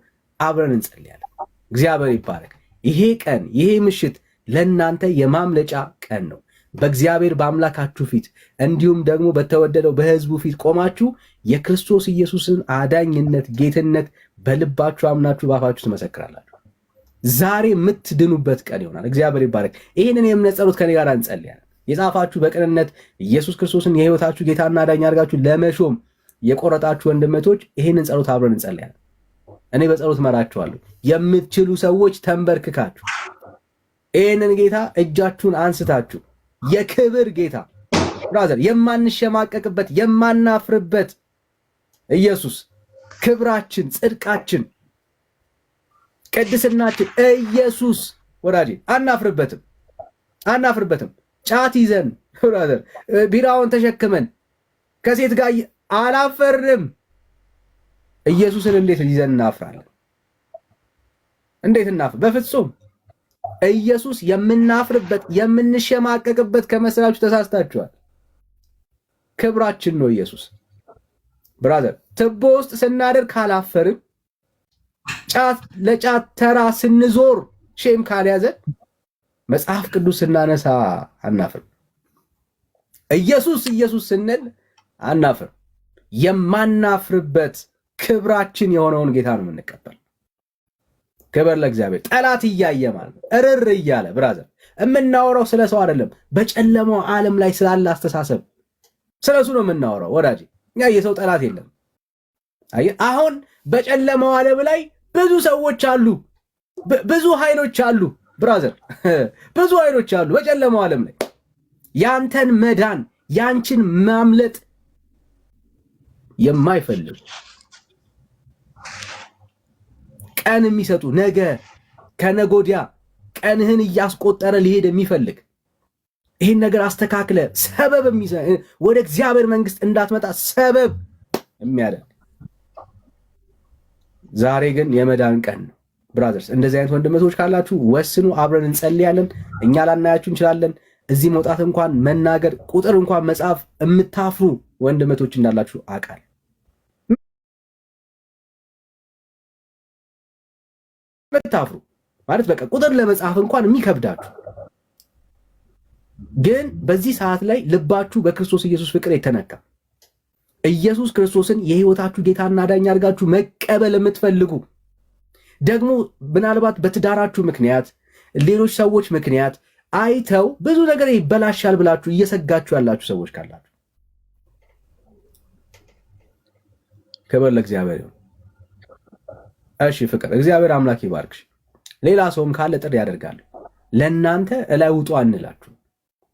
አብረን እንጸልያለን። እግዚአብሔር ይባረክ። ይሄ ቀን ይሄ ምሽት ለእናንተ የማምለጫ ቀን ነው። በእግዚአብሔር በአምላካችሁ ፊት እንዲሁም ደግሞ በተወደደው በሕዝቡ ፊት ቆማችሁ የክርስቶስ ኢየሱስን አዳኝነት ጌትነት በልባችሁ አምናችሁ ባፋችሁ ትመሰክራላችሁ። ዛሬ የምትድኑበት ቀን ይሆናል። እግዚአብሔር ይባረክ። ይህንን የእምነት ጸሎት ከኔ ጋር እንጸልያለን። የጻፋችሁ በቅንነት ኢየሱስ ክርስቶስን የሕይወታችሁ ጌታና አዳኝ አድርጋችሁ ለመሾም የቆረጣችሁ ወንድመቶች ይህንን ጸሎት አብረን እንጸልያለን። እኔ በጸሎት መራችኋለሁ። የምትችሉ ሰዎች ተንበርክካችሁ ይህንን ጌታ እጃችሁን አንስታችሁ የክብር ጌታ ብራዘር፣ የማንሸማቀቅበት የማናፍርበት ኢየሱስ ክብራችን፣ ጽድቃችን፣ ቅድስናችን ኢየሱስ ወዳጄ፣ አናፍርበትም። ጫት ይዘን ብራዘር ቢራውን ተሸክመን ከሴት ጋር አላፈርንም። ኢየሱስን እንዴት ይዘን እናፍራለን? እንዴት እናፍር? በፍጹም ኢየሱስ የምናፍርበት የምንሸማቀቅበት ከመሰላችሁ ተሳስታችኋል። ክብራችን ነው ኢየሱስ ብራዘር። ትቦ ውስጥ ስናደር ካላፈርም፣ ጫት ለጫት ተራ ስንዞር ሼም ካልያዘን፣ መጽሐፍ ቅዱስ ስናነሳ አናፍርም። ኢየሱስ ስንል አናፍር። የማናፍርበት ክብራችን የሆነውን ጌታ ነው የምንቀበል። ክብር ለእግዚአብሔር። ጠላት እያየ ማለት ነው እርር እያለ ብራዘር፣ የምናወራው ስለ ሰው አይደለም። በጨለማው ዓለም ላይ ስላለ አስተሳሰብ ስለሱ ነው የምናወራው ወዳጅ። እኛ የሰው ጠላት የለም። አየህ፣ አሁን በጨለማው ዓለም ላይ ብዙ ሰዎች አሉ፣ ብዙ ኃይሎች አሉ ብራዘር፣ ብዙ ኃይሎች አሉ በጨለማው ዓለም ላይ ያንተን መዳን ያንቺን ማምለጥ የማይፈልጉ ቀን የሚሰጡ ነገ ከነጎዲያ ቀንህን እያስቆጠረ ሊሄድ የሚፈልግ ይህን ነገር አስተካክለ ሰበብ ወደ እግዚአብሔር መንግስት እንዳትመጣ ሰበብ የሚያደርግ ዛሬ ግን የመዳን ቀን ነው ብራዘርስ። እንደዚህ አይነት ወንድመቶች ካላችሁ ወስኑ፣ አብረን እንጸልያለን። እኛ ላናያችሁ እንችላለን። እዚህ መውጣት እንኳን መናገር ቁጥር እንኳን መጻፍ የምታፍሩ ወንድመቶች እንዳላችሁ አውቃለሁ። የምታፍሩ ማለት በቃ ቁጥር ለመጻፍ እንኳን የሚከብዳችሁ ግን በዚህ ሰዓት ላይ ልባችሁ በክርስቶስ ኢየሱስ ፍቅር የተነካ ኢየሱስ ክርስቶስን የህይወታችሁ ጌታና አዳኝ አድርጋችሁ መቀበል የምትፈልጉ ደግሞ ምናልባት በትዳራችሁ ምክንያት ሌሎች ሰዎች ምክንያት አይተው ብዙ ነገር ይበላሻል ብላችሁ እየሰጋችሁ ያላችሁ ሰዎች ካላችሁ ክብር ለእግዚአብሔር ይሁን። እሺ ፍቅር፣ እግዚአብሔር አምላክ ይባርክሽ። ሌላ ሰውም ካለ ጥሪ ያደርጋል። ለእናንተ እላይ ውጡ አንላችሁ።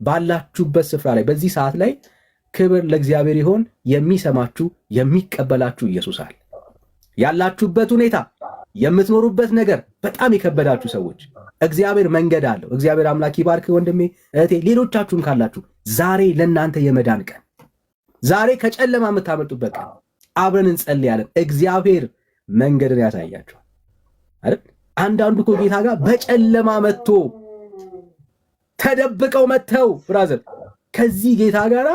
ባላችሁበት ስፍራ ላይ በዚህ ሰዓት ላይ ክብር ለእግዚአብሔር ይሆን። የሚሰማችሁ የሚቀበላችሁ ኢየሱስ አለ። ያላችሁበት ሁኔታ የምትኖሩበት ነገር በጣም የከበዳችሁ ሰዎች እግዚአብሔር መንገድ አለው። እግዚአብሔር አምላክ ይባርክ ወንድሜ እህቴ። ሌሎቻችሁም ካላችሁ ዛሬ ለእናንተ የመዳን ቀን፣ ዛሬ ከጨለማ የምታመልጡበት ቀን። አብረን እንጸልያለን። እግዚአብሔር መንገድን ያሳያችኋል አይደል? አንዳንዱ እኮ ጌታ ጋር በጨለማ መጥቶ ተደብቀው መጥተው ብራዘር ከዚህ ጌታ ጋር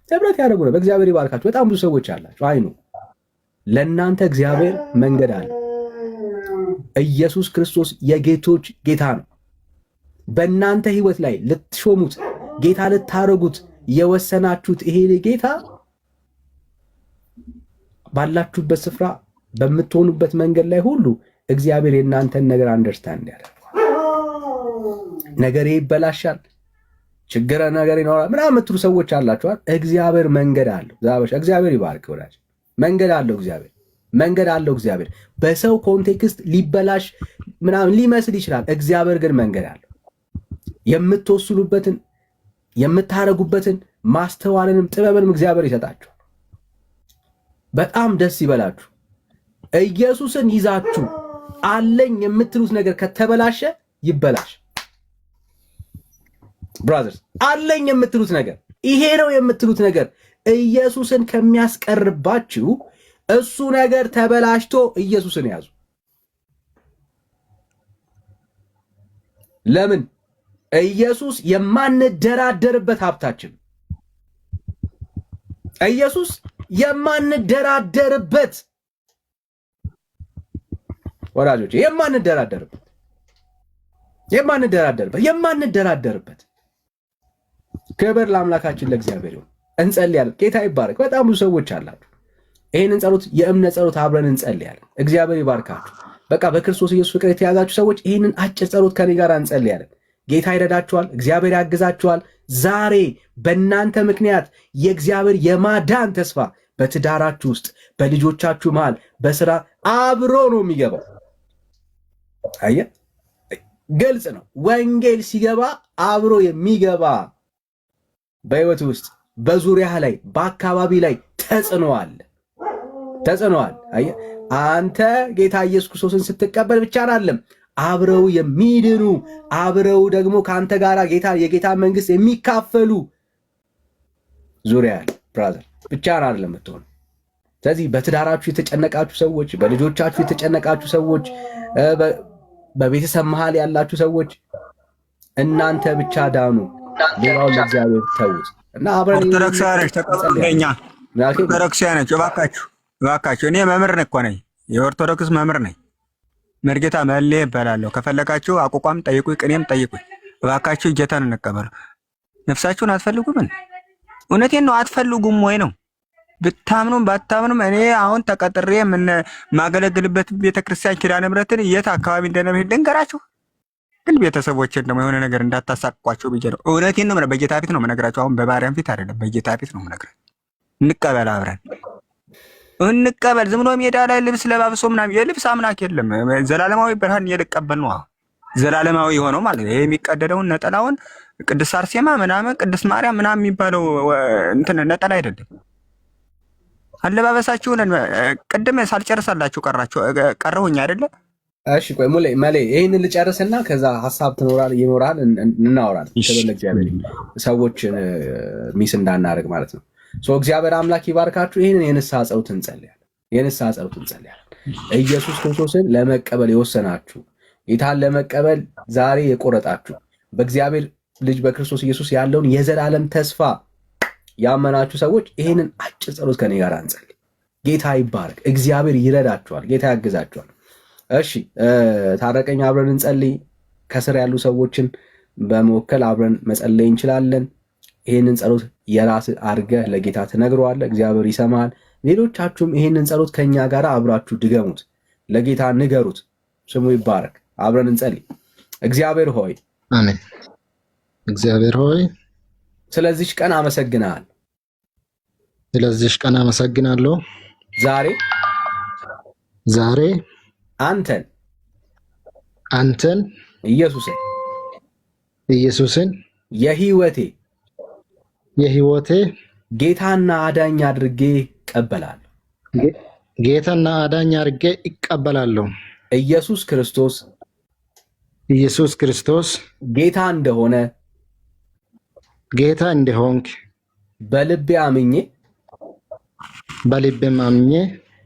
ህብረት ያደርጉ ነው። በእግዚአብሔር ይባርካችሁ። በጣም ብዙ ሰዎች አላችሁ። አይኑ ለእናንተ እግዚአብሔር መንገድ አለ። ኢየሱስ ክርስቶስ የጌቶች ጌታ ነው። በእናንተ ህይወት ላይ ልትሾሙት ጌታ ልታረጉት የወሰናችሁት ይሄ ጌታ ባላችሁበት ስፍራ በምትሆኑበት መንገድ ላይ ሁሉ እግዚአብሔር የእናንተን ነገር አንደርስታንድ ያደርጋል። ነገሬ ይበላሻል፣ ችግረ ነገር ይኖራል ምናምን የምትሉ ሰዎች አላችኋል። እግዚአብሔር መንገድ አለው። እግዚአብሔር ይባርክ ወዳጅ። መንገድ አለው እግዚአብሔር፣ መንገድ አለው እግዚአብሔር። በሰው ኮንቴክስት ሊበላሽ ምናምን ሊመስል ይችላል። እግዚአብሔር ግን መንገድ አለው። የምትወስኑበትን የምታረጉበትን ማስተዋልንም ጥበብንም እግዚአብሔር ይሰጣችሁ። በጣም ደስ ይበላችሁ። ኢየሱስን ይዛችሁ አለኝ የምትሉት ነገር ከተበላሸ ይበላሽ። ብራዘርስ አለኝ የምትሉት ነገር ይሄ ነው የምትሉት ነገር ኢየሱስን ከሚያስቀርባችሁ እሱ ነገር ተበላሽቶ ኢየሱስን ያዙ። ለምን? ኢየሱስ የማንደራደርበት ሀብታችን፣ ኢየሱስ የማንደራደርበት ወዳጆች፣ የማንደራደርበት ክብር ለአምላካችን ለእግዚአብሔር ይሁን። እንጸልያለን። ጌታ ይባረክ። በጣም ብዙ ሰዎች አላችሁ። ይህንን ጸሎት የእምነት ጸሎት አብረን እንጸልያለን። እግዚአብሔር ይባርካችሁ። በቃ በክርስቶስ ኢየሱስ ፍቅር የተያዛችሁ ሰዎች ይህንን አጭር ጸሎት ከኔ ጋር እንጸልያለን። ጌታ ይረዳችኋል። እግዚአብሔር ያግዛችኋል። ዛሬ በእናንተ ምክንያት የእግዚአብሔር የማዳን ተስፋ በትዳራችሁ ውስጥ፣ በልጆቻችሁ መሃል፣ በስራ አብሮ ነው የሚገባው። አየህ፣ ግልጽ ነው። ወንጌል ሲገባ አብሮ የሚገባ በህይወት ውስጥ በዙሪያ ላይ በአካባቢ ላይ ተጽዕኖ አለ። አየህ፣ አንተ ጌታ ኢየሱስ ክርስቶስን ስትቀበል ብቻ አይደለም አብረው የሚድኑ አብረው ደግሞ ከአንተ ጋር የጌታ መንግስት የሚካፈሉ ዙሪያ ያለ ብራዘር ብቻ አይደለም የምትሆኑ። ስለዚህ በትዳራችሁ የተጨነቃችሁ ሰዎች፣ በልጆቻችሁ የተጨነቃችሁ ሰዎች፣ በቤተሰብ መሃል ያላችሁ ሰዎች እናንተ ብቻ ዳኑ፣ ሌላውን ለእግዚአብሔር ተዉት እና አብረን ኦርቶዶክሳውያኖች እባካችሁ እኔ መምህር እኮ ነኝ፣ የኦርቶዶክስ መምህር ነኝ። መርጌታ መሌ እባላለሁ። ከፈለጋችሁ አቋቋም ጠይቁኝ፣ ቅኔም ጠይቁኝ። እባካችሁ ጌታን እንቀበሉ። ነፍሳችሁን አትፈልጉም? እውነቴን ነው። አትፈልጉም ወይ ነው? ብታምኑም ባታምኑም እኔ አሁን ተቀጥሬ ማገለግልበት ቤተክርስቲያን ኪዳነ ምሕረትን የት አካባቢ እንደነብህ ልንገራችሁ። ግን ቤተሰቦችን ደግሞ የሆነ ነገር እንዳታሳቅቋቸው ብዬ ነው። እውነቴን ነው። በጌታ ፊት ነው የምነግራችሁ። አሁን በማርያም ፊት አይደለም፣ በጌታ ፊት ነው የምነግራችሁ። እንቀበል፣ አብረን እንቀበል። ዝም ብሎ ሜዳ ላይ ልብስ ለባብሶ ምናምን የልብስ አምላክ የለም። ዘላለማዊ ብርሃን እየተቀበል ነው። ዘላለማዊ የሆነው ማለት ይሄ የሚቀደደውን ነጠላውን ቅድስት አርሴማ ምናምን ቅድስት ማርያም ምናምን የሚባለው እንትን ነጠላ አይደለም። አለባበሳችሁን ቅድም ሳልጨርሳላችሁ ቀረሁኝ አይደለ? እሺ ቆይ መሌ ይሄንን ልጨርስና ከዛ ሀሳብ ይኖራል እናወራለን። ክብር ለእግዚአብሔር። ሰዎችን ሚስ እንዳናደርግ ማለት ነው። እግዚአብሔር አምላክ ይባርካችሁ። ይህንን የንስሐ ጸሎት እንጸልያለን። ኢየሱስ ክርስቶስን ለመቀበል የወሰናችሁ፣ ጌታን ለመቀበል ዛሬ የቆረጣችሁ፣ በእግዚአብሔር ልጅ በክርስቶስ ኢየሱስ ያለውን የዘላለም ተስፋ ያመናችሁ ሰዎች ይህንን አጭር ጸሎት ከኔ ጋር እንጸልይ። ጌታ ይባረክ። እግዚአብሔር ይረዳችኋል። ጌታ ያግዛችኋል። እሺ ታረቀኝ፣ አብረን እንጸልይ። ከስር ያሉ ሰዎችን በመወከል አብረን መጸለይ እንችላለን። ይህንን ጸሎት የራስ አድርገህ ለጌታ ትነግረዋለህ። እግዚአብሔር ይሰማል። ሌሎቻችሁም ይህንን ጸሎት ከኛ ጋር አብራችሁ ድገሙት፣ ለጌታ ንገሩት። ስሙ ይባረክ። አብረን እንጸልይ። እግዚአብሔር ሆይ፣ አሜን። እግዚአብሔር ሆይ ስለዚች ቀን አመሰግናለሁ። ስለዚች ቀን አመሰግናለሁ። ዛሬ አንተን ኢየሱስን የህይወቴ ጌታና አዳኝ አድርጌ እቀበላለሁ። ኢየሱስ ክርስቶስ ኢየሱስ ክርስቶስ ጌታ እንደሆንክ በልቤ አምኜ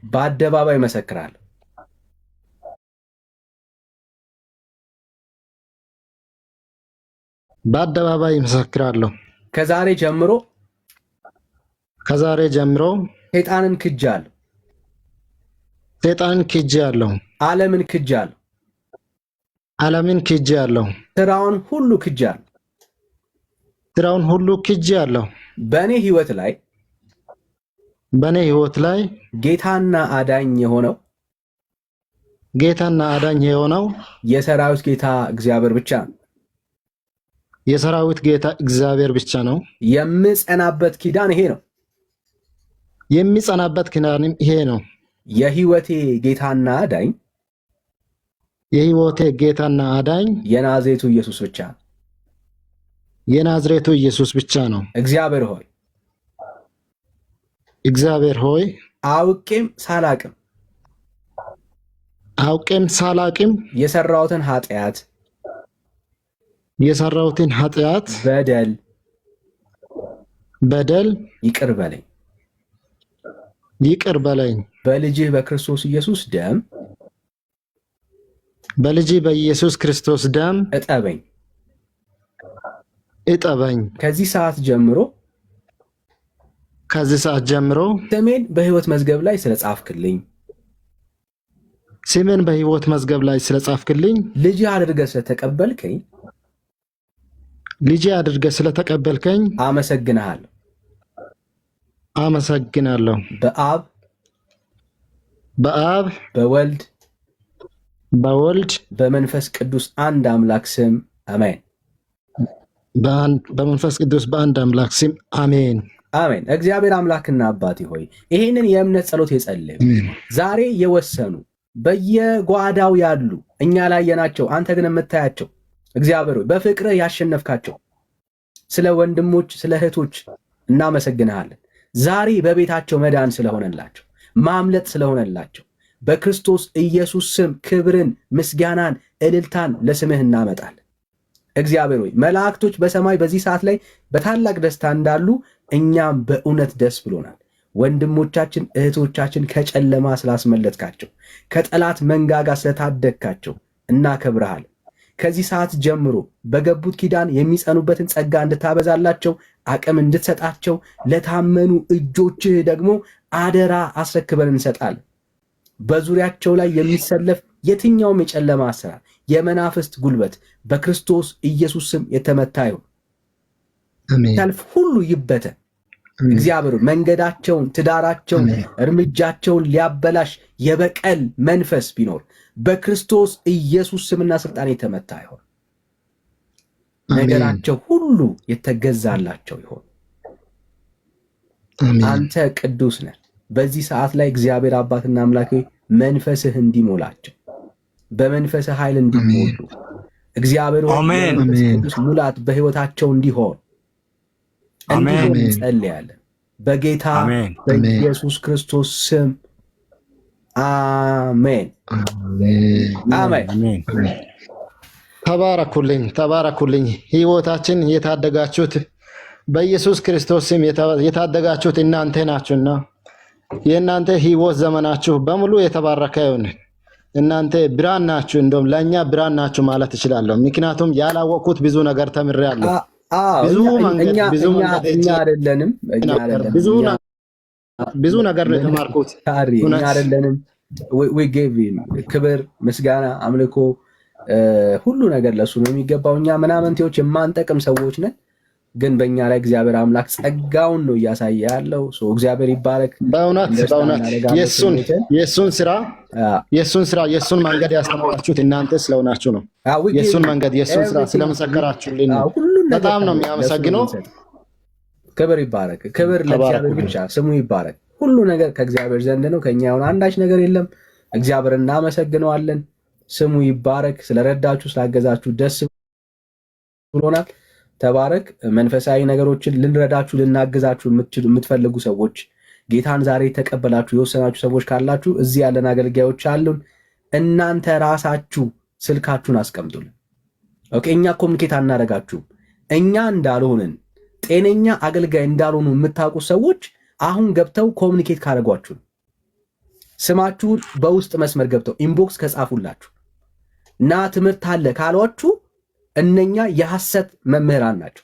በአደባባይ መሰክራለሁ። ከዛሬ ጀምሮ ሰይጣንን ክጃለሁ። ዓለምን ክጃለሁ። ስራውን ሁሉ ክጃለሁ። በእኔ ህይወት ላይ ጌታና አዳኝ የሆነው የሰራዊት ጌታ እግዚአብሔር ብቻ ነው። የምጸናበት ኪዳን ይሄ ነው። የህይወቴ ጌታና አዳኝ የናዝሬቱ ኢየሱስ ብቻ ነው። እግዚአብሔር ሆይ አውቄም ሳላቅም የሰራሁትን ኃጢአት በደል ይቅር በለኝ። በልጅህ በኢየሱስ ክርስቶስ ደም እጠበኝ። ከዚህ ሰዓት ጀምሮ ስሜን በሕይወት መዝገብ ላይ ስለጻፍክልኝ ልጅህ አድርገህ ስለተቀበልከኝ አመሰግናለሁ። በአብ በወልድ በመንፈስ ቅዱስ አንድ አምላክ ስም አሜን። በመንፈስ ቅዱስ በአንድ አምላክ ስም አሜን። እግዚአብሔር አምላክና አባቴ ሆይ ይህንን የእምነት ጸሎት የጸለዩ ዛሬ የወሰኑ በየጓዳው ያሉ እኛ ላይ የናቸው፣ አንተ ግን የምታያቸው እግዚአብሔር ሆይ በፍቅርህ ያሸነፍካቸው ስለ ወንድሞች ስለ እህቶች እናመሰግንሃለን። ዛሬ በቤታቸው መዳን ስለሆነላቸው ማምለጥ ስለሆነላቸው በክርስቶስ ኢየሱስ ስም ክብርን፣ ምስጋናን፣ እልልታን ለስምህ እናመጣለን። እግዚአብሔር ሆይ መላእክቶች በሰማይ በዚህ ሰዓት ላይ በታላቅ ደስታ እንዳሉ እኛም በእውነት ደስ ብሎናል። ወንድሞቻችን እህቶቻችን ከጨለማ ስላስመለጥካቸው ከጠላት መንጋጋ ስለታደግካቸው እናከብረሃለን። ከዚህ ሰዓት ጀምሮ በገቡት ኪዳን የሚጸኑበትን ጸጋ እንድታበዛላቸው አቅም እንድትሰጣቸው ለታመኑ እጆችህ ደግሞ አደራ አስረክበን እንሰጣለን። በዙሪያቸው ላይ የሚሰለፍ የትኛውም የጨለማ አሰራር፣ የመናፍስት ጉልበት በክርስቶስ ኢየሱስ ስም የተመታ ይሁን። ሰልፍ ሁሉ ይበተን። እግዚአብሔር መንገዳቸውን፣ ትዳራቸውን፣ እርምጃቸውን ሊያበላሽ የበቀል መንፈስ ቢኖር በክርስቶስ ኢየሱስ ስምና ስልጣን የተመታ ይሆን። ነገራቸው ሁሉ የተገዛላቸው ይሆን። አንተ ቅዱስ ነህ። በዚህ ሰዓት ላይ እግዚአብሔር አባትና አምላኬ መንፈስህ እንዲሞላቸው በመንፈስህ ኃይል እንዲሞሉ እግዚአብሔር ቅዱስ ሙላት በህይወታቸው እንዲሆን እንጸልያለን በጌታ በኢየሱስ ክርስቶስ ስም አሜን። አሜን። ተባረኩልኝ። ህይወታችን የታደጋችሁት በኢየሱስ ክርስቶስ ስም የታደጋችሁት እናንተ ናችሁና የእናንተ ህይወት ዘመናችሁ በሙሉ የተባረከ ይሁን። እናንተ ብርሃን ናችሁ፣ እንደውም ለእኛ ብርሃን ናችሁ ማለት እችላለሁ። ምክንያቱም ያላወቅኩት ብዙ ነገር ተምሬያለሁ። ብዙ ነገር ነው የተማርኩት። ክብር፣ ምስጋና፣ አምልኮ ሁሉ ነገር ለሱ ነው የሚገባው። እኛ ምናምንቴዎች የማንጠቅም ሰዎች ነን፣ ግን በእኛ ላይ እግዚአብሔር አምላክ ጸጋውን ነው እያሳየ ያለው። እግዚአብሔር ይባረክ። በእውነት የእሱን ስራ የእሱን መንገድ ያስተማራችሁት እናንተ ስለሆናችሁ ነው። የእሱን መንገድ የእሱን ስራ ስለመሰከራችሁልን በጣም ነው የሚያመሰግነው። ክብር ይባረክ። ክብር ለእግዚአብሔር ብቻ፣ ስሙ ይባረክ። ሁሉ ነገር ከእግዚአብሔር ዘንድ ነው፣ ከእኛ የሆነ አንዳች ነገር የለም። እግዚአብሔር እናመሰግነዋለን። ስሙ ይባረክ። ስለረዳችሁ ስላገዛችሁ ደስ ብሎናል። ተባረክ። መንፈሳዊ ነገሮችን ልንረዳችሁ ልናግዛችሁ የምትፈልጉ ሰዎች ጌታን ዛሬ ተቀበላችሁ የወሰናችሁ ሰዎች ካላችሁ እዚህ ያለን አገልጋዮች አሉን። እናንተ ራሳችሁ ስልካችሁን አስቀምጡልን። ኦኬ እኛ ኮሚኒኬት አናደርጋችሁም። እኛ እንዳልሆንን ጤነኛ አገልጋይ እንዳልሆኑ የምታውቁ ሰዎች አሁን ገብተው ኮሚኒኬት ካደረጓችሁ ስማችሁን በውስጥ መስመር ገብተው ኢንቦክስ ከጻፉላችሁ እና ትምህርት አለ ካሏችሁ እነኛ የሐሰት መምህራን ናቸው፣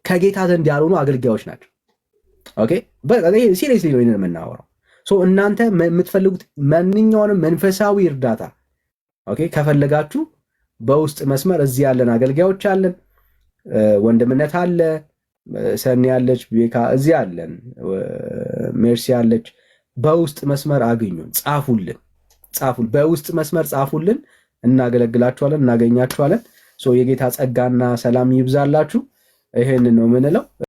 ከጌታ ዘንድ ያልሆኑ አገልጋዮች ናቸው። ኦኬ በቃ ሲሪየስሊ ነው የምናወራው። እናንተ የምትፈልጉት ማንኛውንም መንፈሳዊ እርዳታ ኦኬ ከፈለጋችሁ በውስጥ መስመር እዚህ ያለን አገልጋዮች አለን፣ ወንድምነት አለ፣ ሰኒ ያለች፣ ቤካ እዚህ አለን፣ ሜርሲ ያለች። በውስጥ መስመር አግኙን፣ ጻፉልን፣ በውስጥ መስመር ጻፉልን። እናገለግላችኋለን፣ እናገኛችኋለን። የጌታ ጸጋና ሰላም ይብዛላችሁ። ይሄንን ነው የምንለው።